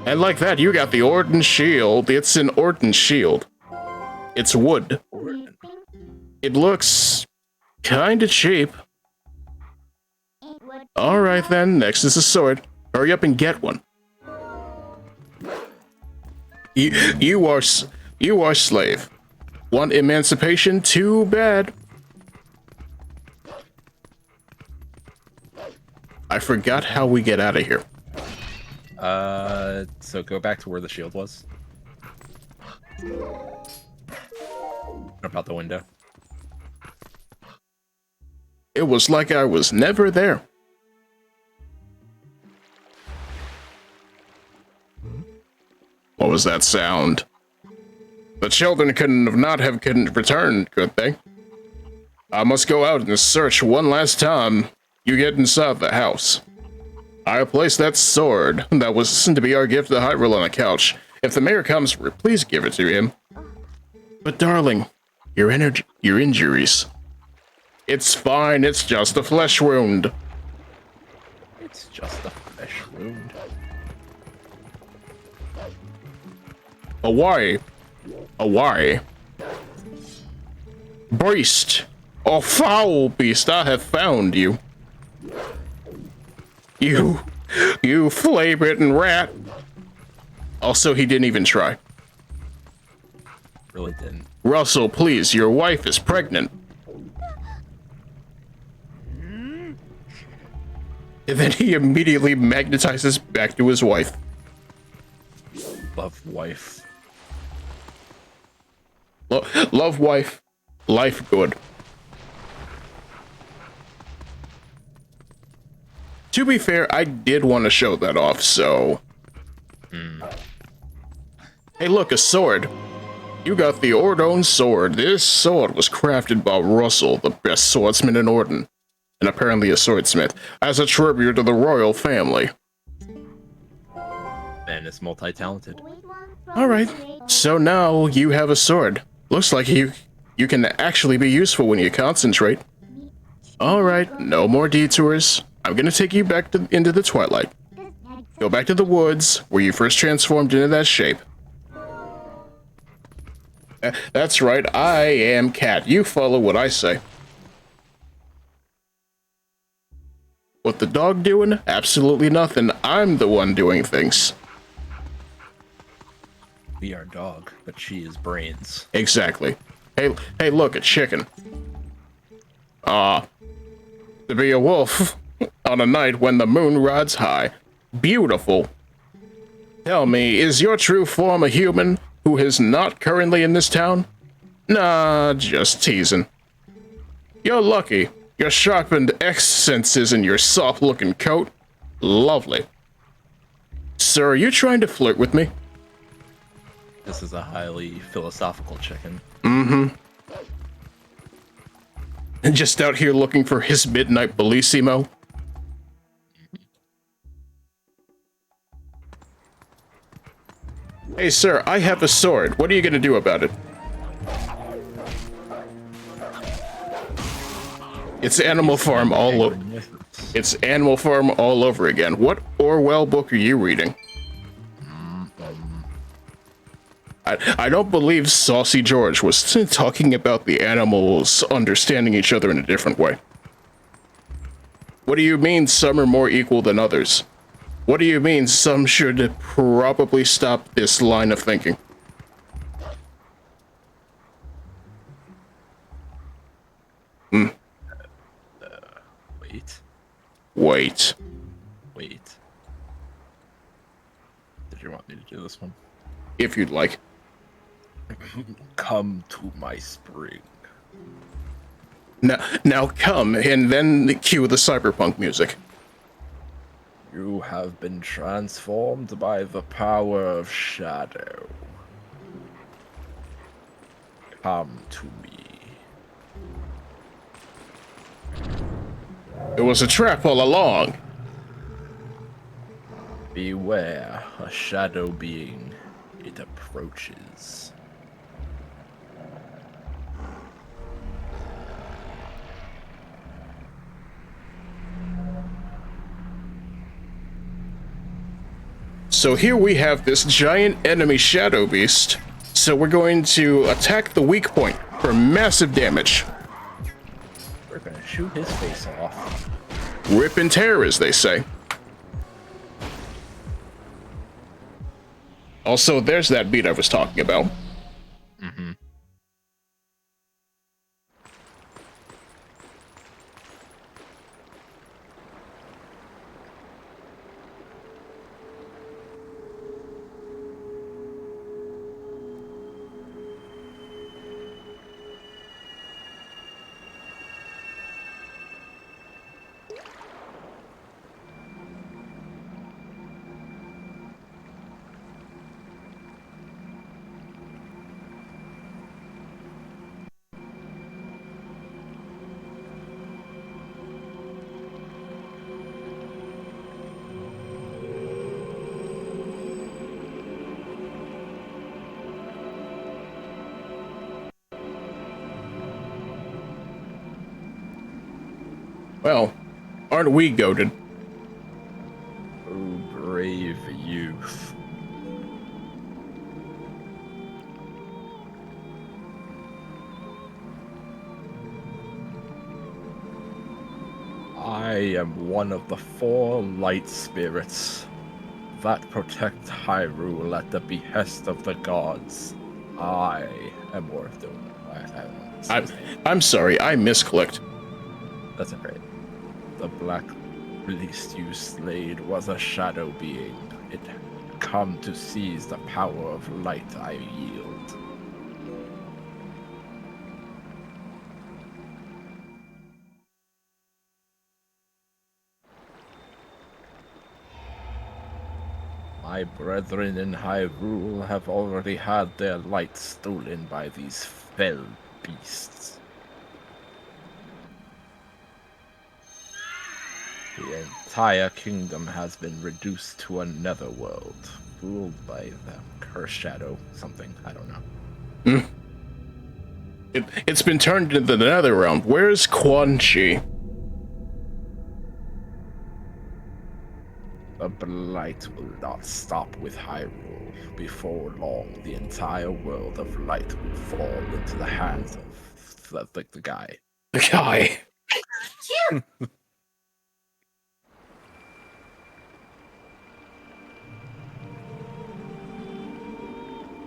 And like that, you got the Ordone shield. It's an Ordone shield. It's wood. It looks kinda cheap. Alright then, next is a sword. Hurry up and get one. You are slave. Want emancipation? Too bad. I forgot how we get out of here. So go back to where the shield was. Jump out the window. It was like I was never there. What was that sound? The children couldn't return, could they? I must go out and search one last time. You get inside the house. I placed that sword that was to be our gift to Hyrule on the couch. If the mayor comes for it, please give it to him. But darling, your injuries. It's fine, it's just a flesh wound. It's just a flesh wound. Away. Beast! Oh, foul beast, I have found you. You flame-bitten rat. Also, he didn't even try. Really didn't. Russell, please, your wife is pregnant. And then he immediately magnetizes back to his wife. Love wife. Love wife, life good. To be fair, I did want to show that off, so... Hey look, a sword. You got the Ordone Sword. This sword was crafted by Russell, the best swordsman in Ordon, and apparently a swordsmith, as a tribute to the royal family. Man is multi-talented. Alright, so now you have a sword. Looks like you can actually be useful when you concentrate. Alright, no more detours. I'm gonna take you back into the Twilight. Go back to the woods, where you first transformed into that shape. That's right, I am Cat. You follow what I say. What the dog doing? Absolutely nothing. I'm the one doing things. We are dog, but she is brains. Exactly. Hey, look, a chicken. To be a wolf on a night when the moon rides high. Beautiful. Tell me, is your true form a human who is not currently in this town? Nah, just teasing. You're lucky. Your sharpened X senses in your soft-looking coat. Lovely. Sir, are you trying to flirt with me? This is a highly philosophical chicken. Mm-hmm. And just out here looking for his midnight bellissimo? Hey, sir, I have a sword. What are you gonna do about it? It's Animal Farm all over. It's Animal Farm all over again. What Orwell book are you reading? I don't believe Saucy George was talking about the animals understanding each other in a different way. What do you mean some are more equal than others? What do you mean some should probably stop this line of thinking? Wait. Wait. Wait. Did you want me to do this one? If you'd like. Come to my spring. Now come, and then cue the cyberpunk music. You have been transformed by the power of shadow. Come to me. It was a trap all along. Beware, a shadow being. It approaches. So here we have this giant enemy shadow beast. So we're going to attack the weak point for massive damage. We're gonna shoot his face off. Rip and tear, as they say. Also, there's that beat I was talking about. Mm-hmm. Well, aren't we goated? Oh, brave youth. I am one of the 4 light spirits that protect Hyrule at the behest of the gods. I am Ordone. I'm sorry, I misclicked. That's alright. The black beast you slayed was a shadow being. It come to seize the power of light I yield. My brethren in Hyrule have already had their light stolen by these fell beasts. The entire kingdom has been reduced to a netherworld, ruled by them. Curse Shadow, something, I don't know. It's been turned into the Netherrealm. Where's Quan Chi? The blight will not stop with Hyrule. Before long, the entire world of light will fall into the hands of the guy. The guy.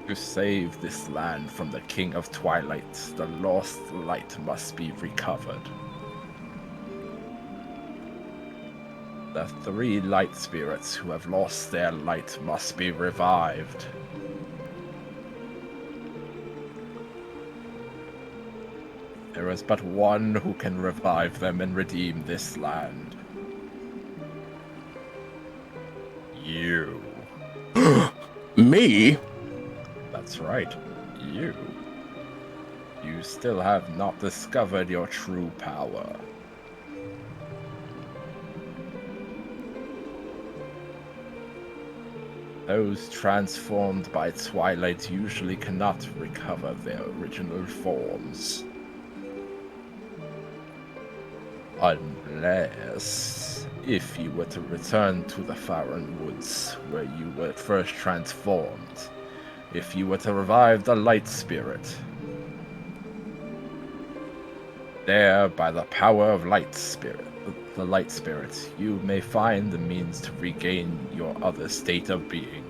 To save this land from the King of Twilight, the lost light must be recovered. The 3 light spirits who have lost their light must be revived. There is but one who can revive them and redeem this land. You. Me? That's right. You. You still have not discovered your true power. Those transformed by Twilight usually cannot recover their original forms. Unless, if you were to return to the Faron Woods, where you were first transformed, if you were to revive the Light Spirit, there, by the power of the Light Spirit, you may find the means to regain your other state of being.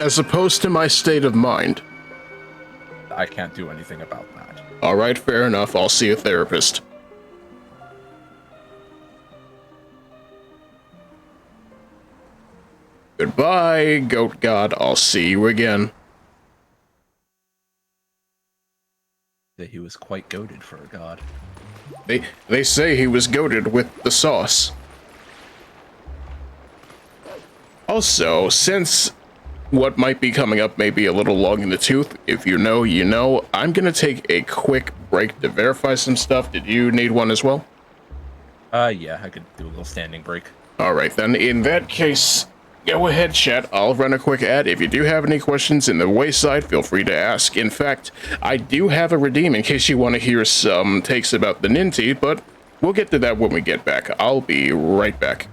As opposed to my state of mind. I can't do anything about that. Alright, fair enough. I'll see a therapist. Goodbye, Goat God. I'll see you again. That he was quite goated for a god. They say he was goated with the sauce. Also, since what might be coming up may be a little long in the tooth, if you know, you know, I'm gonna take a quick break to verify some stuff. Did you need one as well? Yeah, I could do a little standing break. Alright then, in that case, go ahead, chat. I'll run a quick ad. If you do have any questions in the wayside, feel free to ask. In fact, I do have a redeem in case you want to hear some takes about the Ninty, but we'll get to that when we get back. I'll be right back.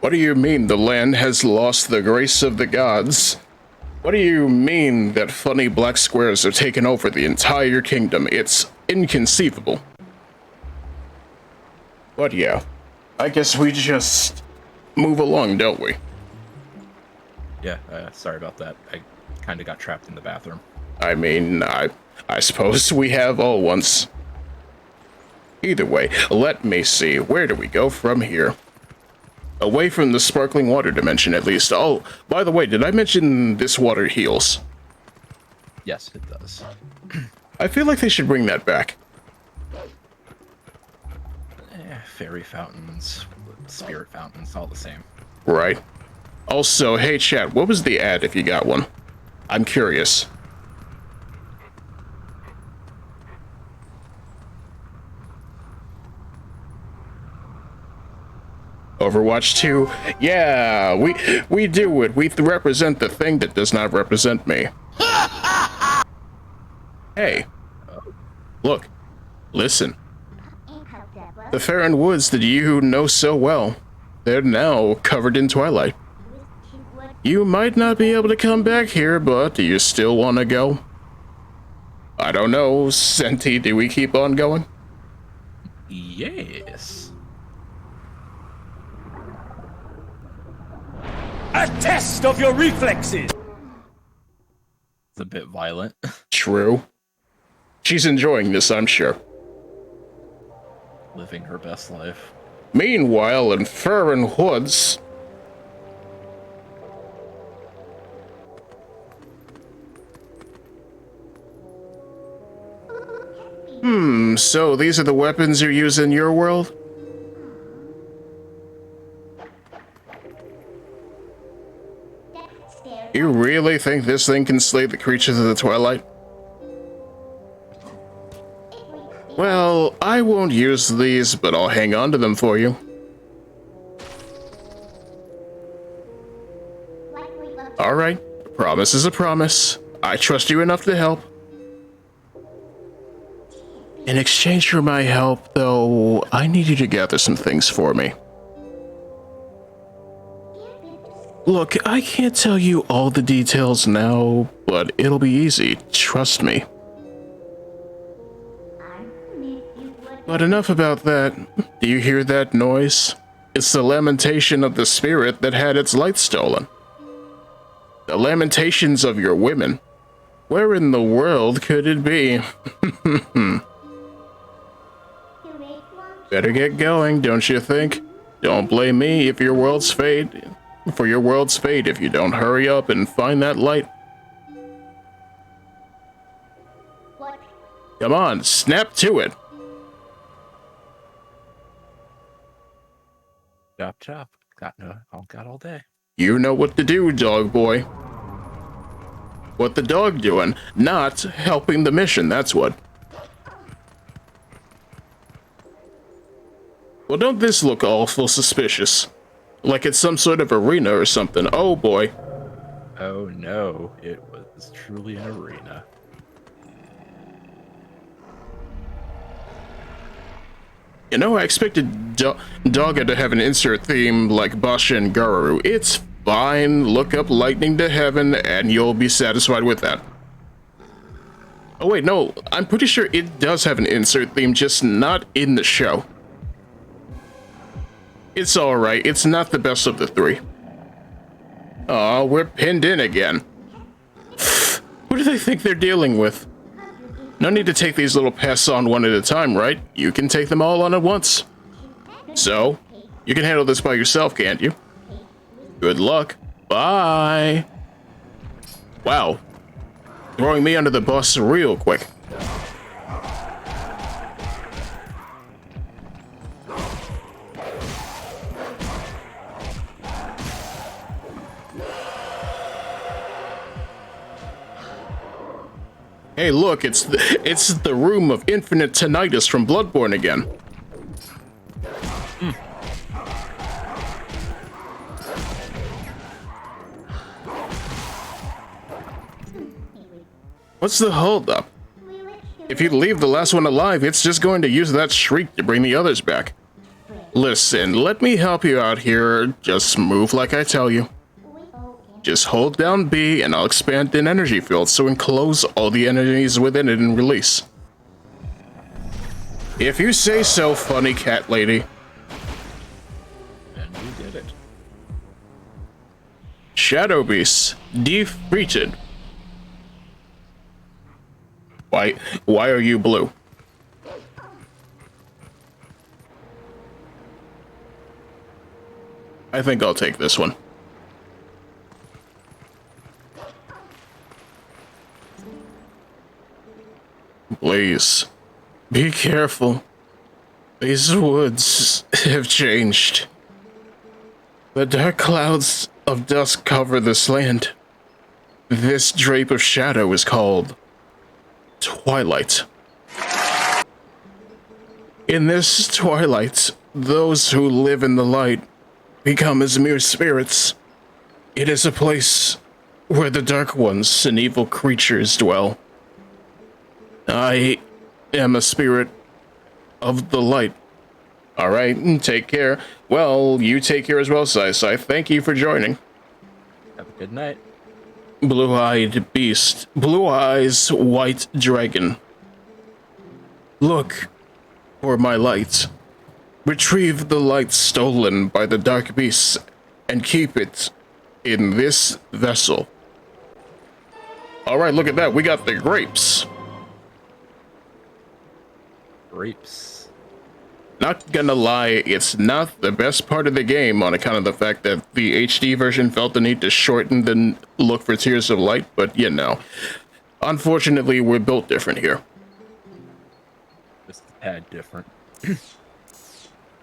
What do you mean the land has lost the grace of the gods? What do you mean that funny black squares have taken over the entire kingdom? It's inconceivable. But yeah, I guess we just move along, don't we? Yeah, sorry about that. I kind of got trapped in the bathroom. I mean, I suppose we have all once. Either way, let me see. Where do we go from here? Away from the sparkling water dimension, at least. Oh, by the way, did I mention this water heals? Yes, it does. I feel like they should bring that back. Fairy fountains, spirit fountains, all the same. Right. Also, hey chat, what was the ad if you got one? I'm curious. Overwatch 2? Yeah, we do it. We represent the thing that does not represent me. Hey. Look. Listen. The Farron Woods that you know so well, they're now covered in Twilight. You might not be able to come back here, but do you still want to go? I don't know, Senti, do we keep on going? Yes. A test of your reflexes! It's a bit violent. True. She's enjoying this, I'm sure. Living her best life. Meanwhile, in Farron Woods... So these are the weapons you use in your world? You really think this thing can slay the creatures of the Twilight? Well, I won't use these, but I'll hang on to them for you. Alright, a promise is a promise. I trust you enough to help. In exchange for my help, though, I need you to gather some things for me. Look, I can't tell you all the details now, but it'll be easy, trust me. But enough about that. Do you hear that noise? It's the lamentation of the spirit that had its light stolen. The lamentations of your women. Where in the world could it be? Better get going, don't you think? Don't blame me if your world's fate, for your world's fate if you don't hurry up and find that light. What? Come on, snap to it. Chop chop. Got all day. You know what to do, dog boy. What the dog doing? Not helping the mission, that's what. Well, don't this look awful suspicious? Like it's some sort of arena or something. Oh boy. Oh no, it was truly an arena. You know, I expected Dogga to have an insert theme like Basha and Garuru. It's fine. Look up Lightning to Heaven and you'll be satisfied with that. Oh wait, no. I'm pretty sure it does have an insert theme, just not in the show. It's alright. It's not the best of the three. Aw, we're pinned in again. What do they think they're dealing with? No need to take these little pests on one at a time, right? You can take them all on at once. So, you can handle this by yourself, can't you? Good luck. Bye. Wow. Throwing me under the bus real quick. Hey, look, it's the room of infinite tinnitus from Bloodborne again. What's the holdup? If you leave the last one alive, it's just going to use that shriek to bring the others back. Listen, let me help you out here. Just move like I tell you. Just hold down B and I'll expand an energy field so enclose all the energies within it and release. If you say so, funny cat lady. And you did it. Shadow Beast, defeated. Why are you blue? I think I'll take this one. Please, be careful. These woods have changed. The dark clouds of dust cover this land. This drape of shadow is called Twilight. In this twilight, those who live in the light become as mere spirits. It is a place where the dark ones and evil creatures dwell. I am a spirit of the light. All right, take care. Well, you take care as well, Sai. Thank you for joining. Have a good night. Blue-eyed beast. Blue eyes, white dragon. Look for my light. Retrieve the light stolen by the dark beasts and keep it in this vessel. All right, look at that. We got the grapes. Grapes. Not gonna lie, it's not the best part of the game on account of the fact that the HD version felt the need to shorten the look for Tears of Light, but you know. Unfortunately, we're built different here. Just a tad different.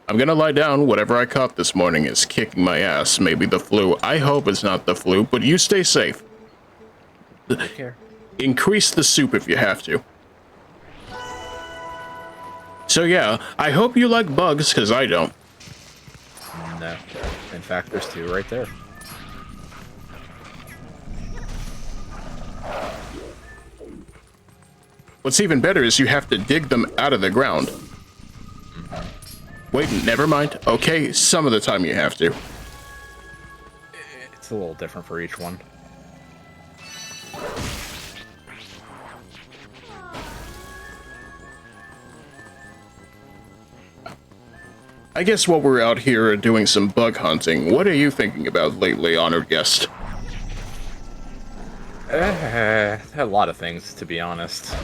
I'm gonna lie down. Whatever I caught this morning is kicking my ass. Maybe the flu. I hope it's not the flu, but you stay safe. Take care. Increase the soup if you have to. So yeah, I hope you like bugs, because I don't. No. In fact, there's two right there. What's even better is you have to dig them out of the ground. Wait, never mind. Okay, some of the time you have to. It's a little different for each one. I guess while we're out here doing some bug hunting, what are you thinking about lately, honored guest? A lot of things, to be honest.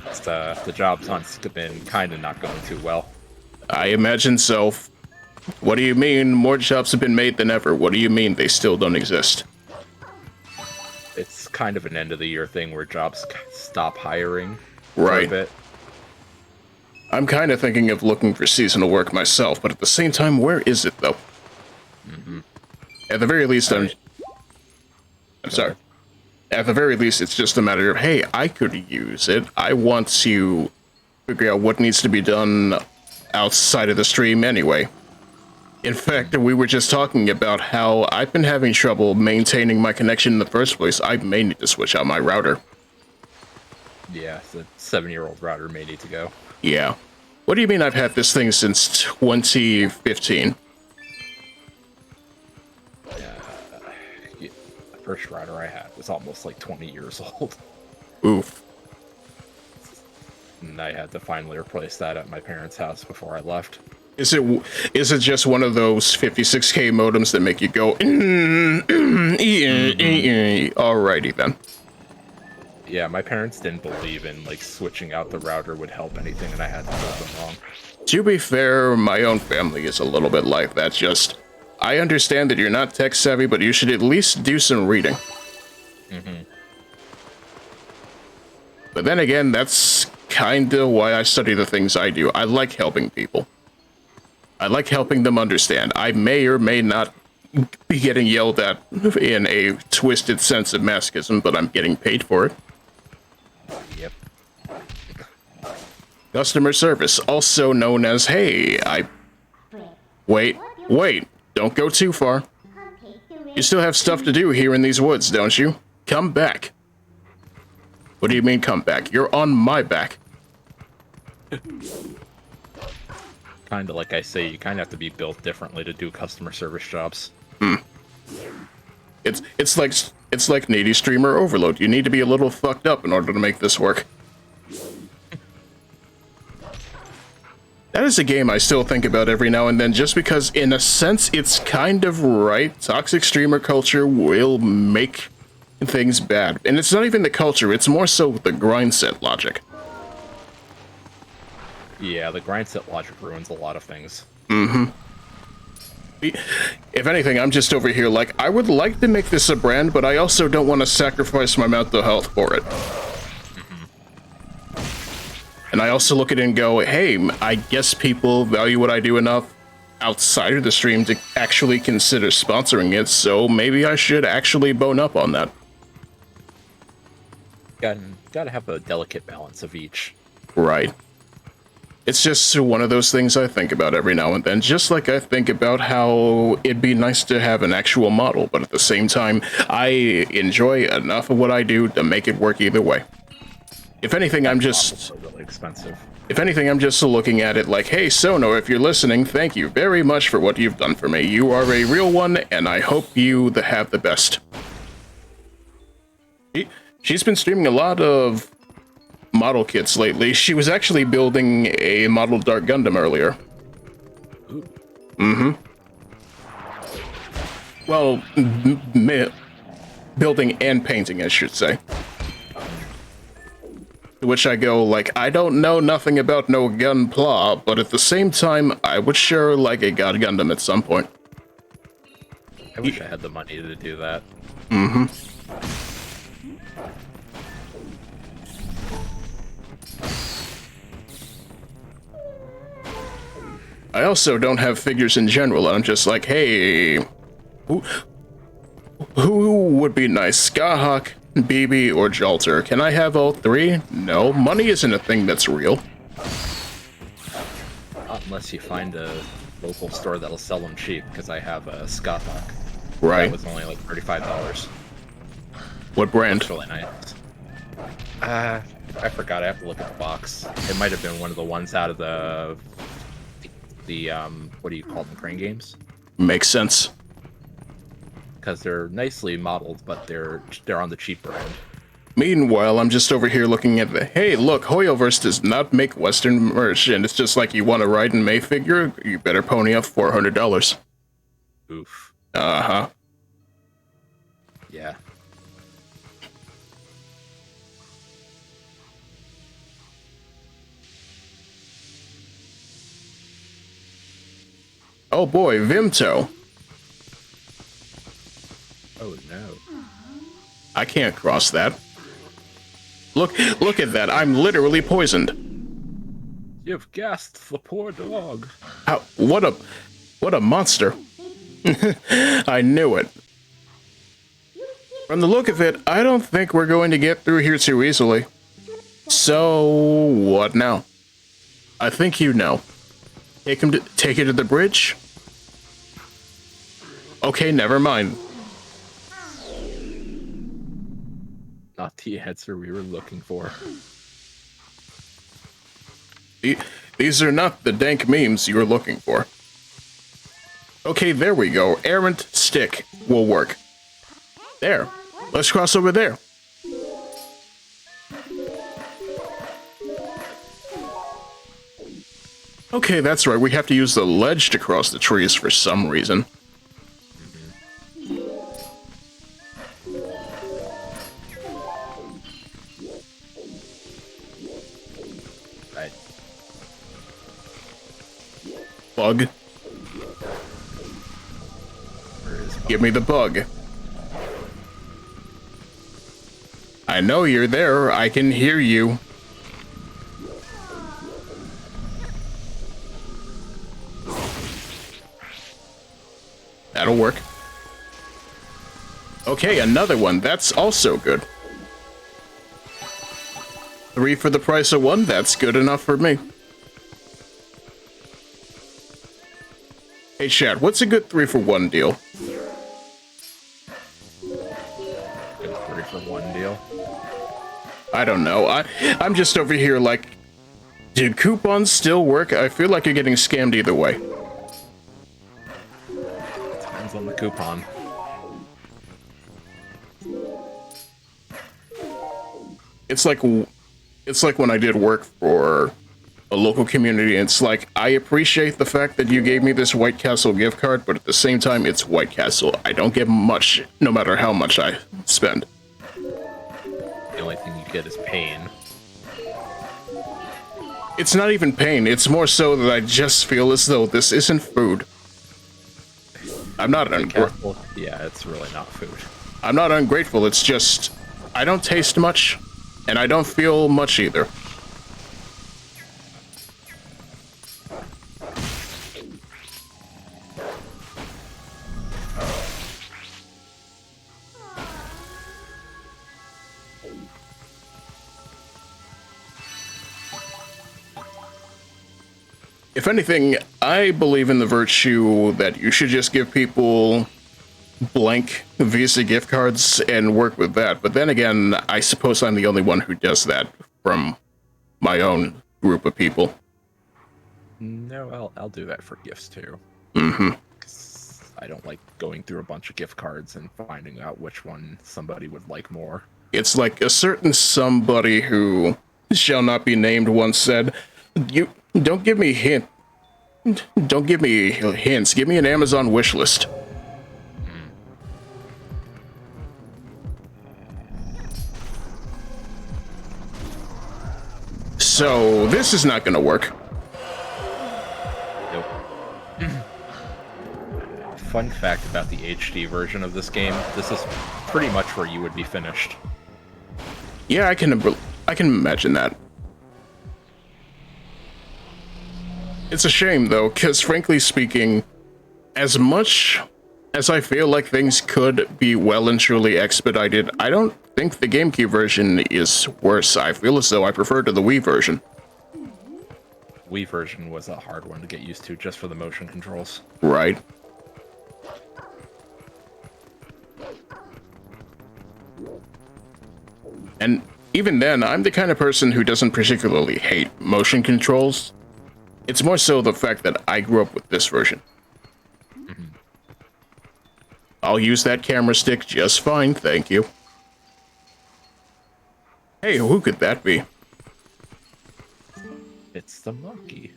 Just, the job hunt's been kind of not going too well. I imagine so. What do you mean more jobs have been made than ever? What do you mean they still don't exist? It's kind of an end of the year thing where jobs stop hiring Right. for a bit. I'm kind of thinking of looking for seasonal work myself, but at the same time, where is it, though? At the very least, I'm sorry. At the very least, it's just a matter of, hey, I could use it. I want to figure out what needs to be done outside of the stream anyway. In fact, we were just talking about how I've been having trouble maintaining my connection in the first place. I may need to switch out my router. Yeah, the 7-year-old router may need to go. Yeah. What do you mean I've had this thing since 2015? The first router I had was almost like 20 years old. Oof. And I had to finally replace that at my parents' house before I left. Is it just one of those 56K modems that make you go, alrighty then. Yeah, my parents didn't believe in, like, switching out the router would help anything, and I had to prove them wrong. To be fair, my own family is a little bit like that. Just, I understand that you're not tech savvy, but you should at least do some reading. But then again, that's kinda why I study the things I do. I like helping people. I like helping them understand. I may or may not be getting yelled at in a twisted sense of masochism, but I'm getting paid for it. Yep. Customer service, also known as, hey, Wait, don't go too far. You still have stuff to do here in these woods, don't you? Come back. What do you mean come back? You're on my back. kind of like I say, you kind of have to be built differently to do customer service jobs. It's like needy streamer overload. You need to be a little fucked up in order to make this work. That is a game I still think about every now and then, just because, in a sense, it's kind of right. Toxic streamer culture will make things bad. And it's not even the culture, it's more so the grind set logic. Yeah, the grind set logic ruins a lot of things. If anything, I'm just over here like, I would like to make this a brand, but I also don't want to sacrifice my mental health for it. And I also look at it and go, hey, I guess people value what I do enough outside of the stream to actually consider sponsoring it, so maybe I should actually bone up on that. Gotta have a delicate balance of each. Right. It's just one of those things I think about every now and then, just like I think about how it'd be nice to have an actual model, but at the same time, I enjoy enough of what I do to make it work either way. If anything, I'm just... really expensive. If anything, I'm just looking at it like, hey, Sono, if you're listening, thank you very much for what you've done for me. You are a real one, and I hope you have the best. She's been streaming a lot of model kits lately. She was actually building a model Dark Gundam earlier. Well, building and painting, I should say. To which I go, like, I don't know nothing about no Gunpla, but at the same time, I would sure like a God Gundam at some point. I wish I had the money to do that. I also don't have figures in general, and I'm just like, hey, who would be nice? Skahawk, BB, or Jalter? Can I have all three? No, money isn't a thing that's real. Not unless you find a local store that'll sell them cheap, because I have a Skahawk. Right. That was only like $35. What brand? It's really nice. I forgot. I have to look at the box. It might have been one of the ones out of the what do you call them? Crane games? Makes sense. Because they're nicely modeled, but they're on the cheaper end. Meanwhile, I'm just over here looking at the, hey, look, Hoyoverse does not make Western merch, and it's just like, you want to ride in May figure? You better pony up $400. Oof. Uh-huh. Yeah. Oh boy, Vimto. Oh no. I can't cross that. Look at that. I'm literally poisoned. You've gassed the poor dog. How, what a monster. I knew it. From the look of it, I don't think we're going to get through here too easily. So, what now? I think you know. Take it to the bridge? Okay, never mind. Not the answer we were looking for. These are not the dank memes you were looking for. Okay, there we go. Errant stick will work. There. Let's cross over there. Okay, that's right. We have to use the ledge to cross the trees for some reason. Right. Bug. Give me the bug. I know you're there. I can hear you. That'll work. Okay, another one. That's also good. 3 for the price of 1. That's good enough for me. Hey, chat, what's a good 3 for 1 deal? Good 3 for 1 deal. I don't know. I'm just over here like, Do coupons still work? I feel like you're getting scammed either way. Depends on the coupon. It's like when I did work for a local community, and it's like, I appreciate the fact that you gave me this White Castle gift card, but at the same time, it's White Castle. I don't get much, no matter how much I spend. The only thing you get is pain. It's not even pain, it's more so that I just feel as though this isn't food. I'm not ungrateful. Yeah, it's really not food. I'm not ungrateful, it's just, I don't taste much, and I don't feel much either. If anything, I believe in the virtue that you should just give people blank Visa gift cards and work with that. But then again, I suppose I'm the only one who does that from my own group of people. No, I'll do that for gifts too. Mm-hmm. I don't like going through a bunch of gift cards and finding out which one somebody would like more. It's like a certain somebody who shall not be named once said, "You don't give me Don't give me hints. Give me an Amazon wish list." So this is not going to work. Nope. Fun fact about the HD version of this game: this is pretty much where you would be finished. Yeah, I can imagine that. It's a shame, though, because frankly speaking, as much as I feel like things could be well and truly expedited, I don't think the GameCube version is worse. I feel as though I prefer to the Wii version. Wii version was a hard one to get used to just for the motion controls. Right. And even then, I'm the kind of person who doesn't particularly hate motion controls. It's more so the fact that I grew up with this version. Mm-hmm. I'll use that camera stick just fine, thank you. Hey, who could that be? It's the monkey.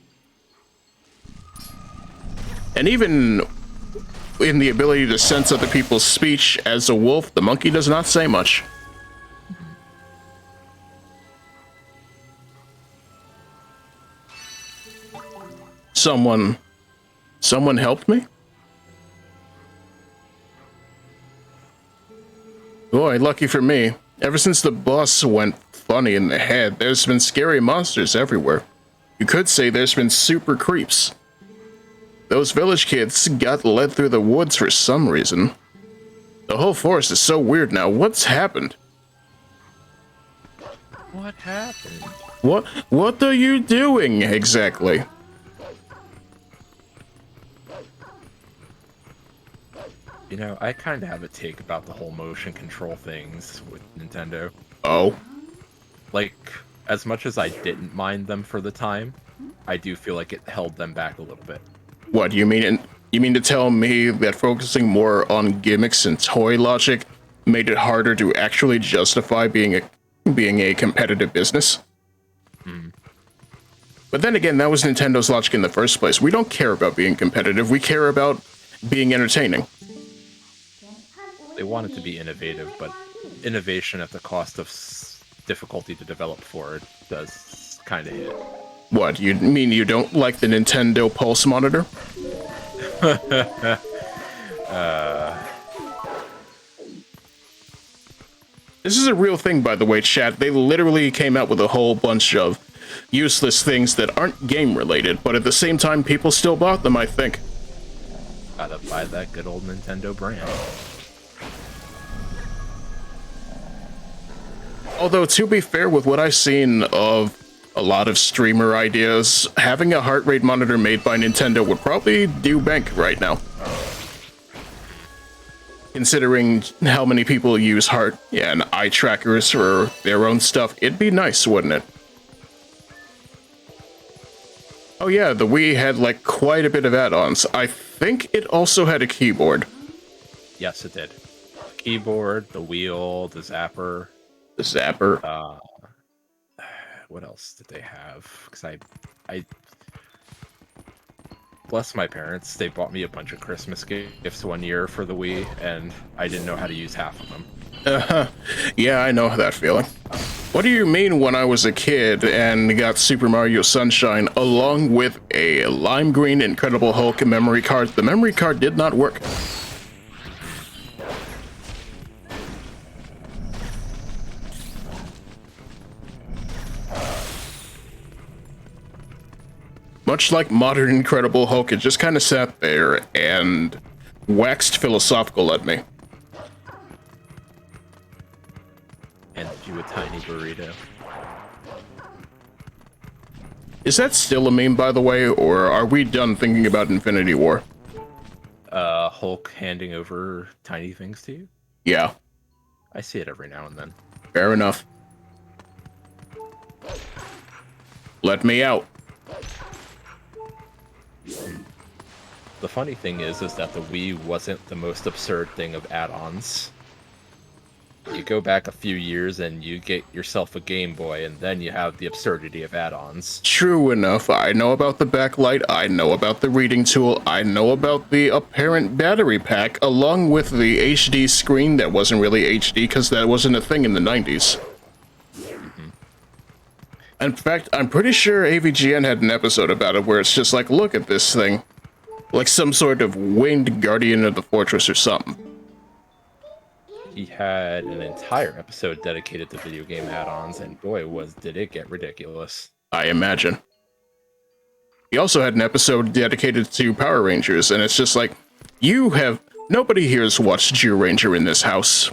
And even in the ability to sense other people's speech as a wolf, the monkey does not say much. Someone helped me? Boy, lucky for me. Ever since the boss went funny in the head, there's been scary monsters everywhere. You could say there's been super creeps. Those village kids got led through the woods for some reason. The whole forest is so weird now. What's happened? What happened? What are you doing exactly? You know, I kind of have a take about the whole motion control things with Nintendo. Oh? Like, as much as I didn't mind them for the time, I do feel like it held them back a little bit. What, you mean to tell me that focusing more on gimmicks and toy logic made it harder to actually justify being a competitive business? But then again, that was Nintendo's logic in the first place. We don't care about being competitive, we care about being entertaining. They want it to be innovative, but innovation at the cost of difficulty to develop for it does kind of hit. What, you mean you don't like the Nintendo Pulse monitor? This is a real thing, by the way, chat. They literally came out with a whole bunch of useless things that aren't game-related, but at the same time, people still bought them, I think. Gotta buy that good old Nintendo brand. Although, to be fair, with what I've seen of a lot of streamer ideas, having a heart rate monitor made by Nintendo would probably do bank right now. Considering how many people use heart and eye trackers for their own stuff, it'd be nice, wouldn't it? Oh yeah, the Wii had like quite a bit of add-ons. I think it also had a keyboard. Yes, it did. The keyboard, the wheel, the zapper. The zapper. What else did they have? Because I bless my parents. They bought me a bunch of Christmas gifts one year for the Wii, and I didn't know how to use half of them. Yeah, I know that feeling. What do you mean when I was a kid and got Super Mario Sunshine along with a lime green Incredible Hulk memory card? The memory card did not work. Much like modern Incredible Hulk, it just kind of sat there and waxed philosophical at me. And you a tiny burrito. Is that still a meme, by the way, or are we done thinking about Infinity War? Hulk handing over tiny things to you? Yeah. I see it every now and then. Fair enough. Let me out. The funny thing is that the Wii wasn't the most absurd thing of add-ons. You go back a few years and you get yourself a Game Boy, and then you have the absurdity of add-ons. True enough. I know about the backlight, I know about the reading tool, I know about the apparent battery pack, along with the HD screen that wasn't really HD because that wasn't a thing in the 90s. In fact, I'm pretty sure AVGN had an episode about it where it's just like, look at this thing. Like some sort of winged guardian of the fortress or something. He had an entire episode dedicated to video game add-ons, and boy, did it get ridiculous. I imagine. He also had an episode dedicated to Power Rangers, and it's just like, nobody here has watched Jew Ranger in this house.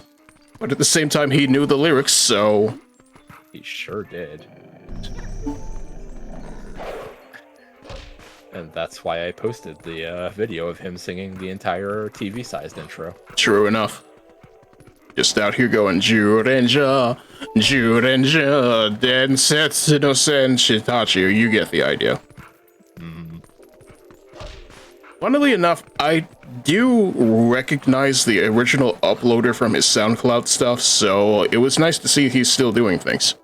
But at the same time, he knew the lyrics, so... He sure did. And that's why I posted the video of him singing the entire TV-sized intro. True enough. Just out here going, Jew Ranger, Densetsu no Sen Shitachi. You get the idea. Funnily enough, I do recognize the original uploader from his SoundCloud stuff, so it was nice to see he's still doing things.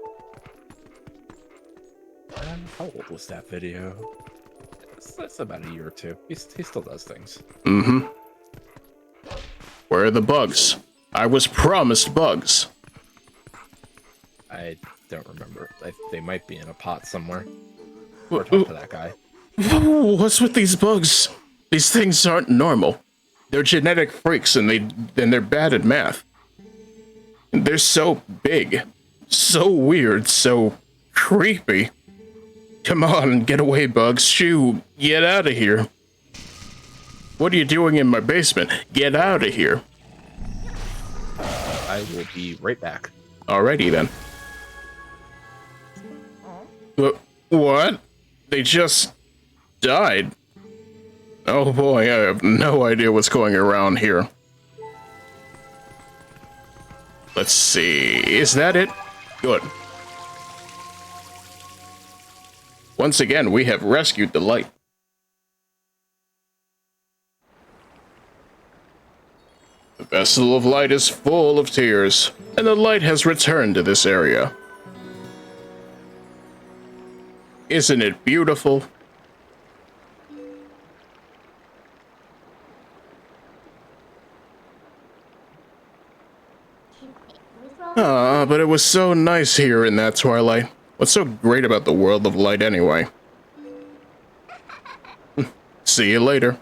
How old was that video? That's about a year or two. He still does things. Mm-hmm. Where are the bugs? I was promised bugs. I don't remember. They might be in a pot somewhere. Or talk to that guy. What's with these bugs? These things aren't normal. They're genetic freaks, and they're bad at math. They're so big, so weird, so creepy. Come on, get away, bugs. Shoo, get out of here. What are you doing in my basement? Get out of here. I will be right back. Alrighty then. What? They just died. Oh boy, I have no idea what's going around here. Let's see. Is that it? Good. Once again, we have rescued the light. The vessel of light is full of tears, and the light has returned to this area. Isn't it beautiful? Ah, but it was so nice here in that twilight. What's so great about the world of light anyway? See you later.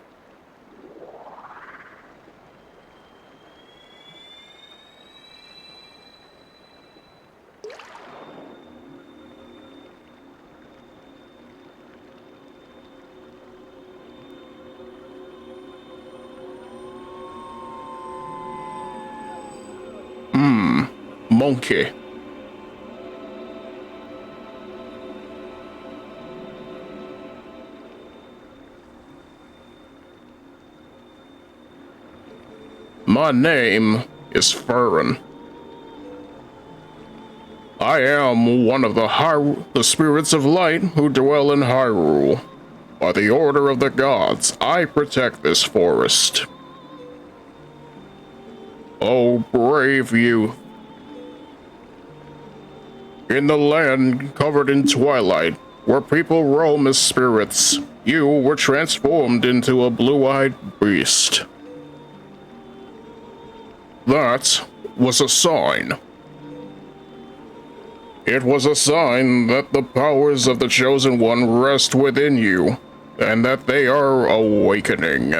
Monkey. My name is Furren. I am one of the spirits of light who dwell in Hyrule. By the order of the gods, I protect this forest. Oh, brave youth. In the land covered in twilight, where people roam as spirits, you were transformed into a blue-eyed beast. That was a sign. It was a sign that the powers of the Chosen One rest within you, and that they are awakening.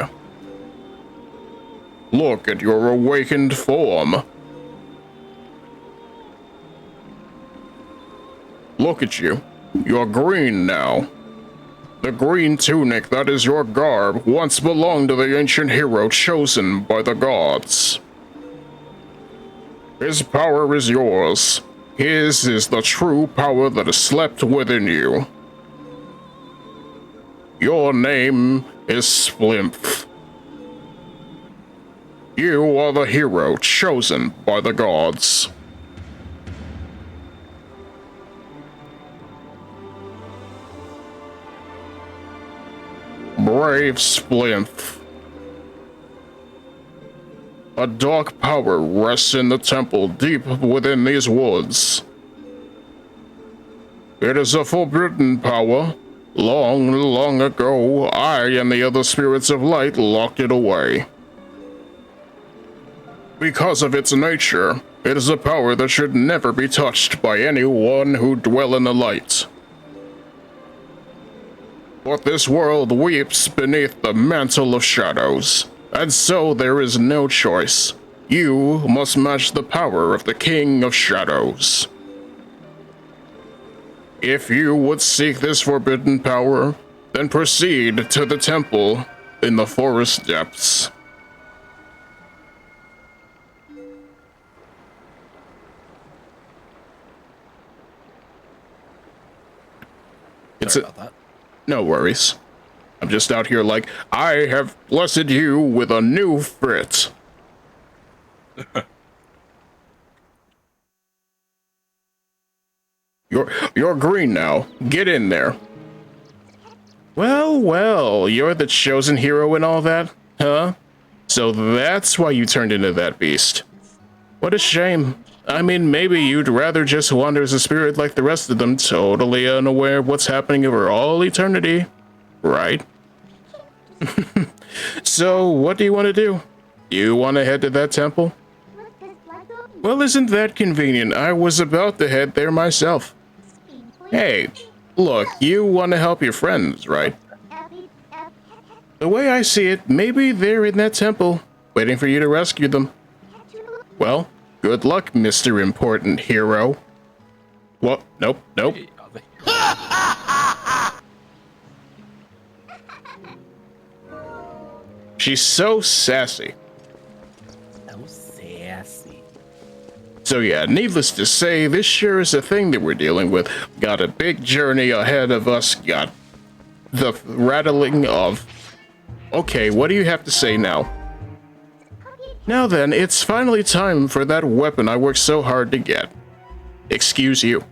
Look at your awakened form. Look at you. You're green now. The green tunic that is your garb once belonged to the ancient hero chosen by the gods. His power is yours. His is the true power that has slept within you. Your name is Splymph. You are the hero chosen by the gods. Brave Splymph. A dark power rests in the temple deep within these woods. It is a forbidden power. Long, long ago, I and the other spirits of light locked it away. Because of its nature, it is a power that should never be touched by anyone who dwell in the light. But this world weeps beneath the mantle of shadows, and so there is no choice. You must match the power of the King of Shadows. If you would seek this forbidden power, then proceed to the temple in the forest depths. Sorry about that. No worries. I'm just out here like, I have blessed you with a new Frit. You're green now. Get in there. Well, well, you're the chosen hero and all that, huh? So that's why you turned into that beast. What a shame. I mean, maybe you'd rather just wander as a spirit like the rest of them, totally unaware of what's happening over all eternity, right? So, what do you want to do? You want to head to that temple? Well, isn't that convenient? I was about to head there myself. Hey, look, you want to help your friends, right? The way I see it, maybe they're in that temple, waiting for you to rescue them. Well, good luck, Mr. Important Hero. What? Nope, nope. She's so sassy. So sassy. So yeah, needless to say, this sure is a thing that we're dealing with. Got a big journey ahead of us, got the rattling of... Okay, what do you have to say now? Now then, it's finally time for that weapon I worked so hard to get. Excuse you.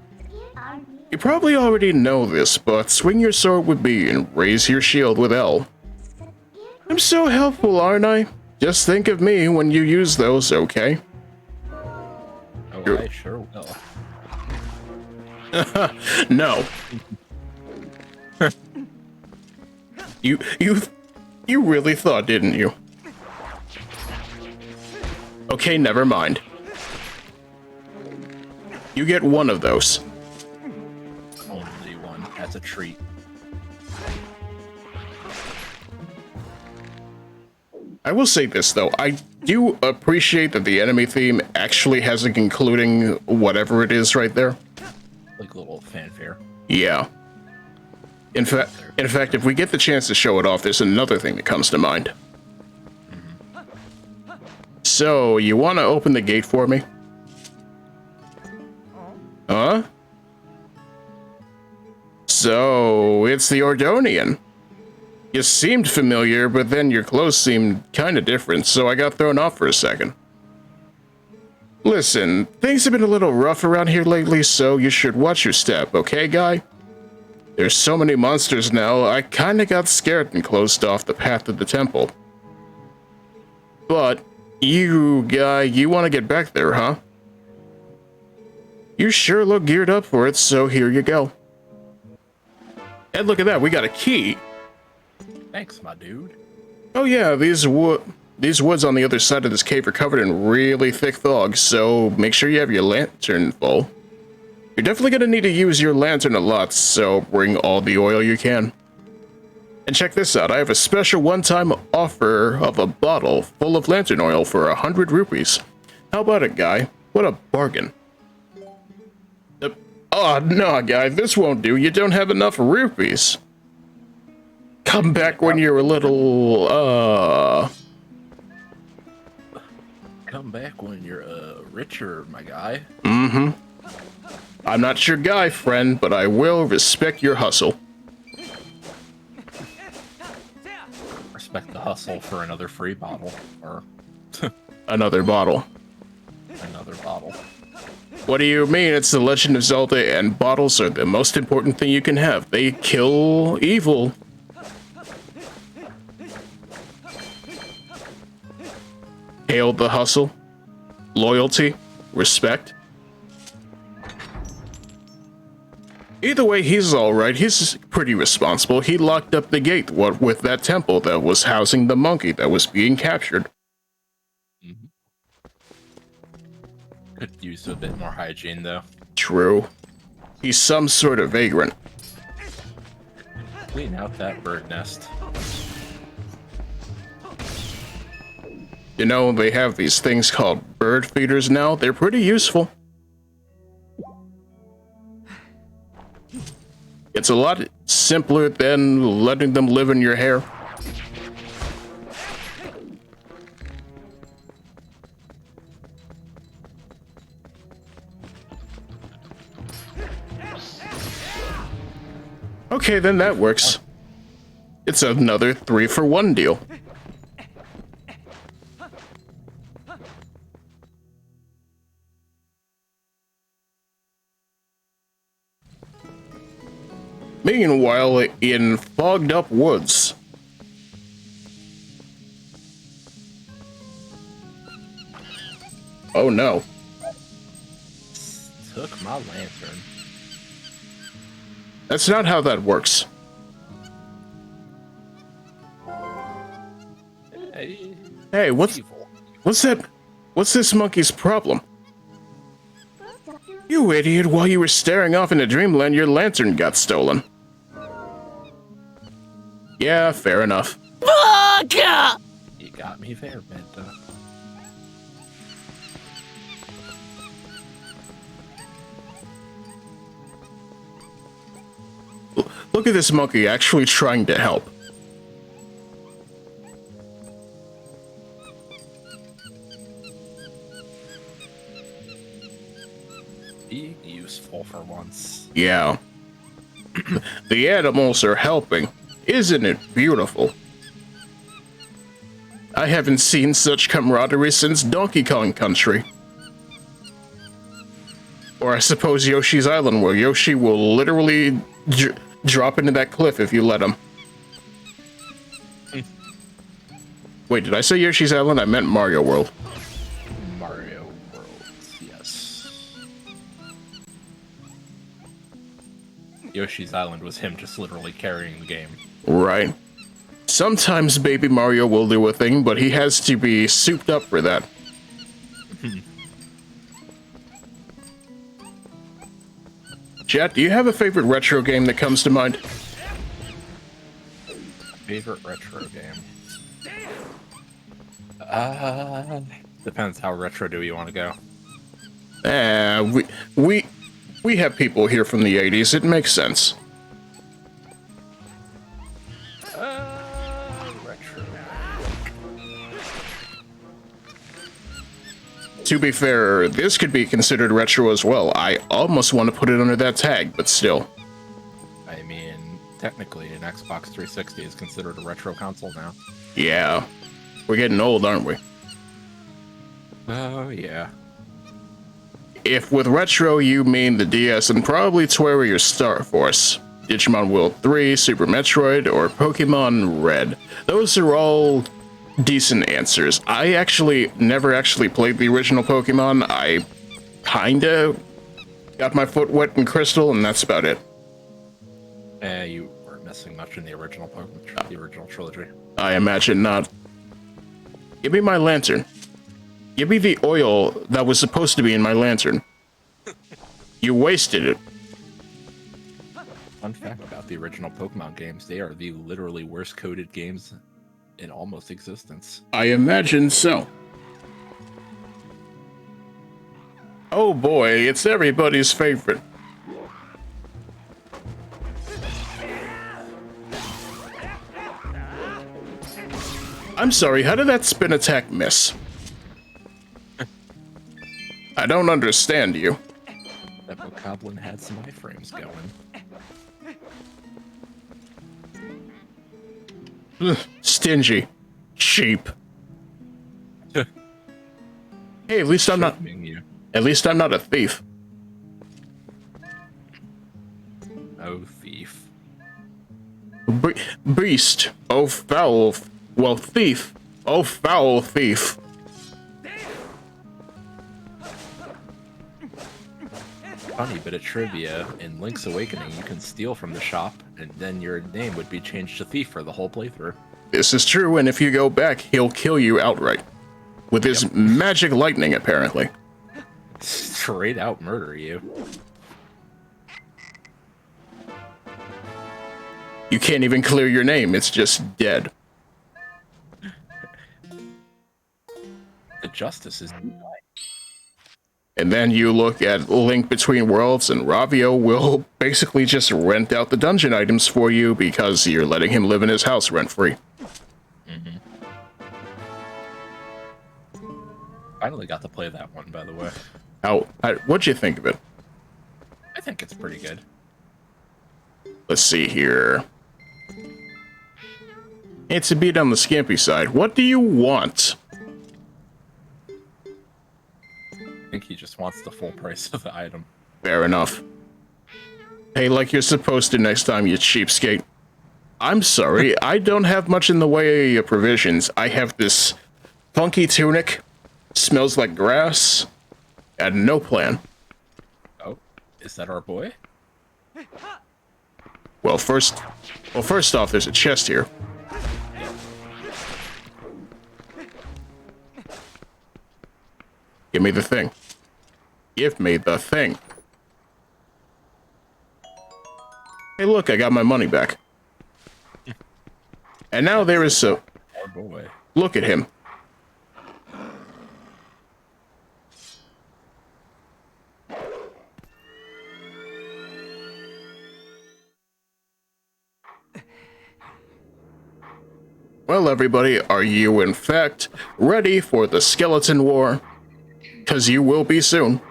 You probably already know this, but swing your sword with B and raise your shield with L. I'm so helpful, aren't I? Just think of me when you use those, okay? Okay, sure will. No. You really thought, didn't you? Okay, never mind. You get one of those. Only one. That's a treat. I will say this, though. I do appreciate that the enemy theme actually has a concluding whatever it is right there. Like a little fanfare. Yeah. In fact, if we get the chance to show it off, there's another thing that comes to mind. So, you want to open the gate for me? Huh? So, it's the Ordonian. You seemed familiar, but then your clothes seemed kind of different, so I got thrown off for a second. Listen, things have been a little rough around here lately, so you should watch your step, okay, guy? There's so many monsters now, I kinda got scared and closed off the path to the temple. But, you guy, you want to get back there, huh? You sure look geared up for it, so here you go. And look at that, we got a key. Thanks, my dude. Oh yeah, these woods on the other side of this cave are covered in really thick fog, so make sure you have your lantern full. You're definitely gonna need to use your lantern a lot, so bring all the oil you can. And check this out, I have a special one-time offer of a bottle full of lantern oil for 100 rupees. How about it, guy? What a bargain. Oh, no, guy, this won't do. You don't have enough rupees. Come back when you're a little, Come back when you're, richer, my guy. Mm-hmm. I'm not your guy, friend, but I will respect your hustle. Respect the hustle for another free bottle, or... Another bottle. Another bottle. What do you mean? It's the Legend of Zelda, and bottles are the most important thing you can have. They kill evil. Hail the hustle. Loyalty. Respect. Either way, he's alright. He's pretty responsible. He locked up the gate with that temple that was housing the monkey that was being captured. Mm-hmm. Could use a bit more hygiene, though. True. He's some sort of vagrant. Clean out that bird nest. You know, they have these things called bird feeders now. They're pretty useful. It's a lot simpler than letting them live in your hair. Okay, then that works. It's another 3-for-1 deal. Meanwhile, in fogged up woods. Oh no. Took my lantern. That's not how that works. Hey, what's that? What's this monkey's problem? You idiot, while you were staring off into dreamland, your lantern got stolen. Yeah, fair enough. You got me there, Benta. Look at this monkey actually trying to help. Be useful for once. Yeah. The animals are helping. Isn't it beautiful? I haven't seen such camaraderie since Donkey Kong Country. Or I suppose Yoshi's Island, where Yoshi will literally drop into that cliff if you let him. Wait, did I say Yoshi's Island? I meant Mario World. Mario World, yes. Yoshi's Island was him just literally carrying the game. Right. Sometimes Baby Mario will do a thing, but he has to be souped up for that. Chat, do you have a favorite retro game that comes to mind? Favorite retro game? Depends how retro do you want to go. We have people here from the 80s. It makes sense. Retro. To be fair, this could be considered retro as well. I almost want to put it under that tag, but still. I mean, technically, an Xbox 360 is considered a retro console now. Yeah. We're getting old, aren't we? Oh, yeah. If with retro you mean the DS and probably Warrior Star Force, Digimon World 3, Super Metroid, or Pokemon Red? Those are all decent answers. I actually never actually played the original Pokemon. I kinda got my foot wet in Crystal, and that's about it. You weren't missing much in the original Pokemon, the original trilogy. I imagine not. Give me my lantern. Give me the oil that was supposed to be in my lantern. You wasted it. Fun fact about the original Pokemon games, they are the literally worst coded games in almost existence. I imagine so. Oh boy, it's everybody's favorite. I'm sorry, how did that spin attack miss? I don't understand you. That Bokoblin had some iframes going. Ugh, stingy. Cheap. Hey, at least I'm not... At least I'm not a thief. Oh, thief. Beast. Oh, foul... Well, thief. Oh, foul thief. Funny bit of trivia, in Link's Awakening, you can steal from the shop, and then your name would be changed to Thief for the whole playthrough. This is true, and if you go back, he'll kill you outright. With his magic lightning, apparently. Straight out murder you. You can't even clear your name, it's just dead. The justice is... And then you look at Link Between Worlds, and Ravio will basically just rent out the dungeon items for you because you're letting him live in his house rent-free. Mm-hmm. Finally got to play that one, by the way. What'd you think of it? I think it's pretty good. Let's see here. It's a bit on the skimpy side. What do you want? I think he just wants the full price of the item. Fair enough. Hey, like you're supposed to next time, you cheapskate. I'm sorry, I don't have much in the way of provisions. I have this funky tunic, smells like grass, and no plan. Oh, is that our boy? Well, first off, there's a chest here. Give me the thing. Give me the thing. Hey, look, I got my money back. And now there is a... Our boy. Look at him. Well, everybody, are you, in fact, ready for the skeleton war? Because you will be soon.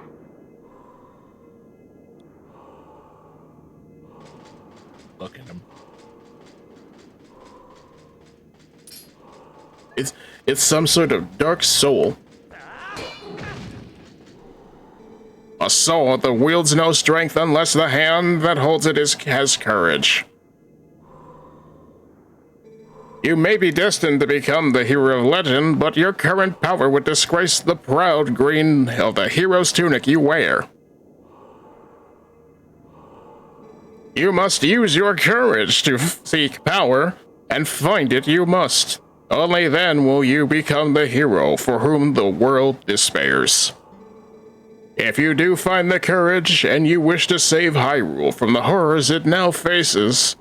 Look at him. It's some sort of dark soul. A soul that wields no strength unless the hand that holds it has courage. You may be destined to become the hero of legend, but your current power would disgrace the proud green of the hero's tunic you wear. You must use your courage to seek power, and find it you must. Only then will you become the hero for whom the world despairs. If you do find the courage, and you wish to save Hyrule from the horrors it now faces,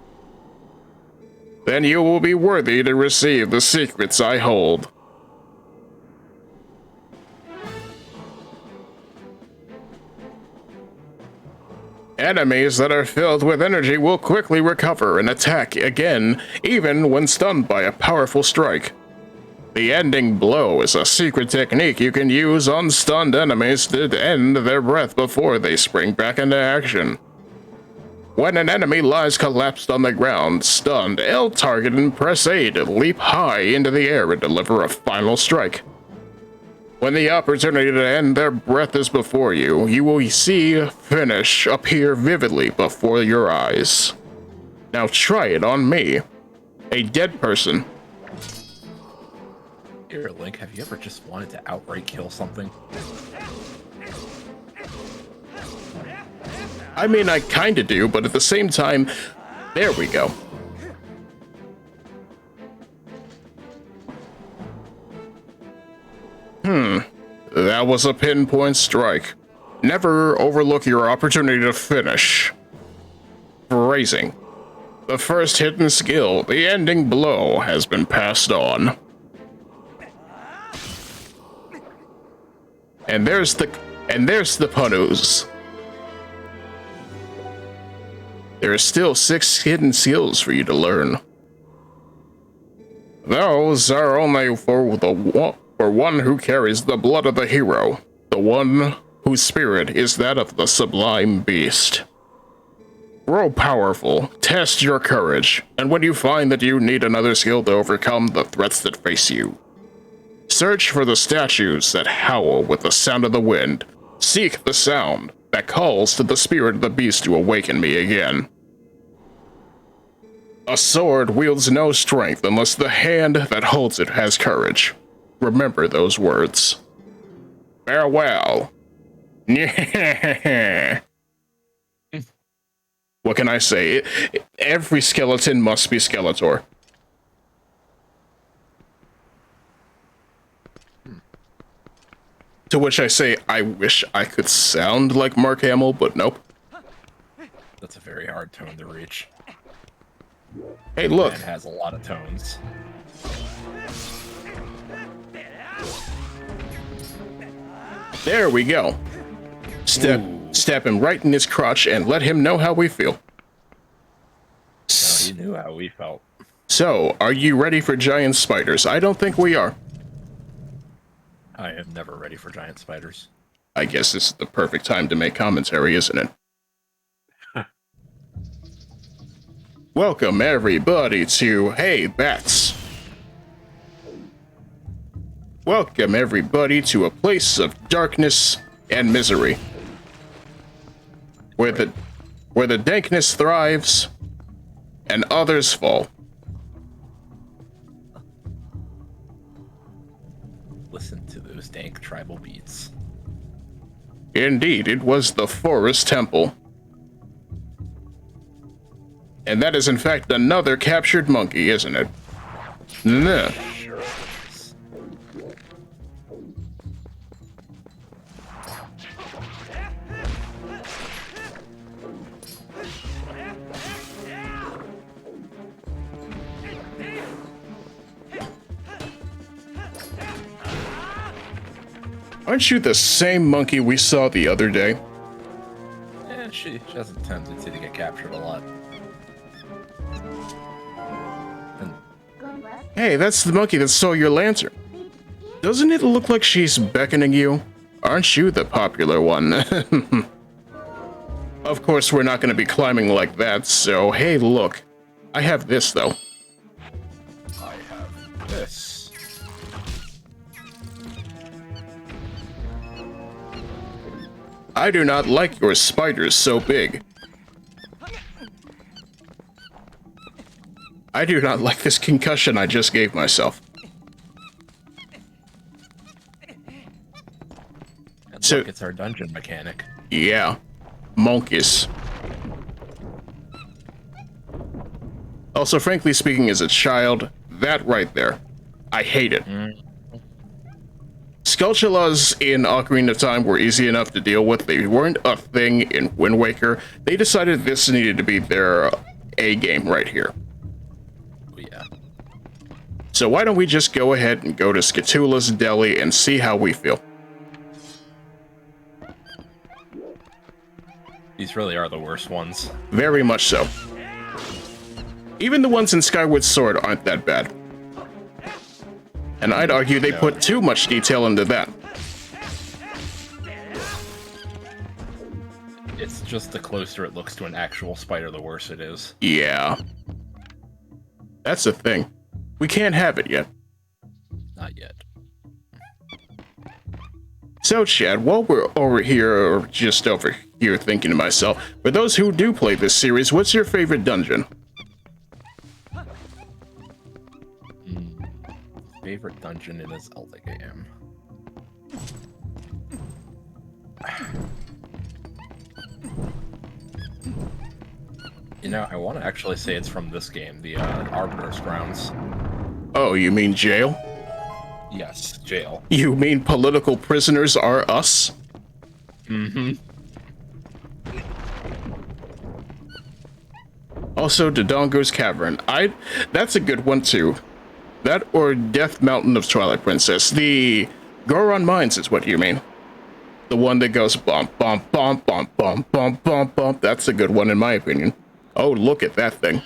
then you will be worthy to receive the secrets I hold. Enemies that are filled with energy will quickly recover and attack again, even when stunned by a powerful strike. The ending blow is a secret technique you can use on stunned enemies to end their breath before they spring back into action. When an enemy lies collapsed on the ground, stunned, L target and press A to leap high into the air and deliver a final strike. When the opportunity to end their breath is before you, you will see finish appear vividly before your eyes. Now try it on me. A dead person. Here, Link, have you ever just wanted to outright kill something? I mean, I kinda do, but at the same time, there we go. That was a pinpoint strike. Never overlook your opportunity to finish. Phrasing. The first hidden skill, the ending blow, has been passed on. And there's the Punus. There are still 6 hidden skills for you to learn. Those are only for one who carries the blood of the hero, the one whose spirit is that of the sublime beast. Grow powerful, test your courage, and when you find that you need another skill to overcome the threats that face you, search for the statues that howl with the sound of the wind. Seek the sound that calls to the spirit of the beast to awaken me again. A sword wields no strength unless the hand that holds it has courage. Remember those words. Farewell. What can I say? Every skeleton must be Skeletor. To which I say, I wish I could sound like Mark Hamill, but nope. That's a very hard tone to reach. Hey, look. It has a lot of tones. There we go. Step him right in his crotch and let him know how we feel. He knew how we felt. So, are you ready for giant spiders? I don't think we are. I am never ready for giant spiders. I guess this is the perfect time to make commentary, isn't it? Welcome, everybody, to Hey Bats. Welcome, everybody, to a place of darkness and misery. Where the dankness thrives and others fall. Listen to those dank tribal beats. Indeed, it was the Forest Temple. And that is in fact another captured monkey, isn't it? Nah. Sure is. Aren't you the same monkey we saw the other day? Yeah, she has a tendency to get captured a lot. Hey, that's the monkey that stole your lantern. Doesn't it look like she's beckoning you? Aren't you the popular one? Of course, we're not going to be climbing like that, so hey, look. I have this, though. I have this. I do not like your spiders so big. I do not like this concussion I just gave myself. And look, it's our dungeon mechanic. Yeah. Monkeys. Also, frankly speaking, as a child, that right there, I hate it. Skulltulas in Ocarina of Time were easy enough to deal with. They weren't a thing in Wind Waker. They decided this needed to be their A game right here. Yeah. So why don't we just go ahead and go to Skatula's Deli and see how we feel. These really are the worst ones. Very much so. Even the ones in Skyward Sword aren't that bad. And I'd argue they put too much detail into that. It's just the closer it looks to an actual spider, the worse it is. Yeah. That's the thing. We can't have it yet. Not yet. So, Chad, while we're over here, or just over here thinking to myself, for those who do play this series, what's your favorite dungeon? favorite dungeon in a Zelda game. You know, I want to actually say it's from this game, the Arbiter's Grounds. Oh, you mean jail? Yes, jail. You mean political prisoners are us? Mm-hmm. Also, Dodongo's Cavern. That's a good one too. That or Death Mountain of Twilight Princess. The Goron Mines is what you mean. The one that goes bump, bump, bump, bump, bump, bump, bump, bump. That's a good one in my opinion. Oh, look at that thing.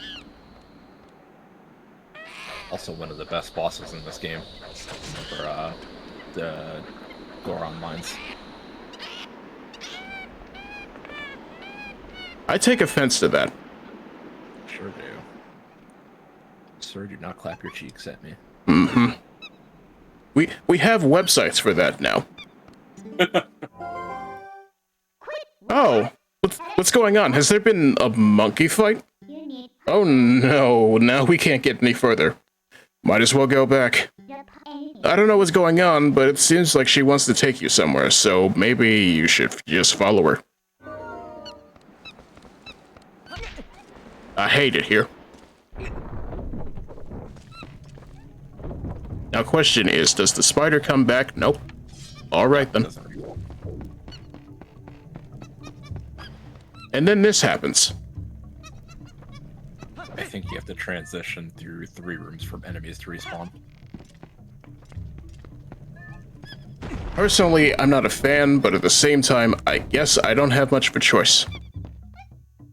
Also one of the best bosses in this game. For the Goron Mines. I take offense to that. Sure do. Sir, do not clap your cheeks at me. Mm-hmm. We have websites for that now. Oh, what's going on? Has there been a monkey fight? Oh no, now we can't get any further. Might as well go back. I don't know what's going on, but it seems like she wants to take you somewhere, so maybe you should just follow her. I hate it here. Now, question is, does the spider come back? Nope. Alright then. And then this happens. I think you have to transition through 3 rooms for enemies to respawn. Personally, I'm not a fan, but at the same time, I guess I don't have much of a choice.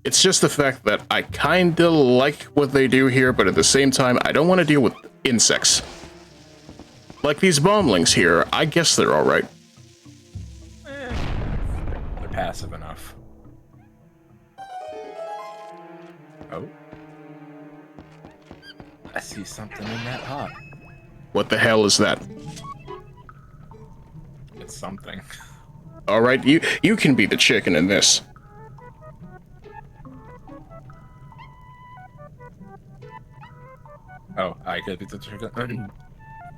It's just the fact that I kinda like what they do here, but at the same time, I don't want to deal with insects. Like these bomblings here, I guess they're alright. They're passive enough. Oh. I see something in that pot. What the hell is that? It's something. Alright, you can be the chicken in this. Oh, I could be the chicken.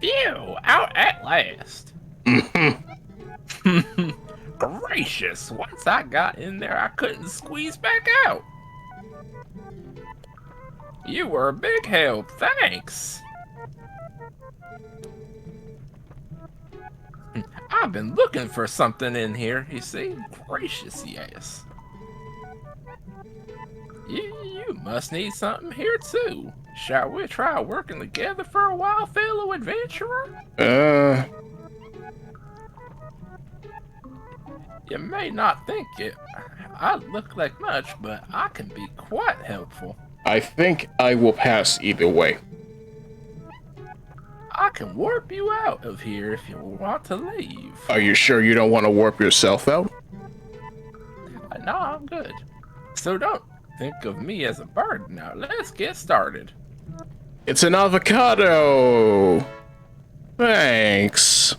Phew! Out at last! Gracious! Once I got in there, I couldn't squeeze back out! You were a big help, thanks! I've been looking for something in here, you see? Gracious, yes. You must need something here, too. Shall we try working together for a while, fellow adventurer? You may not think it. I look like much, but I can be quite helpful. I think I will pass either way. I can warp you out of here if you want to leave. Are you sure you don't want to warp yourself out? No, I'm good. So don't think of me as a burden now. Let's get started. It's an avocado! Thanks.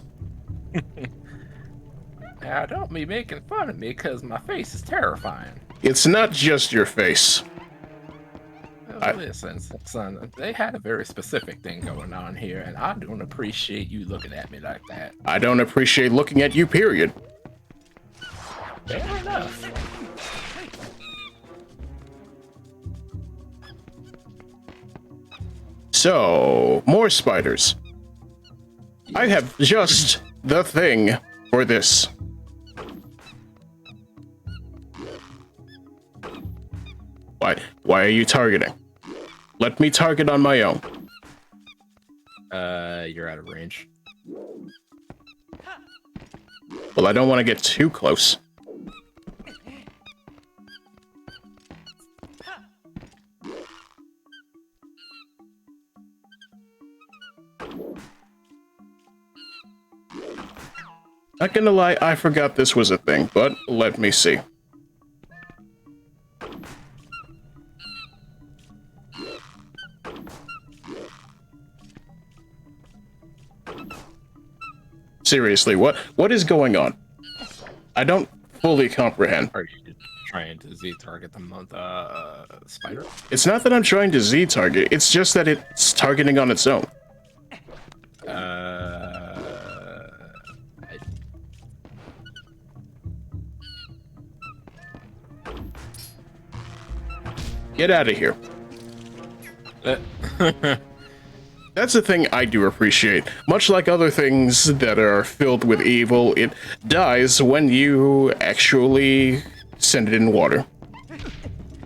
Now, don't be making fun of me because my face is terrifying. It's not just your face. Listen, son, they had a very specific thing going on here, and I don't appreciate you looking at me like that. I don't appreciate looking at you, period. Fair enough. So, more spiders. I have just the thing for this. Why are you targeting? Let me target on my own. You're out of range. Well, I don't want to get too close. Not gonna lie, I forgot this was a thing, but let me see. Seriously, what is going on? I don't fully comprehend. Are you trying to Z-target the spider? It's not that I'm trying to Z-target, it's just that it's targeting on its own. Get out of here. That's the thing I do appreciate. Much like other things that are filled with evil, it dies when you actually send it in water.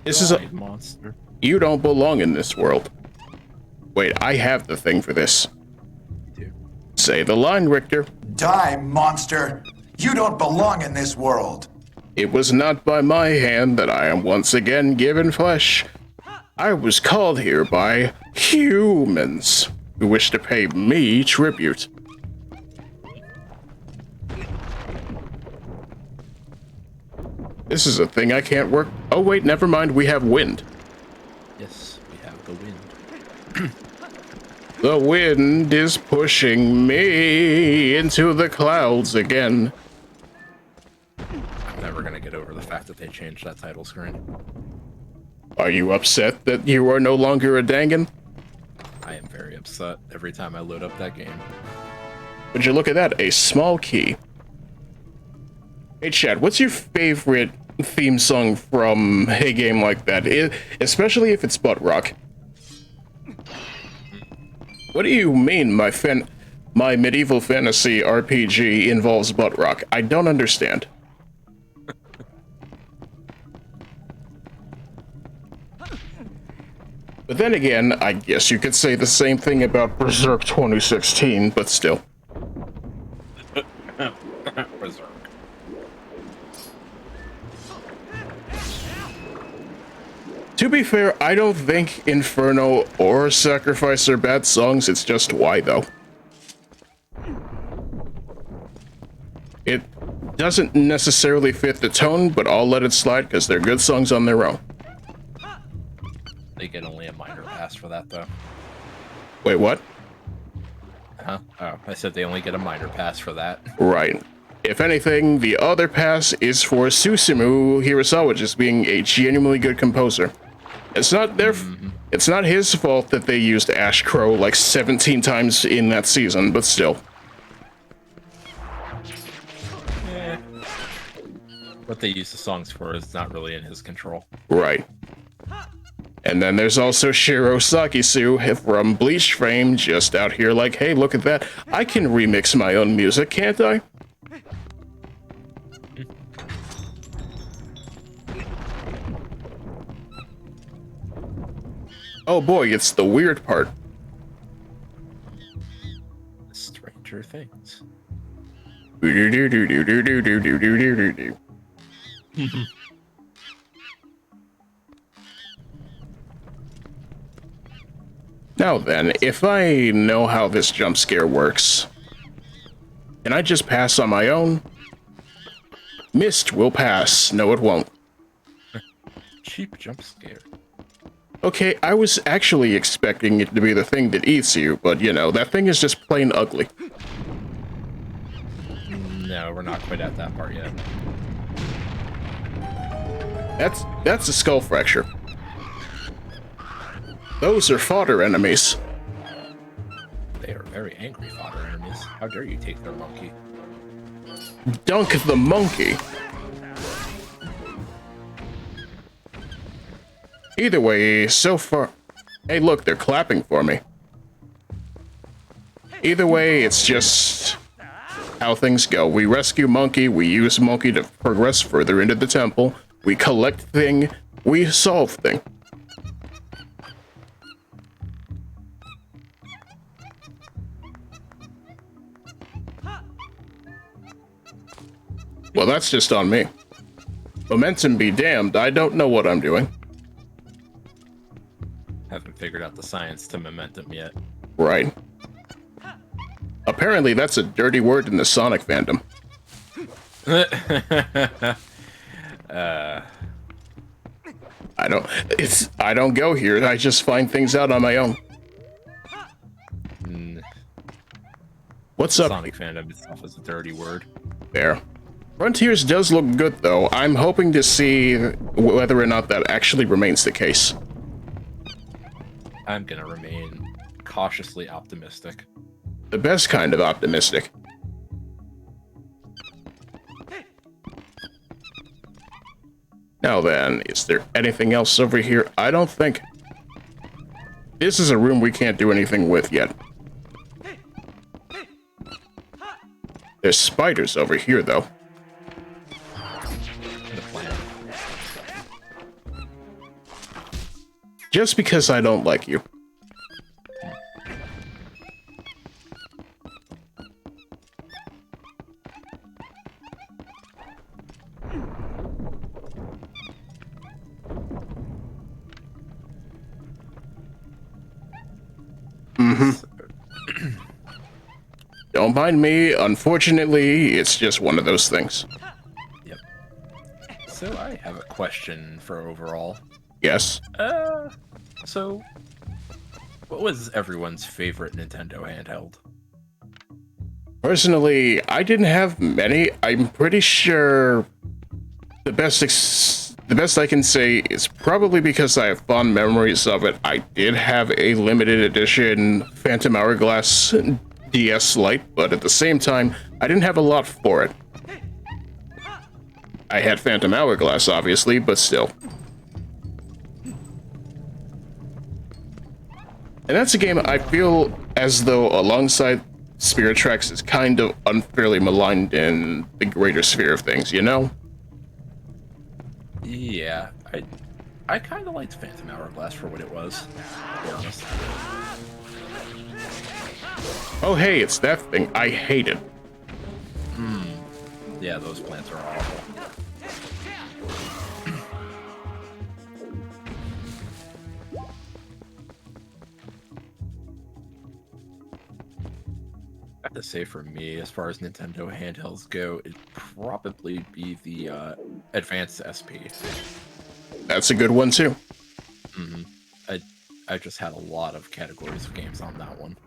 This is a monster. You don't belong in this world. Wait, I have the thing for this. You do. Say the line, Richter. Die, monster! You don't belong in this world! It was not by my hand that I am once again given flesh. I was called here by humans who wish to pay me tribute. This is a thing I can't work. Oh wait, never mind, we have wind. Yes, we have the wind. The wind is pushing me into the clouds again. I'm never gonna get over the fact that they changed that title screen. Are you upset that you are no longer a Dangan? I am very upset every time I load up that game. Would you look at that? A small key. Hey Chad, what's your favorite theme song from a game like that? Especially if it's butt rock. What do you mean my medieval fantasy RPG involves butt rock? I don't understand. But then again, I guess you could say the same thing about Berserk 2016, but still. Berserk. To be fair, I don't think Inferno or Sacrifice are bad songs, it's just why, though. It doesn't necessarily fit the tone, but I'll let it slide because they're good songs on their own. They get only a minor pass for that, though. Wait, what? Huh? Oh, I said they only get a minor pass for that. Right. If anything, the other pass is for Susumu Hirasawa just being a genuinely good composer. It's not it's not his fault that they used Ash Crow like 17 times in that season, but still. What they use the songs for is not really in his control. Right. And then there's also Shiro Sakisu from Bleach fame, just out here like, hey, look at that. I can remix my own music, can't I? Oh boy, it's the weird part. Stranger Things. Now then, if I know how this jump scare works, can I just pass on my own? Mist will pass. No, it won't. Cheap jump scare. Okay, I was actually expecting it to be the thing that eats you, but you know, that thing is just plain ugly. No, we're not quite at that part yet. That's a skull fracture. Those are fodder enemies. They are very angry fodder enemies. How dare you take their monkey? Dunk the monkey. Either way, so far... Hey, look, they're clapping for me. Either way, it's just how things go. We rescue Monkey, we use Monkey to progress further into the temple, we collect thing, we solve thing. Well, that's just on me. Momentum be damned, I don't know what I'm doing. Haven't figured out the science to momentum yet. Right. Apparently that's a dirty word in the Sonic fandom. I don't go here, I just find things out on my own. What's up? Sonic fandom itself is a dirty word. Fair. Frontiers does look good, though. I'm hoping to see whether or not that actually remains the case. I'm gonna remain cautiously optimistic. The best kind of optimistic. Now then, is there anything else over here? I don't think. This is a room we can't do anything with yet. There's spiders over here, though. Just because I don't like you. Don't mind me. Unfortunately, it's just one of those things. Yep. So I have a question for overall. Yes. So what was everyone's favorite Nintendo handheld? Personally, I didn't have many. I'm pretty sure the best I can say is probably because I have fond memories of it. I did have a limited edition Phantom Hourglass DS Lite, but at the same time, I didn't have a lot for it. I had Phantom Hourglass, obviously, but still. And that's a game I feel as though, alongside Spirit Tracks, is kind of unfairly maligned in the greater sphere of things, you know? Yeah, I kind of liked Phantom Hourglass for what it was, to be honest. Oh hey, it's that thing. I hate it. Yeah, those plants are awful. I have to say, for me, as far as Nintendo handhelds go, it'd probably be the Advanced SP. That's a good one too. I just had a lot of categories of games on that one.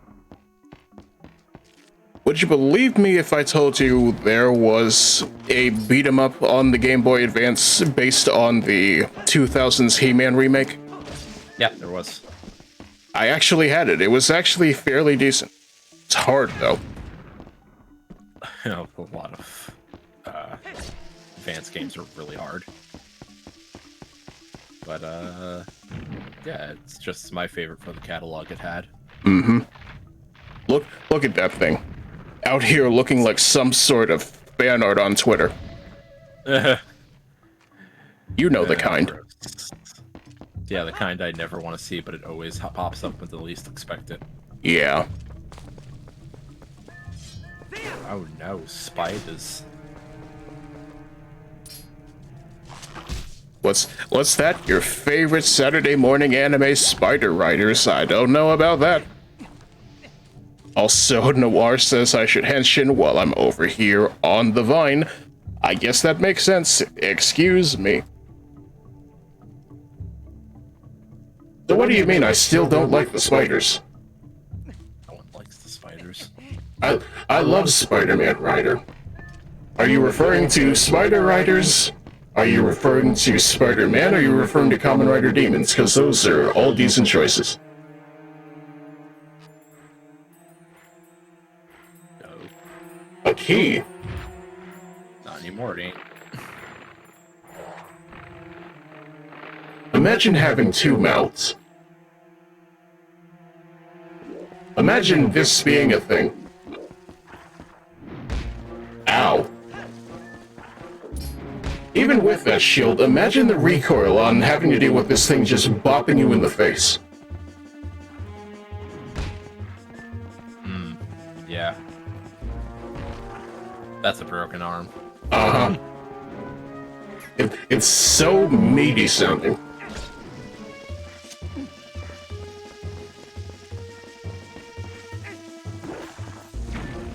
Would you believe me if I told you there was a beat 'em up on the Game Boy Advance based on the 2000s He-Man remake? Yeah, there was. I actually had it. It was actually fairly decent. It's hard though. You know, a lot of advanced games are really hard. But yeah, it's just my favorite for the catalog it had. Look at that thing. Out here looking like some sort of fan art on Twitter. You know the kind. Yeah, the kind I never want to see, but it always pops up when the least expect it. Yeah. Oh no, spiders. What's that? Your favorite Saturday morning anime, Spider Riders? I don't know about that. Also, Noir says I should henshin while I'm over here on the vine. I guess that makes sense. Excuse me. So what do you mean I still don't like the spiders? No one likes the spiders. I love Spider-Man Rider. Are you referring to Spider Riders? Are you referring to Spider-Man, or are you referring to Kamen Rider Demons? Because those are all decent choices. No. A key? Not anymore, it ain't. Imagine having two mouths. Imagine this being a thing. Ow. Even with that shield, imagine the recoil on having to deal with this thing just bopping you in the face. Yeah. That's a broken arm. Uh-huh. It's so meaty sounding.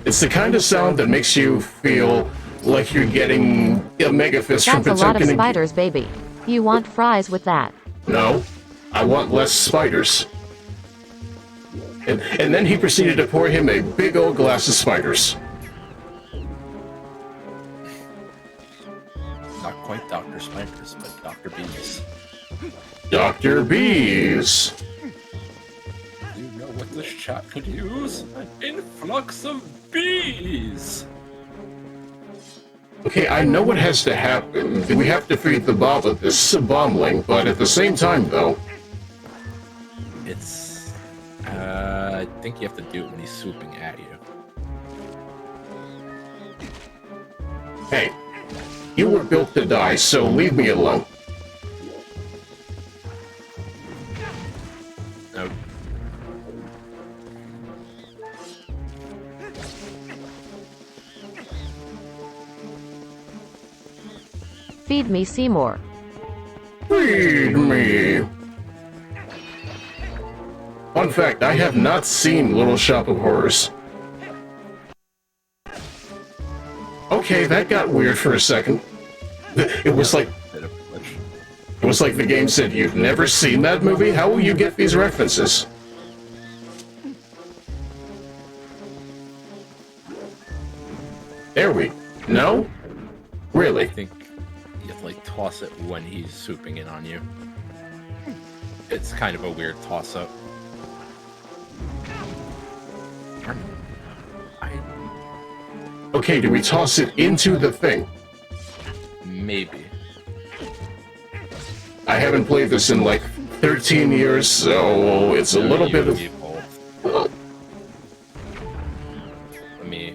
It's the kind of sound that makes you feel like you're getting a mega fist from That's a lot of Kentucky. spiders, baby. You want fries with that? No, I want less spiders. And then he proceeded to pour him a big old glass of spiders. Not quite Dr. Spiders, but Dr. Bees. Dr. Bees. You know what this chat could use an influx of bees. Okay, I know what has to happen. We have to feed the Baba this bombling, but at the same time, though... It's... I think you have to do it when he's swooping at you. Hey, you were built to die, so leave me alone. Nope. Feed me Seymour. Feed me. Fun fact, I have not seen Little Shop of Horrors. Okay, that got weird for a second. It was like the game said, you've never seen that movie? How will you get these references? There we... No? Really? I think you have to, like, toss it when he's swooping in on you. It's kind of a weird toss-up. Okay, do we toss it into the thing? Maybe. I haven't played this in like 13 years, so it's a little bit of... Let me...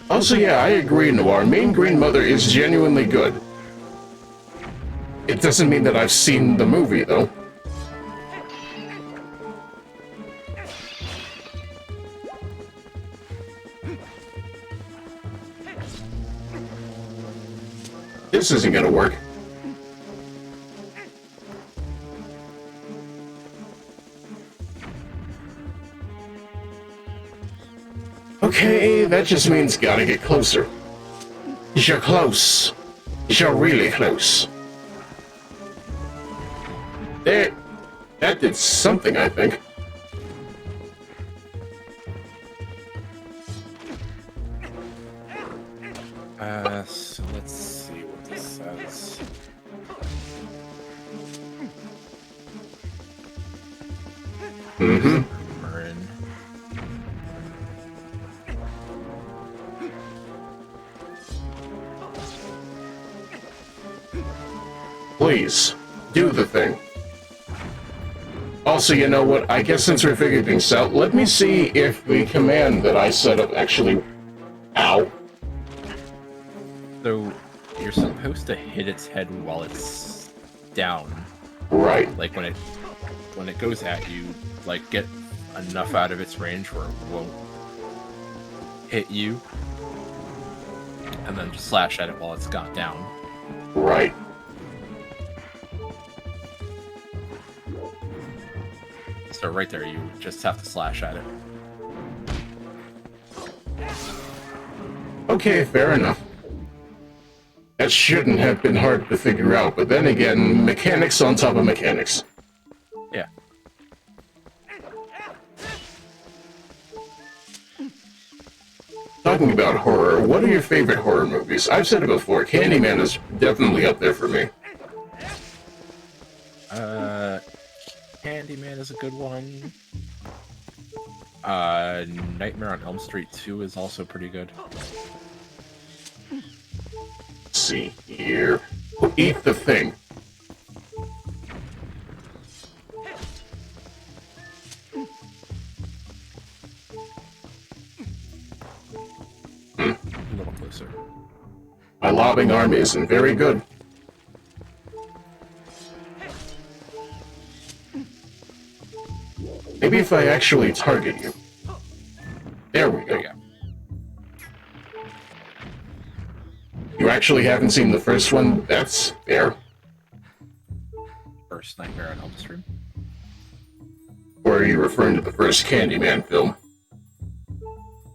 Also, yeah, I agree, Noir. Mean Green Mother is genuinely good. It doesn't mean that I've seen the movie, though. This isn't gonna work. Okay, that just means gotta get closer. You're close. You're really close. There. That did something, I think. So let's see what this says. Mm-hmm. Please, do the thing. Also, you know what? I guess since we're figuring things out, let me see if the command that I set up actually... Ow. So, you're supposed to hit its head while it's down. Right. Like, when it goes at you, like, get enough out of its range where it won't hit you. And then just slash at it while it's got down. Right. So right there, you just have to slash at it. Okay, fair enough. That shouldn't have been hard to figure out, but then again, mechanics on top of mechanics. Yeah. Talking about horror, what are your favorite horror movies? I've said it before, Candyman is definitely up there for me. Candyman is a good one. Nightmare on Elm Street 2 is also pretty good. Let's see here. Eat the thing. A little closer. My lobbing arm isn't very good. Maybe if I actually target you. There we go. There you go. You actually haven't seen the first one? That's fair. First Nightmare on Elm Street. Or are you referring to the first Candyman film?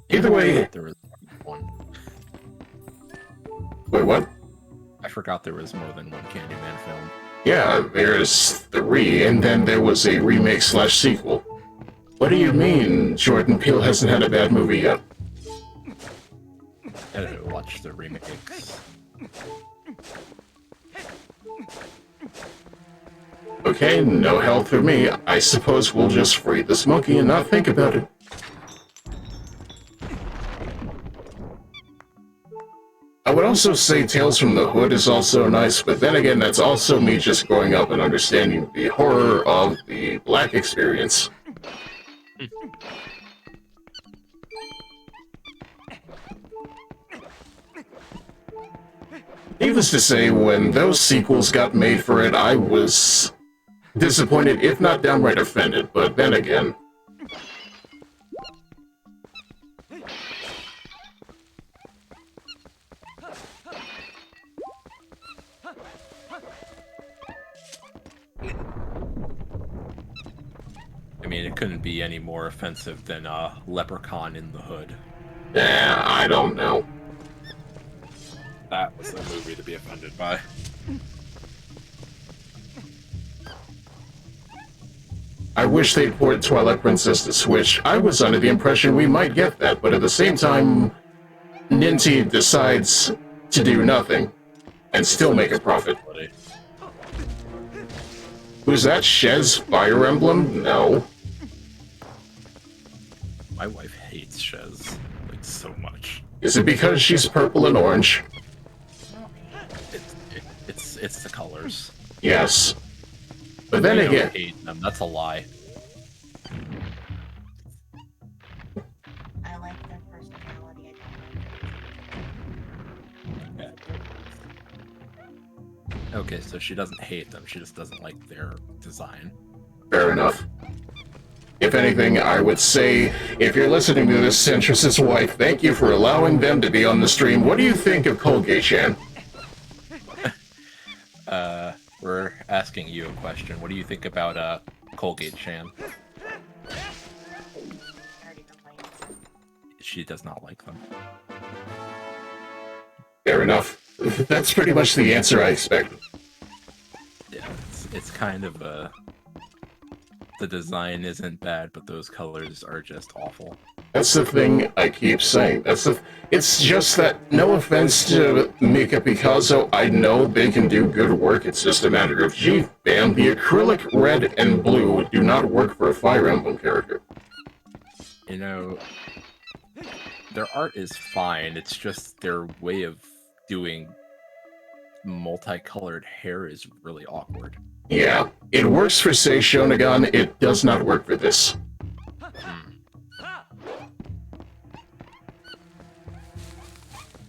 Either way... There was one. Wait, what? I forgot there was more than one Candyman film. Yeah, there's 3, and then there was a remake/sequel. What do you mean Jordan Peele hasn't had a bad movie yet? I don't know, watch the remakes. Okay, no health for me. I suppose we'll just free this monkey and not think about it. I would also say Tales from the Hood is also nice, but then again, that's also me just growing up and understanding the horror of the black experience. Needless to say, when those sequels got made for it, I was disappointed, if not downright offended, but then again... I mean, it couldn't be any more offensive than Leprechaun in the Hood. Yeah, I don't know. That was the movie to be offended by. I wish they'd port Twilight Princess to Switch. I was under the impression we might get that, but at the same time, Ninty decides to do nothing and still make a profit. Who's that? Shez Fire Emblem? No. My wife hates Shez, like, so much. Is it because she's purple and orange? It's the colors. Yes. But then again... don't hate them. That's a lie. I like their personality. Okay, so she doesn't hate them, she just doesn't like their design. Fair enough. If anything, I would say, if you're listening to this, Centris's wife, thank you for allowing them to be on the stream. What do you think of Colgate-chan? We're asking you a question. What do you think about, Colgate-chan? She does not like them. Fair enough. That's pretty much the answer I expected. Yeah, it's kind of, the design isn't bad, but those colors are just awful. That's the thing I keep saying. It's just that, no offense to Mika Picasso, I know they can do good work, it's just a matter of, gee, bam, the acrylic red and blue do not work for a Fire Emblem character. You know, their art is fine, it's just their way of doing multicolored hair is really awkward. Yeah, it works for, say, Shonagon, it does not work for this.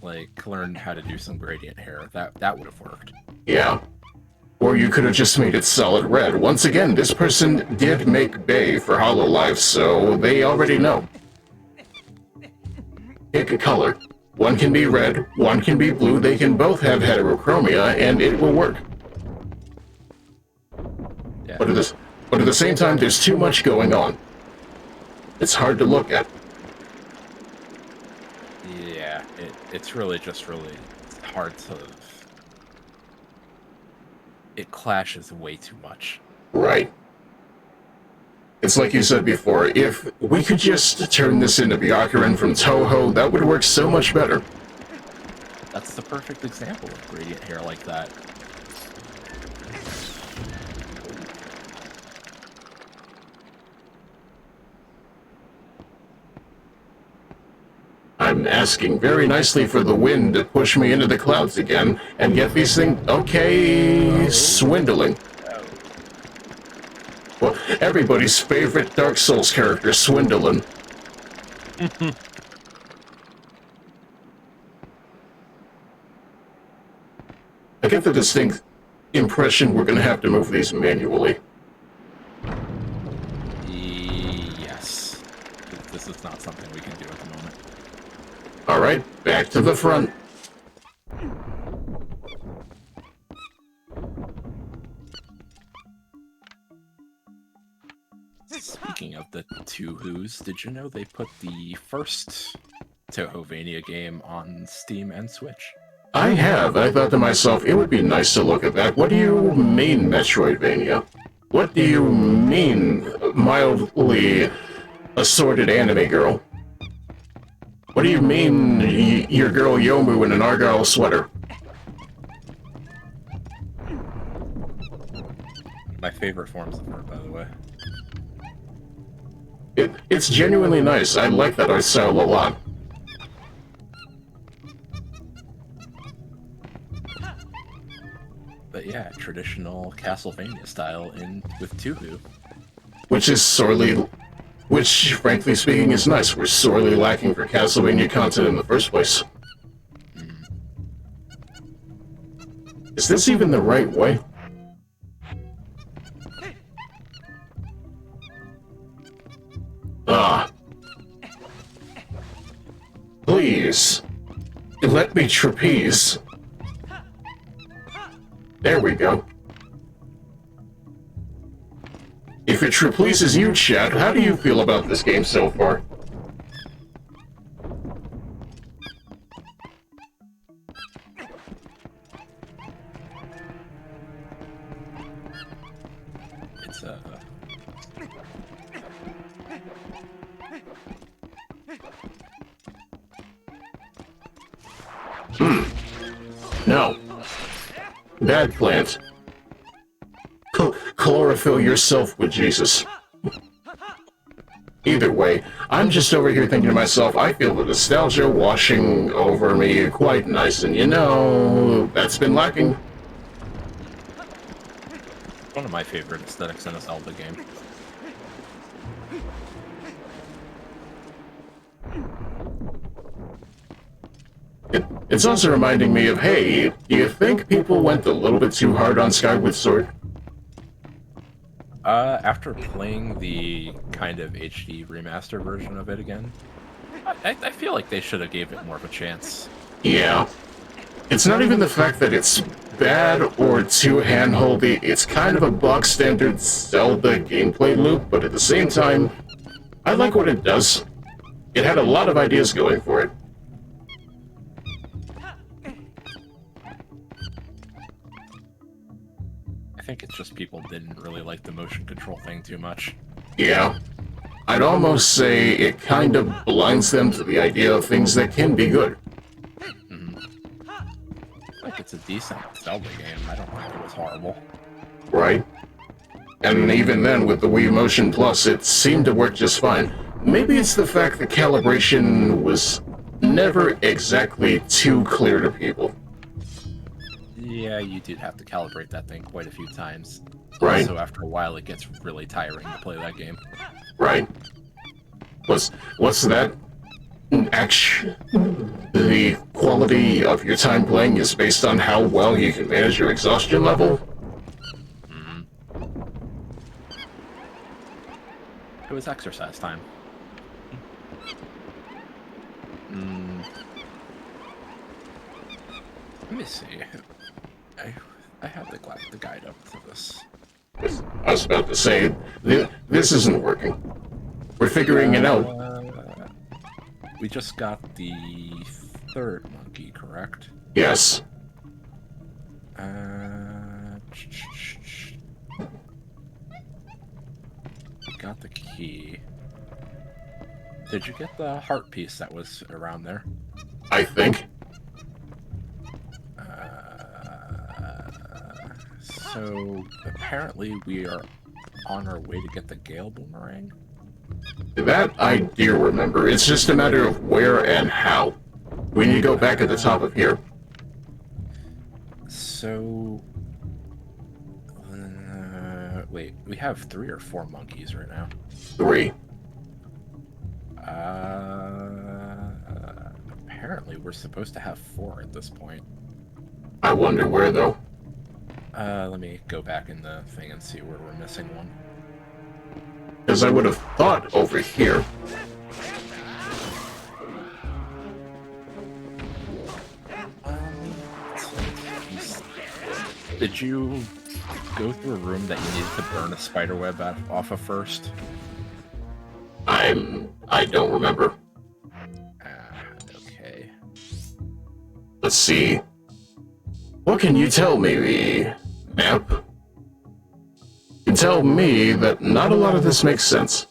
Like, learn how to do some gradient hair. That would have worked. Yeah. Or you could have just made it solid red. Once again, this person did make Bay for HoloLive, so they already know. Pick a color. One can be red, one can be blue, they can both have heterochromia, and it will work. Yeah. But at the same time, there's too much going on. It's hard to look at. Yeah, it's really just really hard to... It clashes way too much. Right. It's like you said before, if we could just turn this into Byakuren from Toho, that would work so much better. That's the perfect example of gradient hair like that. I'm asking very nicely for the wind to push me into the clouds again and get these things... Okay, swindling. Well, everybody's favorite Dark Souls character, Swindlin'. I get the distinct impression we're going to have to move these manually. Yes. This is not something we can do at the moment. Alright, back to the front. Speaking of the two Who's, did you know they put the first Tohovania game on Steam and Switch? I have. I thought to myself, it would be nice to look at that. What do you mean, Metroidvania? What do you mean, mildly assorted anime girl? What do you mean, your girl Yomu in an Argyle sweater? My favorite forms of art, by the way. It's genuinely nice. I like that art style a lot. But yeah, traditional Castlevania style with Tuhu. Which, frankly speaking, is nice. We're sorely lacking for Castlevania content in the first place. Is this even the right way? Please. Let me trapeze. There we go. If it pleases you, chat, how do you feel about this game so far? It's No. Bad plant. Chlorophyll yourself with Jesus. Either way, I'm just over here thinking to myself, I feel the nostalgia washing over me quite nice, and you know, that's been lacking. one of my favorite aesthetics in a Zelda game. It's also reminding me of, hey, do you think people went a little bit too hard on Skyward Sword? After playing the kind of HD remaster version of it again, I feel like they should have gave it more of a chance. Yeah. It's not even the fact that it's bad or too handholdy, it's kind of a box standard Zelda gameplay loop, but at the same time, I like what it does. It had a lot of ideas going for it. I think it's just people didn't really like the motion control thing too much. Yeah. I'd almost say it kind of blinds them to the idea of things that can be good. Like, it's a decent Zelda game. I don't think it was horrible. Right? And even then, with the Wii Motion Plus, it seemed to work just fine. Maybe it's the fact that calibration was never exactly too clear to people. Yeah, you did have to calibrate that thing quite a few times. Right. So after a while, it gets really tiring to play that game. Right. What's that? The quality of your time playing is based on how well you can manage your exhaustion level? It was exercise time. Let me see. I have the guide up to this. I was about to say, this isn't working. We're figuring it out. We just got the third monkey, correct? Yes. We got the key. Did you get the heart piece that was around there? I think. So apparently we are on our way to get the Gale Boomerang? That I do remember. It's just a matter of where and how. We need to go back at the top of here. So... wait, we have 3 or 4 monkeys right now. 3. Apparently we're supposed to have 4 at this point. I wonder where, though. Let me go back in the thing and see where we're missing one. Because I would have thought over here. Did you go through a room that you needed to burn a spider web off of first? I don't remember. Okay. Let's see. What can you tell me, map? You can tell me that not a lot of this makes sense.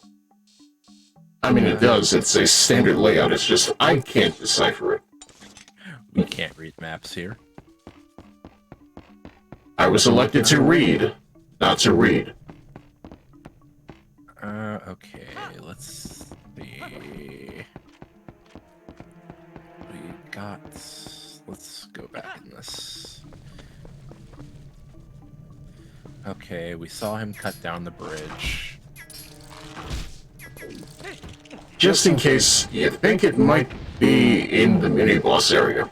I mean, it does. It's a standard layout. It's just I can't decipher it. We can't read maps here. I was elected to read. not to read. Okay, let's see. We got... Let's go back in this. Okay, we saw him cut down the bridge. Just in case you think it might be in the mini-boss area.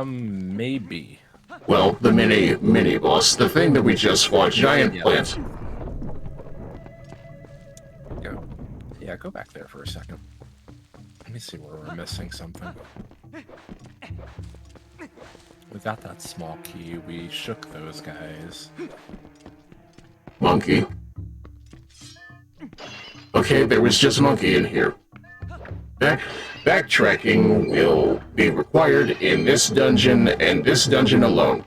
Maybe. Well, the mini-boss, the thing that we just fought, giant plant. Go back there for a second. Let me see where we're missing something. We got that small key, we shook those guys. Monkey. Okay, there was just monkey in here. Backtracking will be required in this dungeon and this dungeon alone.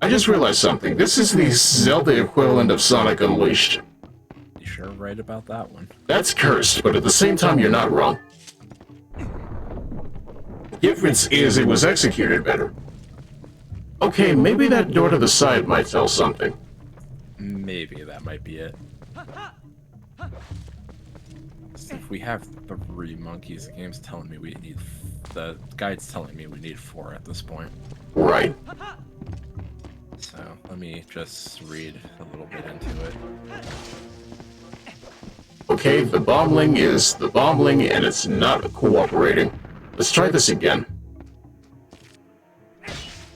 I just realized something. This is the Zelda equivalent of Sonic Unleashed. You sure right about that one? That's cursed, but at the same time you're not wrong. The difference is it was executed better. Okay, maybe that door to the side might tell something. Maybe that might be it. If we have 3 monkeys, the game's telling me we need... The guide's telling me we need 4 at this point. Right. So, let me just read a little bit into it. Okay, the bombling is the bombling, and it's not cooperating. Let's try this again.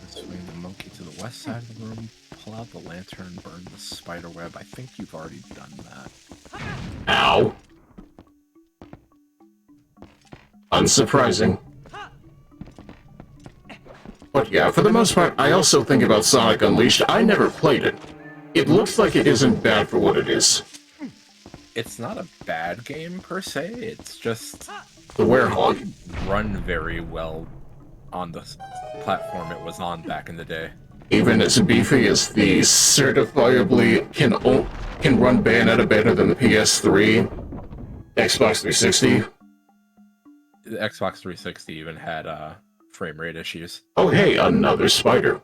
Swing the monkey to the west side of the room, pull out the lantern, burn the spider web. I think you've already done that. Ow. Unsurprising. But yeah, for the most part, I also think about Sonic Unleashed. I never played it. It looks like it isn't bad for what it is. It's not a bad game, per se. It's just... The Werehog. Run very well on the platform it was on back in the day. Even as beefy as the certifiably can run Bayonetta better than the PS3, Xbox 360. The Xbox 360 even had frame rate issues. Oh hey, another spider.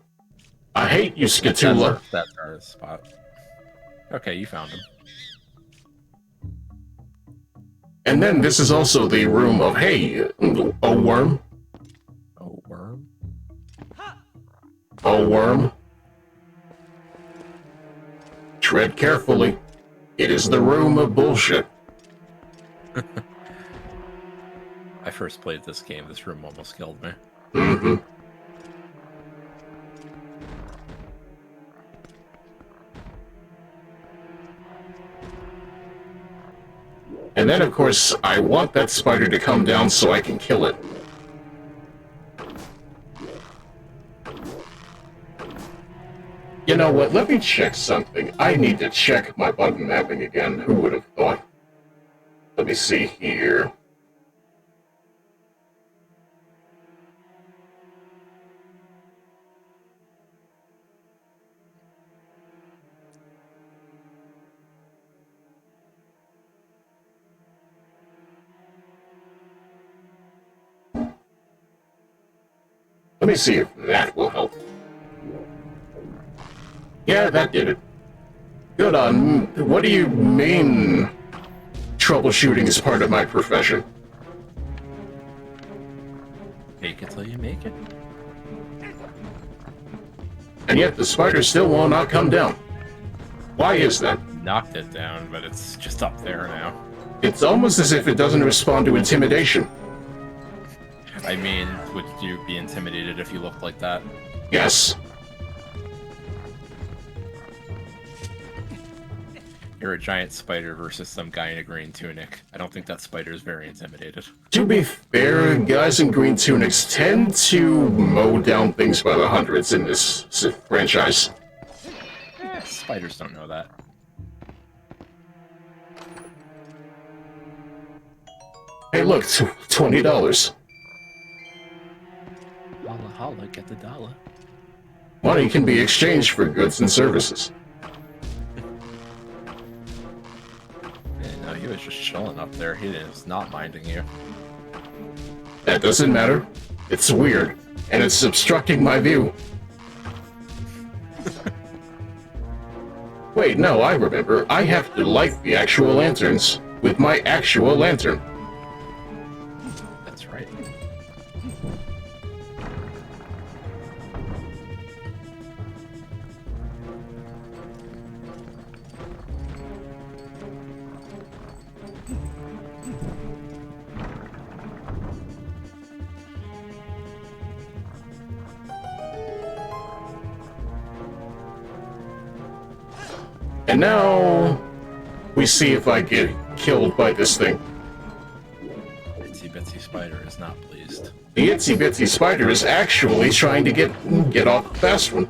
I hate you, Skatula. That's our spot. Okay, you found him. And then this is also the room of, hey, a worm. A worm? A worm. Tread carefully. It is the room of bullshit. I first played this game, this room almost killed me. Mm-hmm. And then, of course, I want that spider to come down so I can kill it. You know what? Let me check something. I need to check my button mapping again. Who would have thought? Let me see here. Let me see if that will help. Yeah, that did it. Good on. What do you mean troubleshooting is part of my profession? Make it till you make it. And yet the spider still will not come down. Why is that? Knocked it down, but it's just up there now. It's almost as if it doesn't respond to intimidation. I mean, would you be intimidated if you looked like that? Yes. You're a giant spider versus some guy in a green tunic. I don't think that spider is very intimidated. To be fair, guys in green tunics tend to mow down things by the hundreds in this franchise. Spiders don't know that. Hey look, $20. Holla holla, get the dollar. Money can be exchanged for goods and services. No, he was just chilling up there. He was not minding you. That doesn't matter. It's weird, and it's obstructing my view. Wait, no, I remember. I have to light the actual lanterns with my actual lantern. That's right. And now, we see if I get killed by this thing. Itsy Bitsy Spider is not pleased. The Itsy Bitsy Spider is actually trying to get off the fast one.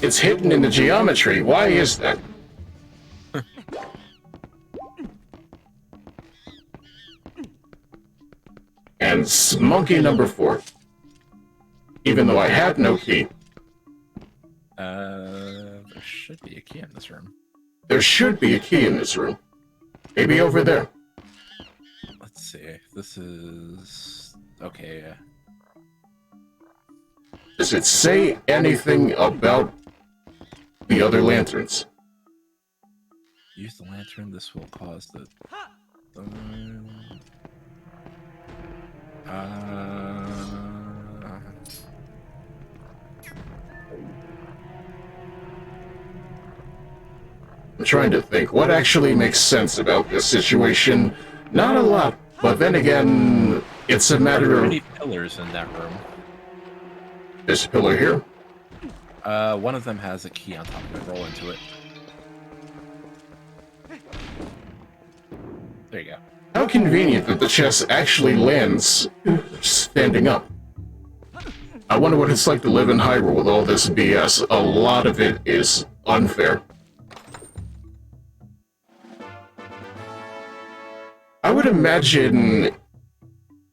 It's hidden in the geometry. Why is that? And monkey number 4. Even though I have no key. There should be a key in this room. There should be a key in this room. Maybe over there. Let's see. This is... okay. Does it say anything about the other lanterns? Use the lantern. This will cause the... I'm trying to think what actually makes sense about this situation. Not a lot, but then again, it's a matter of... many pillars in that room. There's a pillar here. One of them has a key on top of it. Roll into it. There you go. How convenient that the chest actually lands standing up. I wonder what it's like to live in Hyrule with all this BS. A lot of it is unfair. I would imagine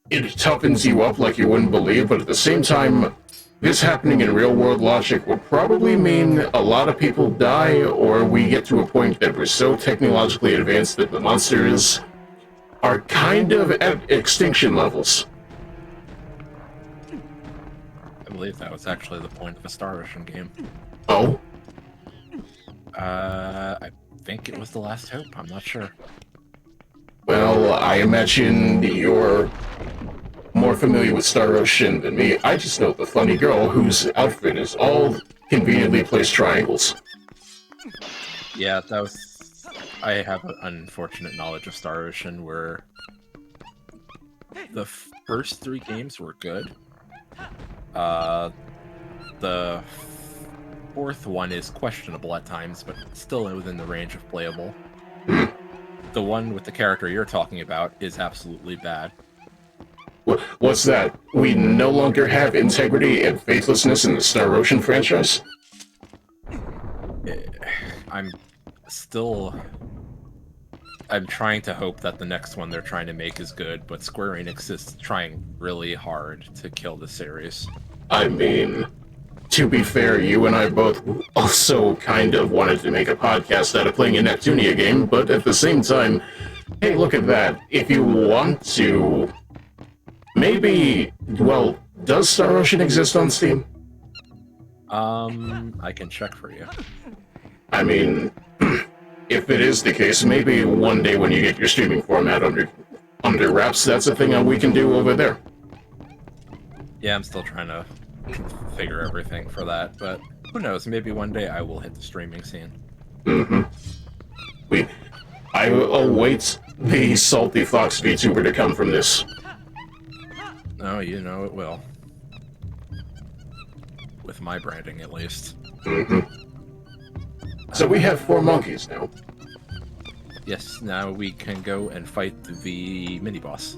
it toughens you up like you wouldn't believe, but at the same time, this happening in real-world logic would probably mean a lot of people die, or we get to a point that we're so technologically advanced that the monsters are kind of at extinction levels. I believe that was actually the point of a Star Ocean game. Oh? I think it was The Last Hope. I'm not sure. Well, I imagine you're more familiar with Star Ocean than me. I just know the funny girl whose outfit is all conveniently placed triangles. Yeah, that was... I have an unfortunate knowledge of Star Ocean where the first 3 games were good. The 4th one is questionable at times, but still within the range of playable. The one with the character you're talking about is absolutely bad. What's that? We no longer have integrity and faithlessness in the Star Ocean franchise? I'm trying to hope that the next one they're trying to make is good, but Square Enix is trying really hard to kill the series. I mean, to be fair, you and I both also kind of wanted to make a podcast out of playing a Neptunia game, but at the same time, hey, look at that. If you want to... maybe... well, does Star Ocean exist on Steam? I can check for you. I mean, if it is the case, maybe one day when you get your streaming format under wraps, that's a thing we can do over there. Yeah, I'm still trying to figure everything for that, but who knows, maybe one day I will hit the streaming scene. I await the Salty Fox VTuber to come from this. Oh, you know it will. With my branding, at least. So we have 4 monkeys now. Yes, now we can go and fight the mini-boss.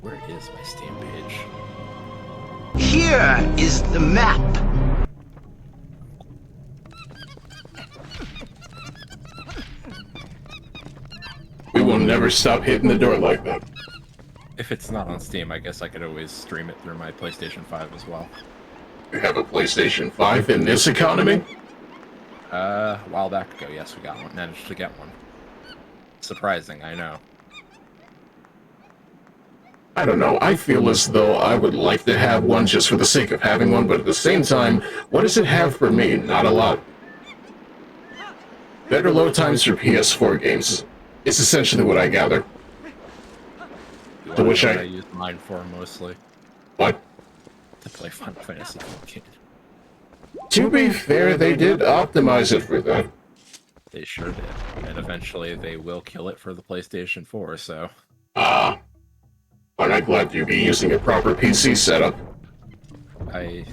Where is my Steam page? Here is the map. We will never stop hitting the door like that. If it's not on Steam, I guess I could always stream it through my PlayStation 5 as well. You have a PlayStation 5 in this economy? A while back ago, yes, we got one. Managed to get one. Surprising, I know. I don't know, I feel as though I would like to have one just for the sake of having one, but at the same time, what does it have for me? Not a lot. Better load times for PS4 games is essentially what I gather. To which I use mine for mostly. What? To play Final Fantasy 14. To be fair, they did optimize it for that. They sure did. And eventually they will kill it for the PlayStation 4, so... Aren't I glad you'd be using a proper PC setup? I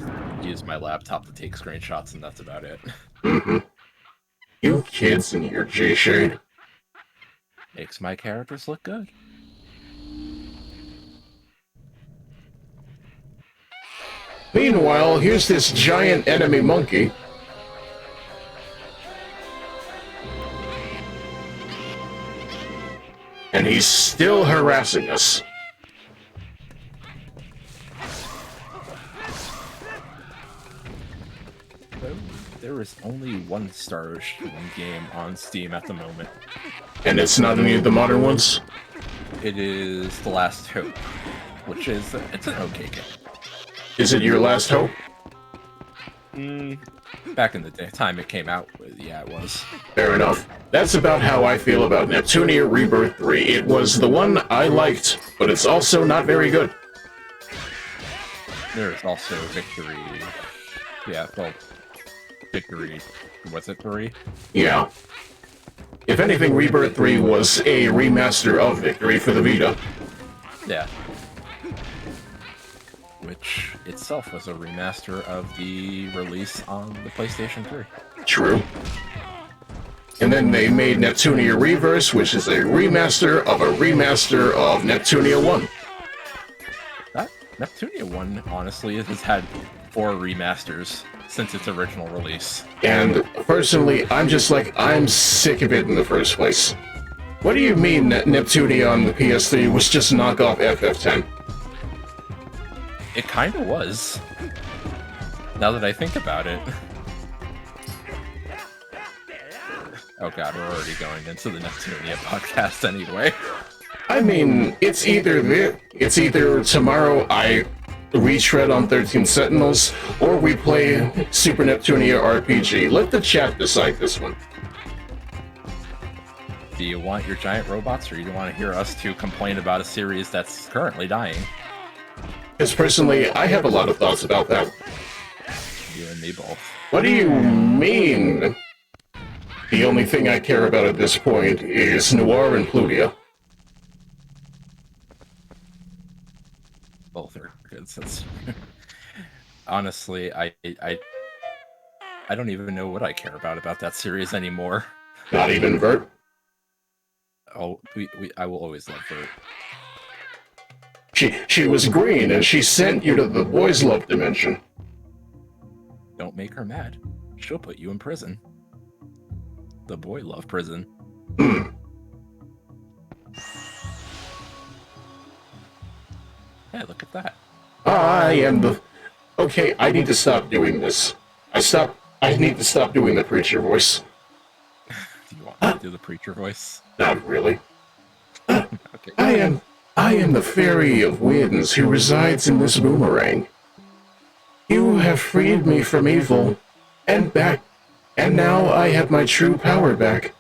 use my laptop to take screenshots, and that's about it. Mm-hmm. You kids and your J-Shade. Makes my characters look good. Meanwhile, here's this giant enemy monkey. And he's still harassing us. There is only one Star Ocean game on Steam at the moment. And it's not any of the modern ones? It is The Last Hope, which is... it's an okay game. Is it your last hope? Back in the time it came out, yeah, it was. Fair enough. That's about how I feel about Neptunia Rebirth 3. It was the one I liked, but it's also not very good. There's also Victory... yeah, well... Victory... was it 3? Yeah. If anything, Rebirth 3 was a remaster of Victory for the Vita. Yeah. Which itself was a remaster of the release on the PlayStation 3. True. And then they made Neptunia Reverse, which is a remaster of Neptunia 1. That Neptunia 1, honestly, has had 4 remasters since its original release. And personally, I'm sick of it in the first place. What do you mean that Neptunia on the PS3 was just knockoff FF10? It kinda was. Now that I think about it. Oh god, we're already going into the Neptunia podcast anyway. I mean, it's either tomorrow I retread on 13 Sentinels, or we play Super Neptunia RPG. Let the chat decide this one. Do you want your giant robots, or do you want to hear us two complain about a series that's currently dying? Because personally, I have a lot of thoughts about that. You and me both. What do you mean? The only thing I care about at this point is Noir and Plutia. Both are good since... Honestly, I don't even know what I care about that series anymore. Not even Vert? Oh, I will always love Vert. She was green, and she sent you to the boys' love dimension. Don't make her mad. She'll put you in prison. The boy love prison. Hey, look at that. I am the... Okay, I need to stop doing this. I need to stop doing the preacher voice. Do you want me to do the preacher voice? Not really. Okay. I am the fairy of winds who resides in this boomerang. You have freed me from evil, and now I have my true power back.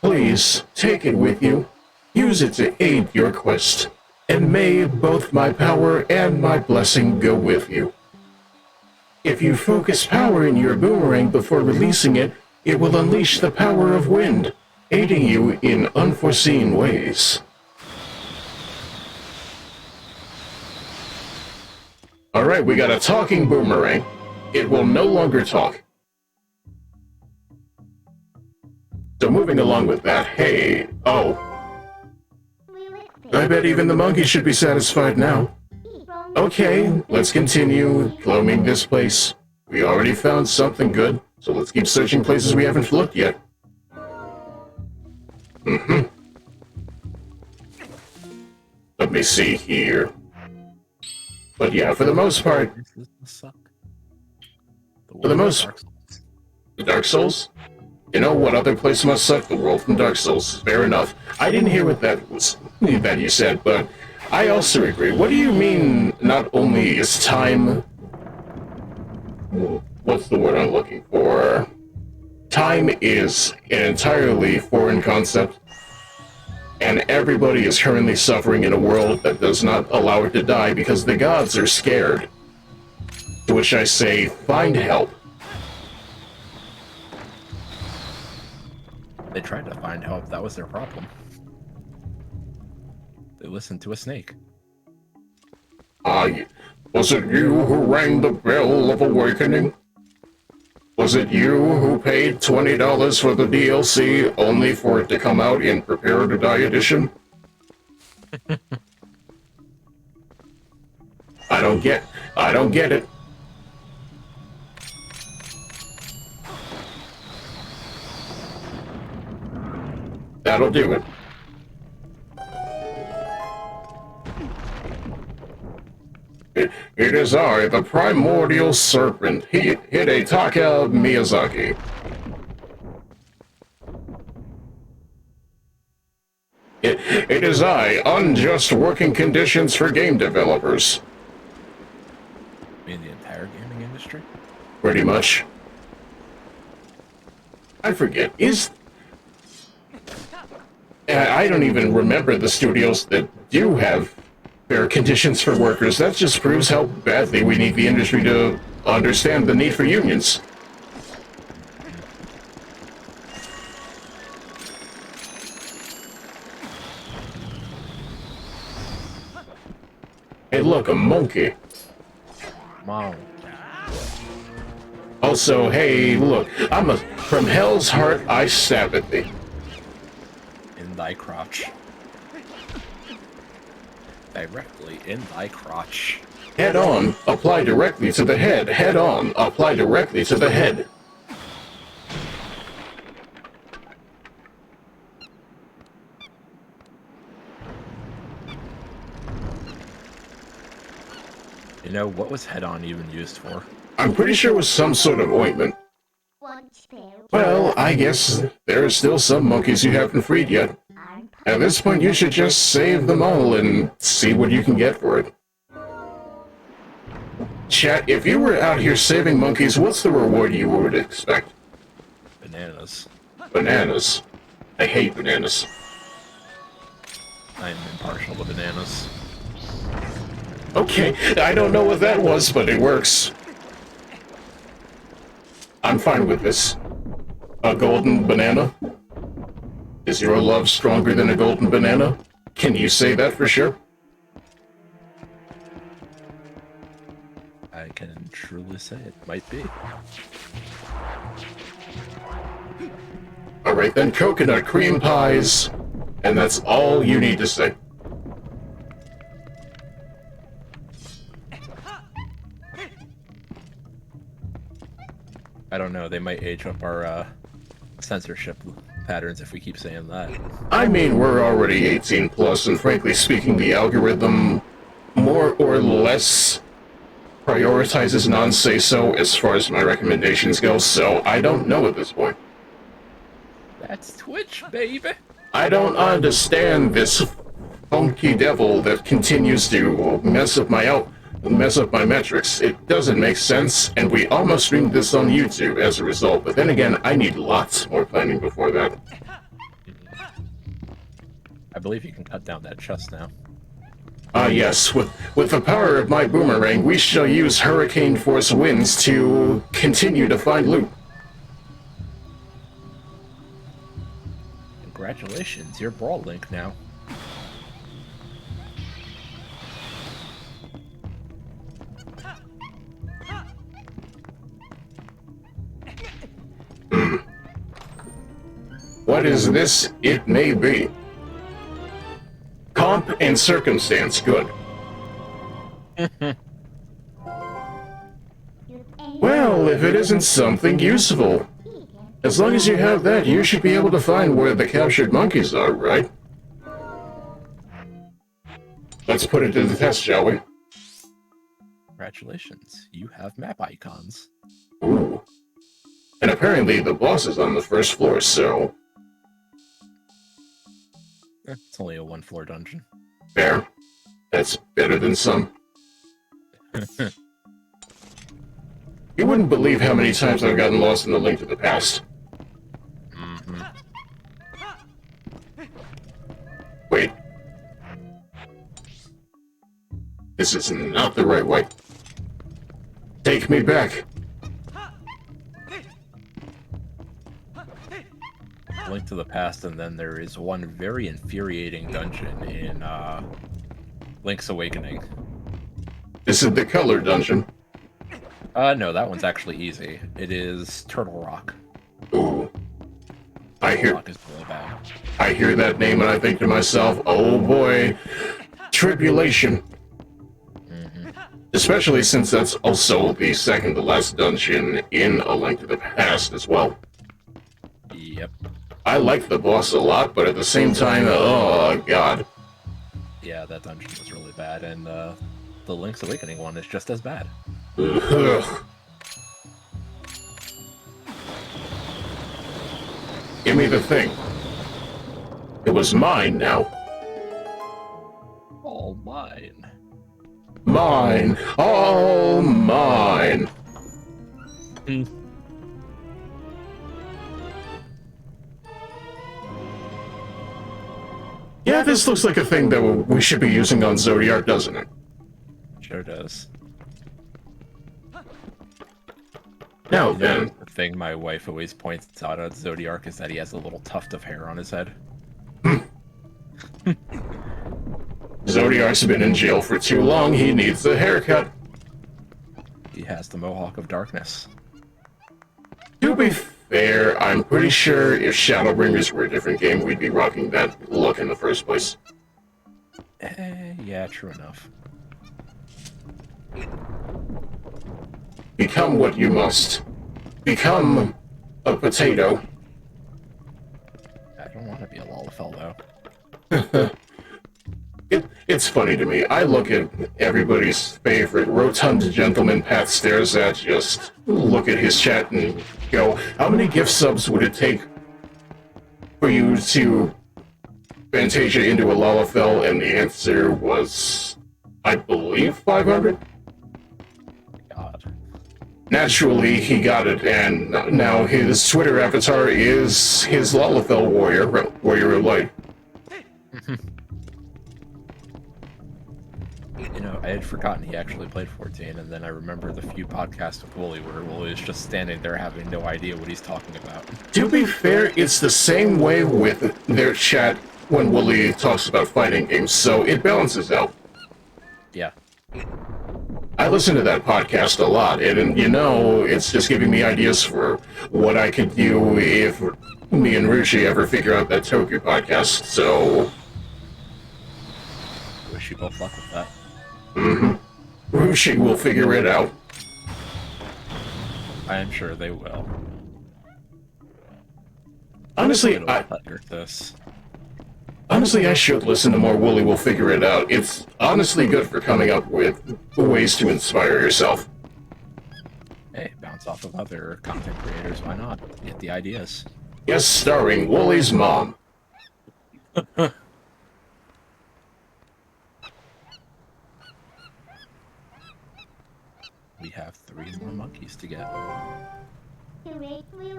Please, take it with you. Use it to aid your quest, and may both my power and my blessing go with you. If you focus power in your boomerang before releasing it, it will unleash the power of wind, aiding you in unforeseen ways. Alright, we got a talking boomerang. It will no longer talk. So moving along with that, hey, oh. I bet even the monkey should be satisfied now. Okay, let's continue roaming this place. We already found something good, so let's keep searching places we haven't looked yet. Let me see here. But yeah, for the most part... Dark Souls? You know what other place must suck? The world from Dark Souls. Fair enough. I didn't hear what that was that you said, but I also agree. What do you mean not only is time... What's the word I'm looking for? Time is an entirely foreign concept, and everybody is currently suffering in a world that does not allow it to die because the gods are scared. To which I say, find help. They tried to find help, that was their problem. They listened to a snake. Was it you who rang the bell of awakening? Was it you who paid $20 for the DLC only for it to come out in Prepare to Die edition? I don't get it. That'll do it. It is I, the primordial serpent, Hidetaka Miyazaki. It is I, unjust working conditions for game developers. You mean the entire gaming industry? Pretty much. I forget, I don't even remember the studios that do have fair conditions for workers. That just proves how badly we need the industry to understand the need for unions. Hey look, a monkey. Wow. Also, hey, look, from hell's heart I stab at thee. In thy crotch. Directly in thy crotch. Head on, apply directly to the head. Head on, apply directly to the head. You know, what was head on even used for? I'm pretty sure it was some sort of ointment. Well, I guess there are still some monkeys you haven't freed yet. At this point, you should just save them all and see what you can get for it. Chat, if you were out here saving monkeys, what's the reward you would expect? Bananas. Bananas. I hate bananas. I am impartial to bananas. Okay, I don't know what that was, but it works. I'm fine with this. A golden banana? Is your love stronger than a golden banana? Can you say that for sure? I can truly say it might be. Alright then, coconut cream pies. And that's all you need to say. I don't know, they might age up our censorship patterns if we keep saying that. I mean, we're already 18 plus, and frankly speaking, the algorithm more or less prioritizes non-say-so as far as my recommendations go, so I don't know at this point. That's Twitch, baby! I don't understand this funky devil that continues to mess up my metrics. It doesn't make sense, and we almost streamed this on YouTube as a result, but then again, I need lots more planning before that. I believe you can cut down that chest now. Yes, with the power of my boomerang, we shall use hurricane force winds to continue to find loot. Congratulations, you're Brawl Link now. What is this? It may be. Comp and circumstance, good. Well, if it isn't something useful. As long as you have that, you should be able to find where the captured monkeys are, right? Let's put it to the test, shall we? Congratulations, you have map icons. Ooh. And apparently the boss is on the first floor, so... It's only a one-floor dungeon. Fair. That's better than some. You wouldn't believe how many times I've gotten lost in the Link to the Past. Mm-hmm. Wait. This is not the right way. Take me back. Link to the Past, and then there is one very infuriating dungeon in Link's Awakening. This is the color dungeon. No, that one's actually easy. It is Turtle Rock. Ooh. Turtle Rock is really bad. I hear that name and I think to myself, oh boy, tribulation. Especially since that's also the second to last dungeon in A Link to the Past as well. Yep. I like the boss a lot, but at the same time, oh god. Yeah, that dungeon was really bad, and the Link's Awakening one is just as bad. Ugh. Give me the thing. It was mine now. All mine. Mine. All mine. Yeah, this looks like a thing that we should be using on Zodiac, doesn't it? Sure does. Now then. The thing my wife always points out on Zodiac is that he has a little tuft of hair on his head. Zodiac's been in jail for too long, he needs a haircut. He has the Mohawk of Darkness. To be fair, I'm pretty sure if Shadowbringers were a different game, we'd be rocking that look in the first place. Yeah, true enough. Become what you must. Become a potato. I don't want to be a Lalafell, though. It's funny to me. I look at everybody's favorite rotund gentleman Pat stares at, just look at his chat and go, how many gift subs would it take for you to Fantasia into a Lalafell? And the answer was, I believe, 500? God. Naturally, he got it, and now his Twitter avatar is his Lalafell warrior of light. You know, I had forgotten he actually played 14, and then I remember the few podcasts with Wooly where Wooly is just standing there having no idea what he's talking about. To be fair, it's the same way with their chat when Wooly talks about fighting games, so it balances out. Yeah. I listen to that podcast a lot, and you know, it's just giving me ideas for what I could do if me and Rushi ever figure out that Tokyo podcast, so... Wish you both luck with that. Rushi will figure it out. I am sure they will. Honestly, I should listen to more Wooly will figure it out. It's honestly good for coming up with ways to inspire yourself. Hey, bounce off of other content creators, why not? Get the ideas. Yes, starring Wooly's mom. We have 3 more monkeys to get.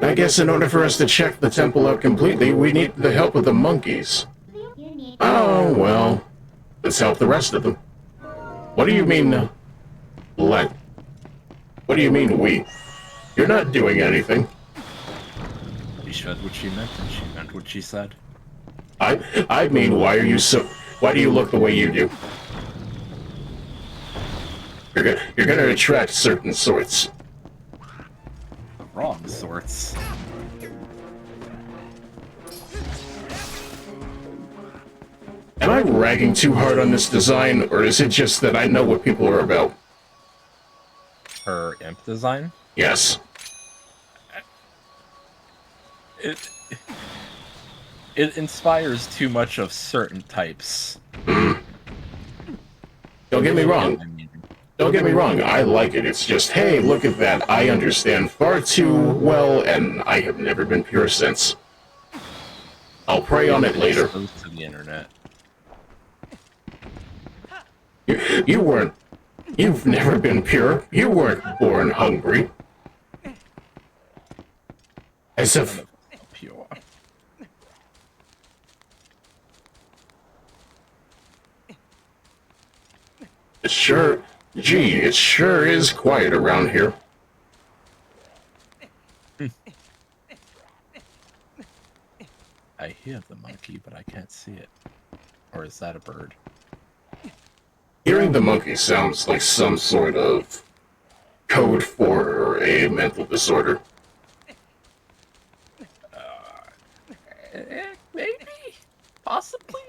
I guess in order for us to check the temple out completely, we need the help of the monkeys. Oh, well, let's help the rest of them. What do you mean, let? What do you mean, we? You're not doing anything. She said what she meant, and she meant what she said. I mean, why do you look the way you do? You're gonna attract certain sorts. The wrong sorts. Am I ragging too hard on this design, or is it just that I know what people are about? Her imp design? Yes. It inspires too much of certain types. Don't get me wrong. Don't get me wrong, I like it. It's just, hey, look at that. I understand far too well, and I have never been pure since. I'll pray on it later. Exposed to the internet. You weren't. You've never been pure. You weren't born hungry. As if. Pure. It sure is quiet around here. I hear the monkey, but I can't see it. Or is that a bird? Hearing the monkey sounds like some sort of code for a mental disorder. Maybe? Possibly?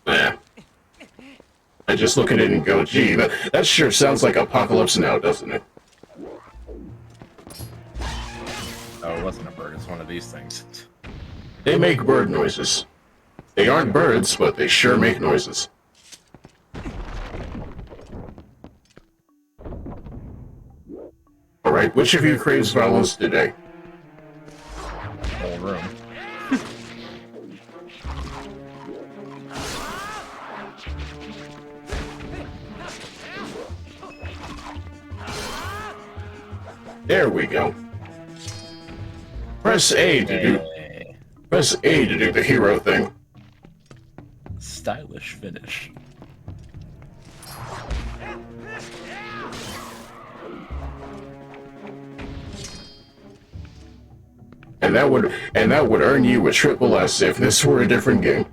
Yeah. I just look at it and go, gee, that sure sounds like Apocalypse Now, doesn't it? Oh, it wasn't a bird, it's one of these things. They make bird noises. They aren't birds, but they sure make noises. Alright, which of you craves violence today? Whole room. There we go. Press A to do. Press A to do the hero thing. Stylish finish. And that would earn you a triple S if this were a different game.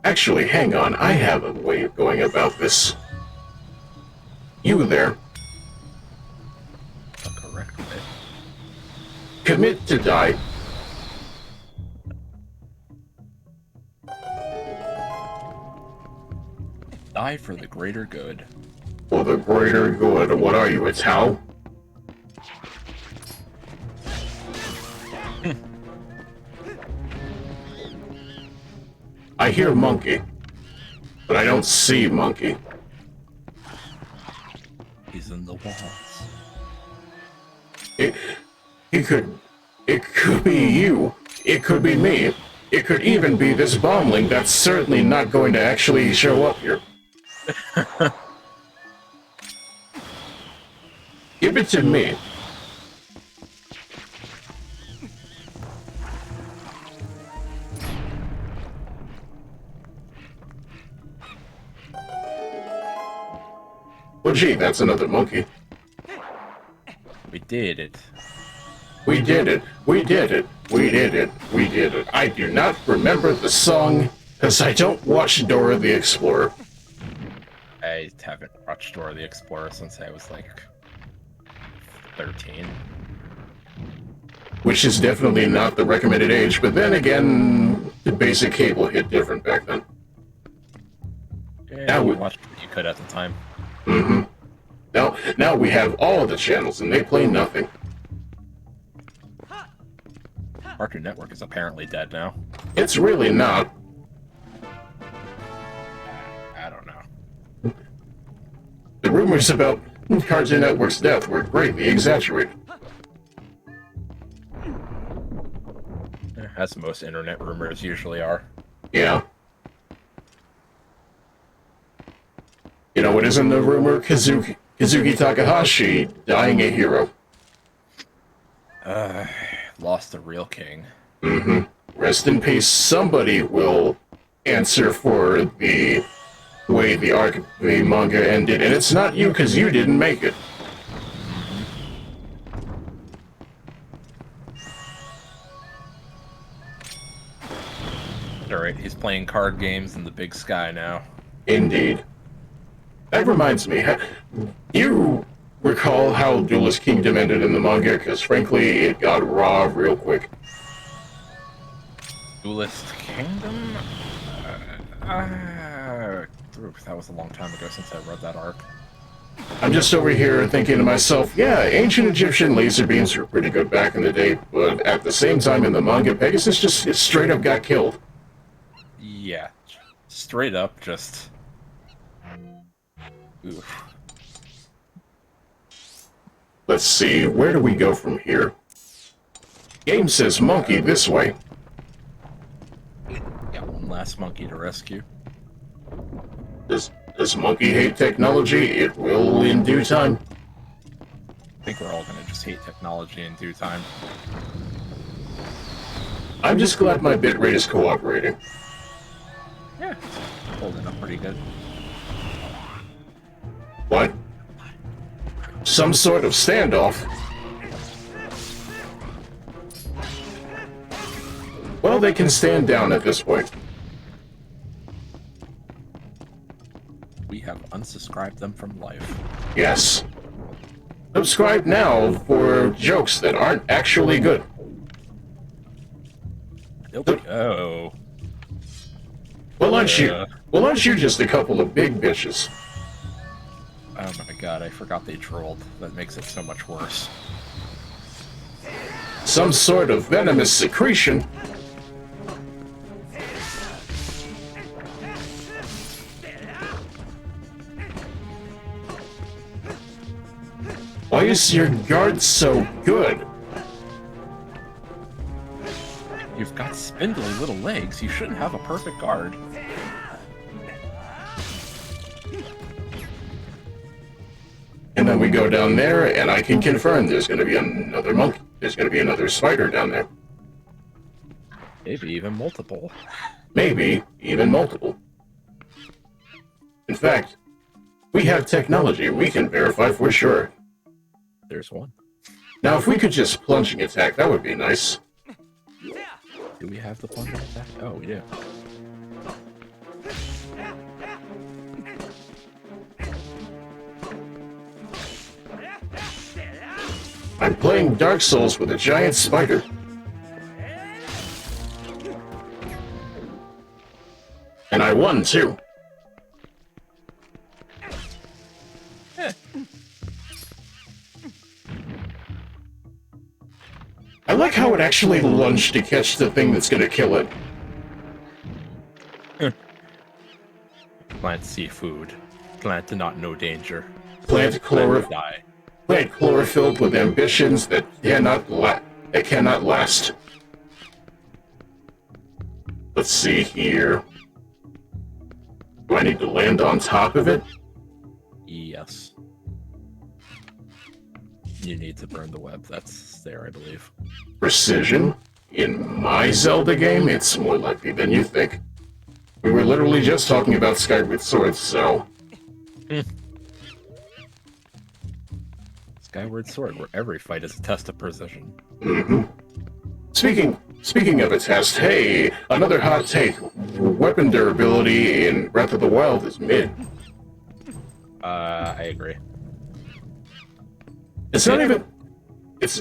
Actually, hang on, I have a way of going about this. You there. The correct way. Commit to die. Die for the greater good. For the greater good. What are you, a Tau? I hear monkey, but I don't see monkey. He's in the walls. It could be you. It could be me. It could even be this bombling that's certainly not going to actually show up here. Give it to me. Well, gee, that's another monkey. We did it. We did it. We did it. We did it. We did it. I do not remember the song, because I don't watch Dora the Explorer. I haven't watched Dora the Explorer since I was like 13. Which is definitely not the recommended age, but then again, the basic cable hit different back then. Yeah, Now you watched what you could at the time. Mm-hmm. Now we have all the channels, and they play nothing. Cartoon Network is apparently dead now. It's really not. I don't know. The rumors about Cartoon Network's death were greatly exaggerated. As most internet rumors usually are. Yeah. You know what isn't a rumor? Kazuki Takahashi dying a hero. Lost the real king. Mm-hmm. Rest in peace. Somebody will answer for the way the manga ended, and it's not you, because you didn't make it. Alright, he's playing card games in the big sky now. Indeed. That reminds me, you recall how Duelist Kingdom ended in the manga? Because frankly, it got raw real quick. Duelist Kingdom? That was a long time ago since I read that arc. I'm just over here thinking to myself, yeah, ancient Egyptian laser beams were pretty good back in the day, but at the same time in the manga, Pegasus just straight up got killed. Yeah, straight up just... Oof. Let's see, where do we go from here? Game says monkey this way. Got one last monkey to rescue. Does monkey hate technology? It will in due time. I think we're all gonna just hate technology in due time. I'm just glad my bitrate is cooperating. Yeah, holding up pretty good. What? Some sort of standoff? Well, they can stand down at this point. We have unsubscribed them from life. Yes. Subscribe now for jokes that aren't actually good. Oh. Well, aren't you just a couple of big bitches? Oh my god, I forgot they trolled. That makes it so much worse. Some sort of venomous secretion? Why is your guard so good? You've got spindly little legs. You shouldn't have a perfect guard. And then we go down there, and I can confirm there's going to be another monkey. There's going to be another spider down there. Maybe even multiple. Maybe even multiple. In fact, we have technology. We can verify for sure. There's one. Now, if we could just plunging attack, that would be nice. Do we have the plunging attack? Oh, we do. I'm playing Dark Souls with a giant spider. And I won, too. I like how it actually lunged to catch the thing that's gonna kill it. Plant seafood. Plant to not know danger. Plant die. Plant chlorophyll with ambitions that cannot last. Let's see here. Do I need to land on top of it? Yes. You need to burn the web. That's there, I believe. Precision? In my Zelda game, it's more likely than you think. We were literally just talking about Skyward Sword, so... Skyward Sword, where every fight is a test of precision. Mm-hmm. Speaking of a test, hey, another hot take. Weapon durability in Breath of the Wild is mid. I agree. It's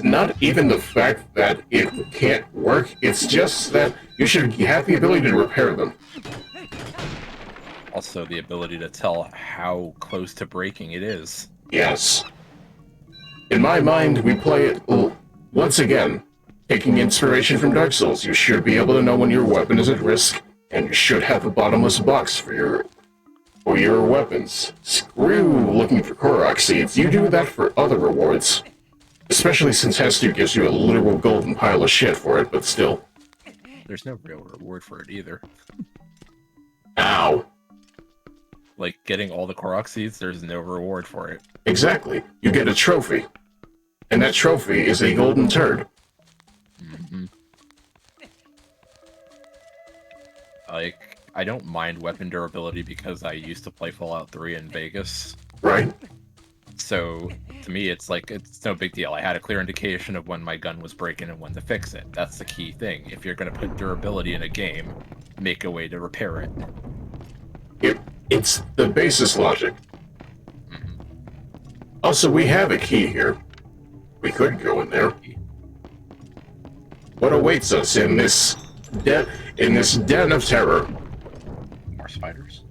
not even the fact that it can't work, it's just that you should have the ability to repair them. Also, the ability to tell how close to breaking it is. Yes. In my mind, we play it, once again, taking inspiration from Dark Souls. You should be able to know when your weapon is at risk, and you should have a bottomless box for your weapons. Screw looking for Korok seeds. You do that for other rewards. Especially since Hestu gives you a literal golden pile of shit for it, but still. There's no real reward for it either. Ow. Like, getting all the Korok seeds, there's no reward for it. Exactly. You get a trophy. And that trophy is a golden turd. Mm-hmm. Like, I don't mind weapon durability because I used to play Fallout 3 in Vegas. Right. So, to me, it's like, it's no big deal. I had a clear indication of when my gun was breaking and when to fix it. That's the key thing. If you're going to put durability in a game, make a way to repair it. It's the basis logic. Mm-hmm. Also, we have a key here. We could go in there. What awaits us in this den of terror? More spiders.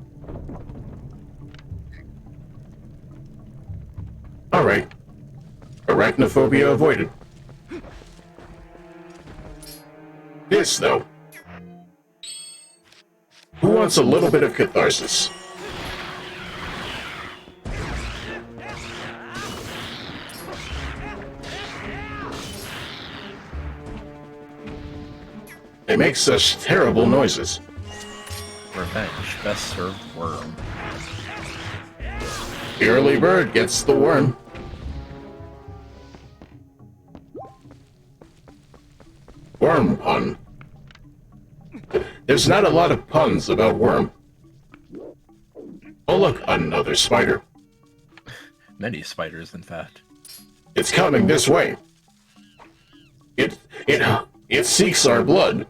Alright. Arachnophobia avoided. This, though. Who wants a little bit of catharsis? They make such terrible noises. Revenge, best served worm. The early bird gets the worm. Worm pun. There's not a lot of puns about worm. Oh look, another spider. Many spiders, in fact. It's coming this way. It seeks our blood.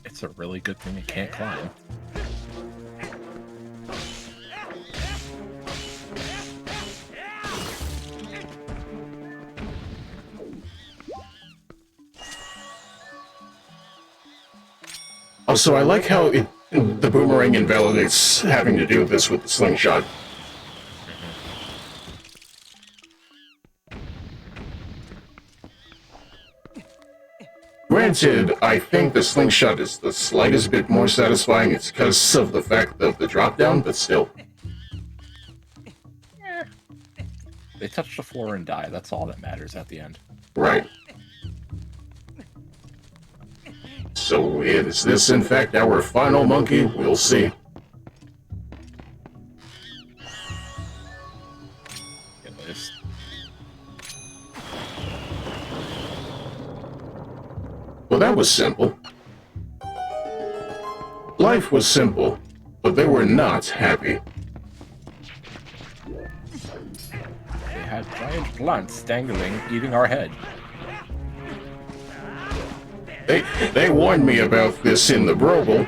It's a really good thing it can't climb. Also, I like how the boomerang invalidates having to do this with the slingshot. Granted, I think the slingshot is the slightest bit more satisfying. It's because of the fact of the drop down, but still. They touch the floor and die. That's all that matters at the end. Right. So is this in fact our final monkey? We'll see. At least. Well, that was simple. Life was simple, but they were not happy. They had giant plants dangling, eating our head. They warned me about this in the brogle.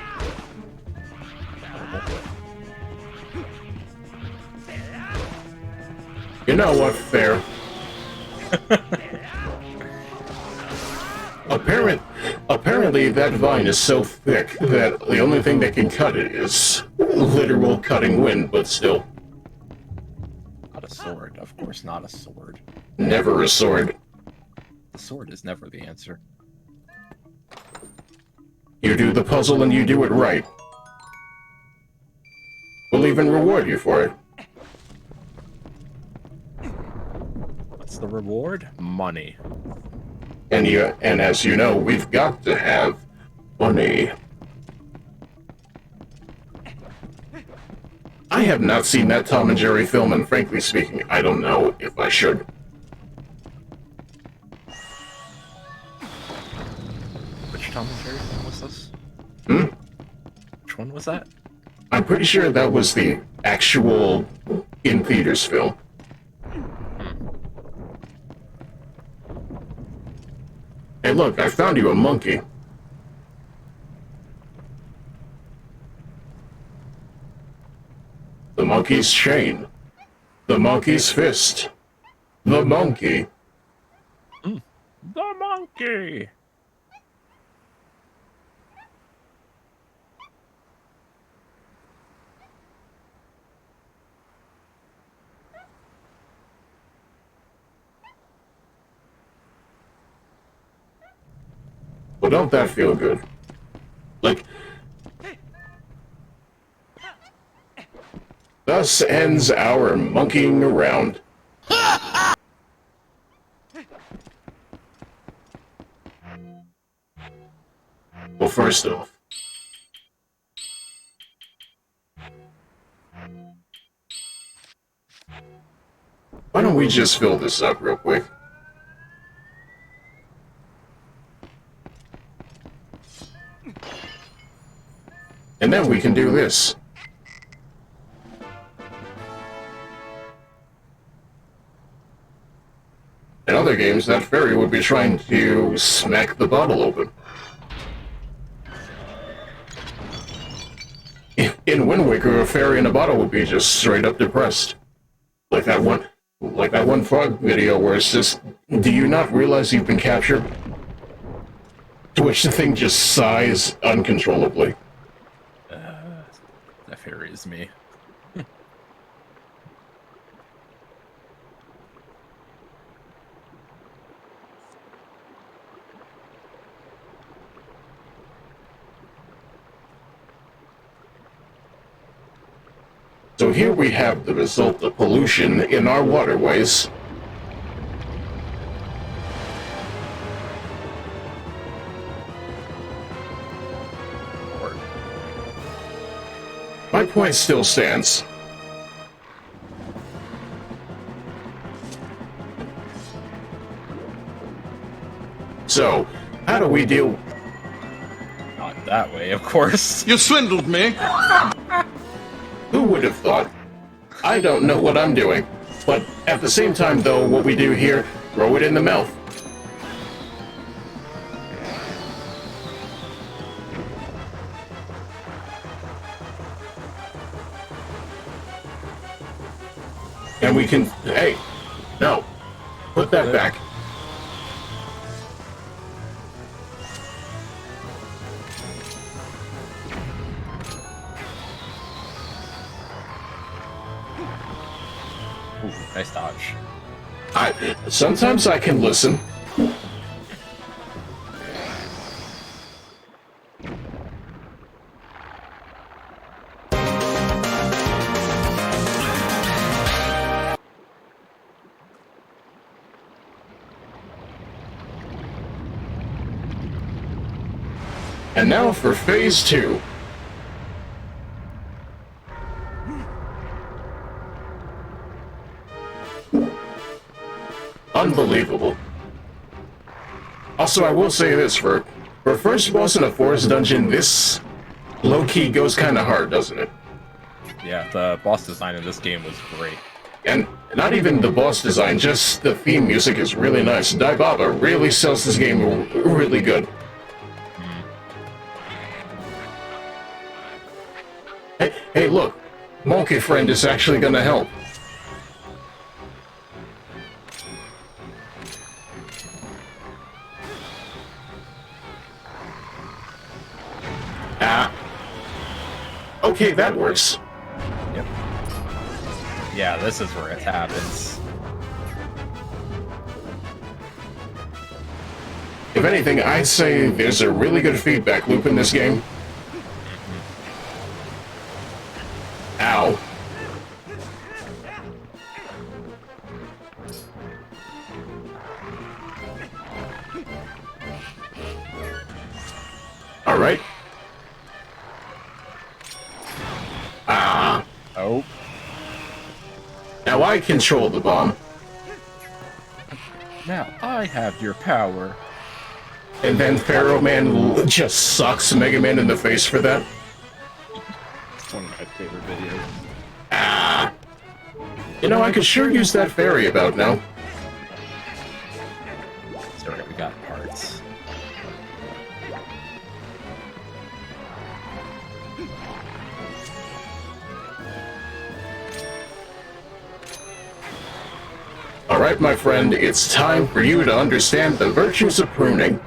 You know what, fair. Apparently that vine is so thick that the only thing that can cut it is literal cutting wind, but still. Not a sword. Of course not a sword. Never a sword. The sword is never the answer. You do the puzzle and you do it right. We'll even reward you for it. What's the reward? Money. And as you know, we've got to have money. I have not seen that Tom and Jerry film, and frankly speaking, I don't know if I should. Which Tom and Jerry film was this? Which one was that? I'm pretty sure that was the actual in-theaters film. Hey look, I found you a monkey. The monkey's chain. The monkey's fist. The monkey. The monkey! Well, don't that feel good? Like, thus ends our monkeying around. Well, first off, why don't we just fill this up real quick? And then we can do this. In other games, that fairy would be trying to smack the bottle open. In Wind Waker, a fairy in a bottle would be just straight up depressed. Like that one frog video where it's just, do you not realize you've been captured? To which the thing just sighs uncontrollably. That fairy is me. So here we have the result of pollution in our waterways. My point still stands. So, how do we deal... Not that way, of course. You swindled me. Who would have thought? I don't know what I'm doing. But at the same time, though, what we do here, throw it in the mouth. And we can... Hey, no. Put that back. Ooh, nice dodge. Sometimes I can listen. And now for phase 2. Unbelievable. Also, I will say this, for first boss in a forest dungeon, this low-key goes kind of hard, doesn't it? Yeah, the boss design in this game was great. And not even the boss design, just the theme music is really nice. Daibaba really sells this game really good. Hey, look, Monkey Friend is actually gonna help. Okay, that works. Yep. Yeah, this is where it happens. If anything, I'd say there's a really good feedback loop in this game. Ow. Alright. Oh. Now I control the bomb. Now I have your power. And then Pharaoh Man just sucks Mega Man in the face for that. It's one of my favorite videos. You know, I could sure use that fairy about now. Sorry, we got parts. Alright, my friend, it's time for you to understand the virtues of pruning.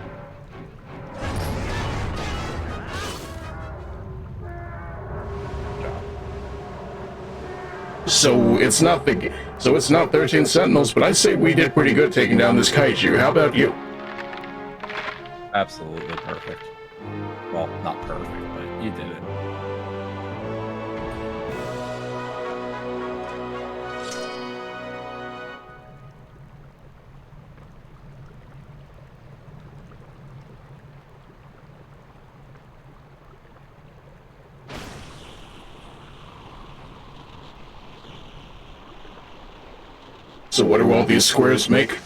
So it's not 13 Sentinels, but I say we did pretty good taking down this kaiju. How about you? Absolutely perfect. Well, not perfect, but you did it. So what do all these squares make?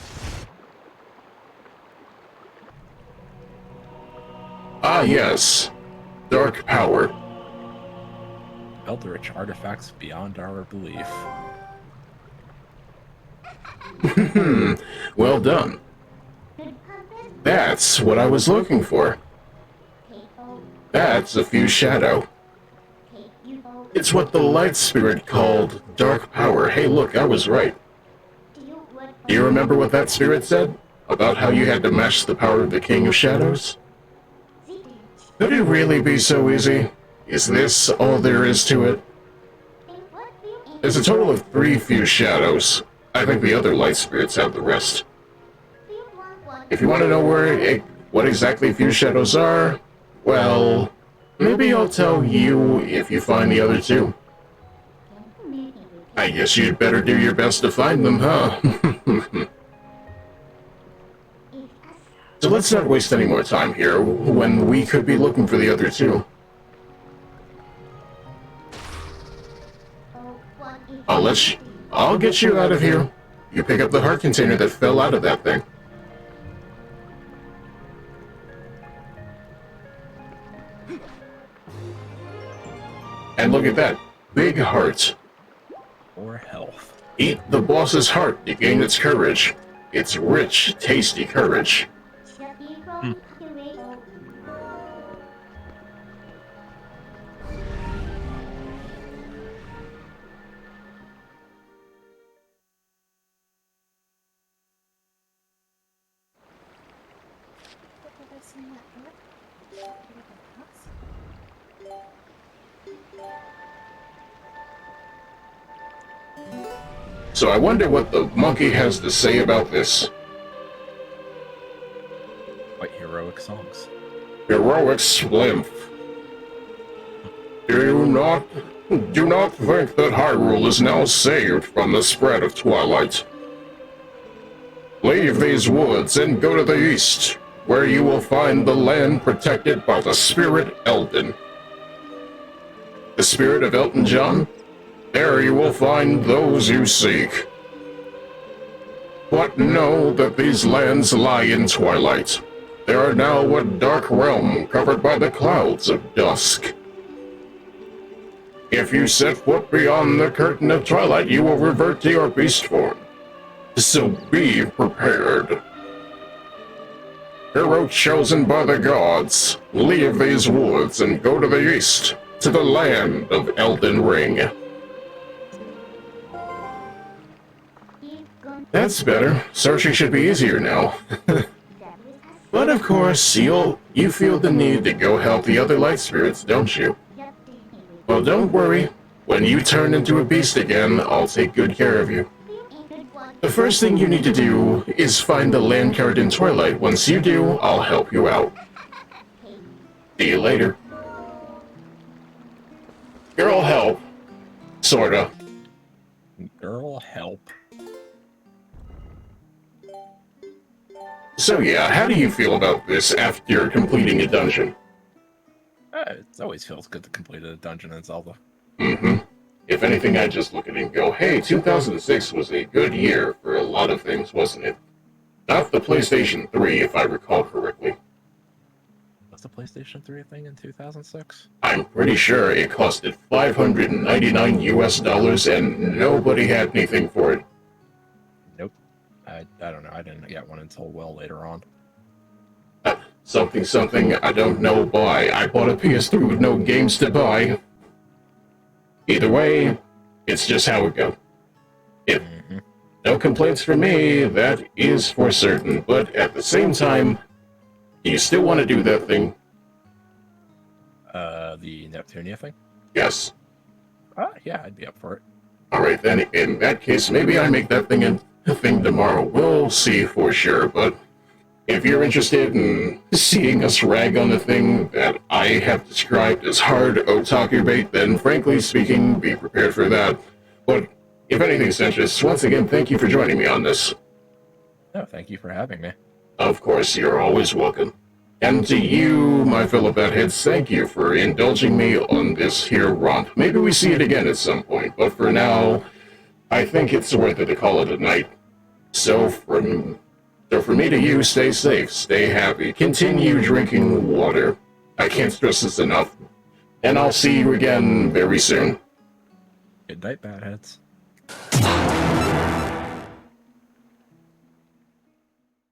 Ah, yes. Dark power. Eldritch artifacts beyond our belief. Well done. That's what I was looking for. That's a fused shadow. It's what the light spirit called dark power. Hey, look, I was right. Do you remember what that spirit said? About how you had to match the power of the King of Shadows? Could it really be so easy? Is this all there is to it? There's a total of 3 fused shadows. I think the other light spirits have the rest. If you want to know what exactly fused shadows are, well, maybe I'll tell you if you find the other 2. I guess you'd better do your best to find them, huh? So let's not waste any more time here, when we could be looking for the other 2. I'll get you out of here. You pick up the heart container that fell out of that thing. And look at that. Big heart. Or health. Eat the boss's heart to gain its courage. It's rich, tasty courage. So I wonder what the monkey has to say about this. Quite heroic songs. Heroic splimp. Do not think that Hyrule is now saved from the spread of Twilight. Leave these woods and go to the east, where you will find the land protected by the spirit Eldon. The spirit of Elton John? There you will find those you seek. But know that these lands lie in Twilight. They are now a dark realm covered by the clouds of dusk. If you set foot beyond the curtain of Twilight, you will revert to your beast form. So be prepared. Hero chosen by the gods, leave these woods and go to the east, to the land of Elden Ring. That's better. Searching should be easier now. But of course, you feel the need to go help the other light spirits, don't you? Well, don't worry. When you turn into a beast again, I'll take good care of you. The first thing you need to do is find the land card in Twilight. Once you do, I'll help you out. See you later. Girl help. Sorta. Girl help. So yeah, how do you feel about this after completing a dungeon? It always feels good to complete a dungeon in Zelda. Mm-hmm. If anything, I just look at it and go, hey, 2006 was a good year for a lot of things, wasn't it? Not the PlayStation 3, if I recall correctly. Was the PlayStation 3 a thing in 2006? I'm pretty sure it costed $599 US and nobody had anything for it. Nope. I don't know. I didn't get one until well later on. Something I don't know why. I bought a PS3 with no games to buy. Either way, it's just how it goes. No complaints from me, that is for certain. But at the same time, do you still want to do that thing? The Neptunia thing? Yes. Yeah, I'd be up for it. Alright then, in that case, maybe I make that thing a thing tomorrow. We'll see for sure, but if you're interested in seeing us rag on the thing that I have described as hard otaku bait, then frankly speaking, be prepared for that. But if anything's interest, once again, thank you for joining me on this. No, thank you for having me. Of course, you're always welcome. And to you, my fellow Batheads, thank you for indulging me on this here romp. Maybe we see it again at some point, but for now, I think it's worth it to call it a night. So from me to you, stay safe, stay happy, continue drinking water. I can't stress this enough. And I'll see you again very soon. Good night, Batheads.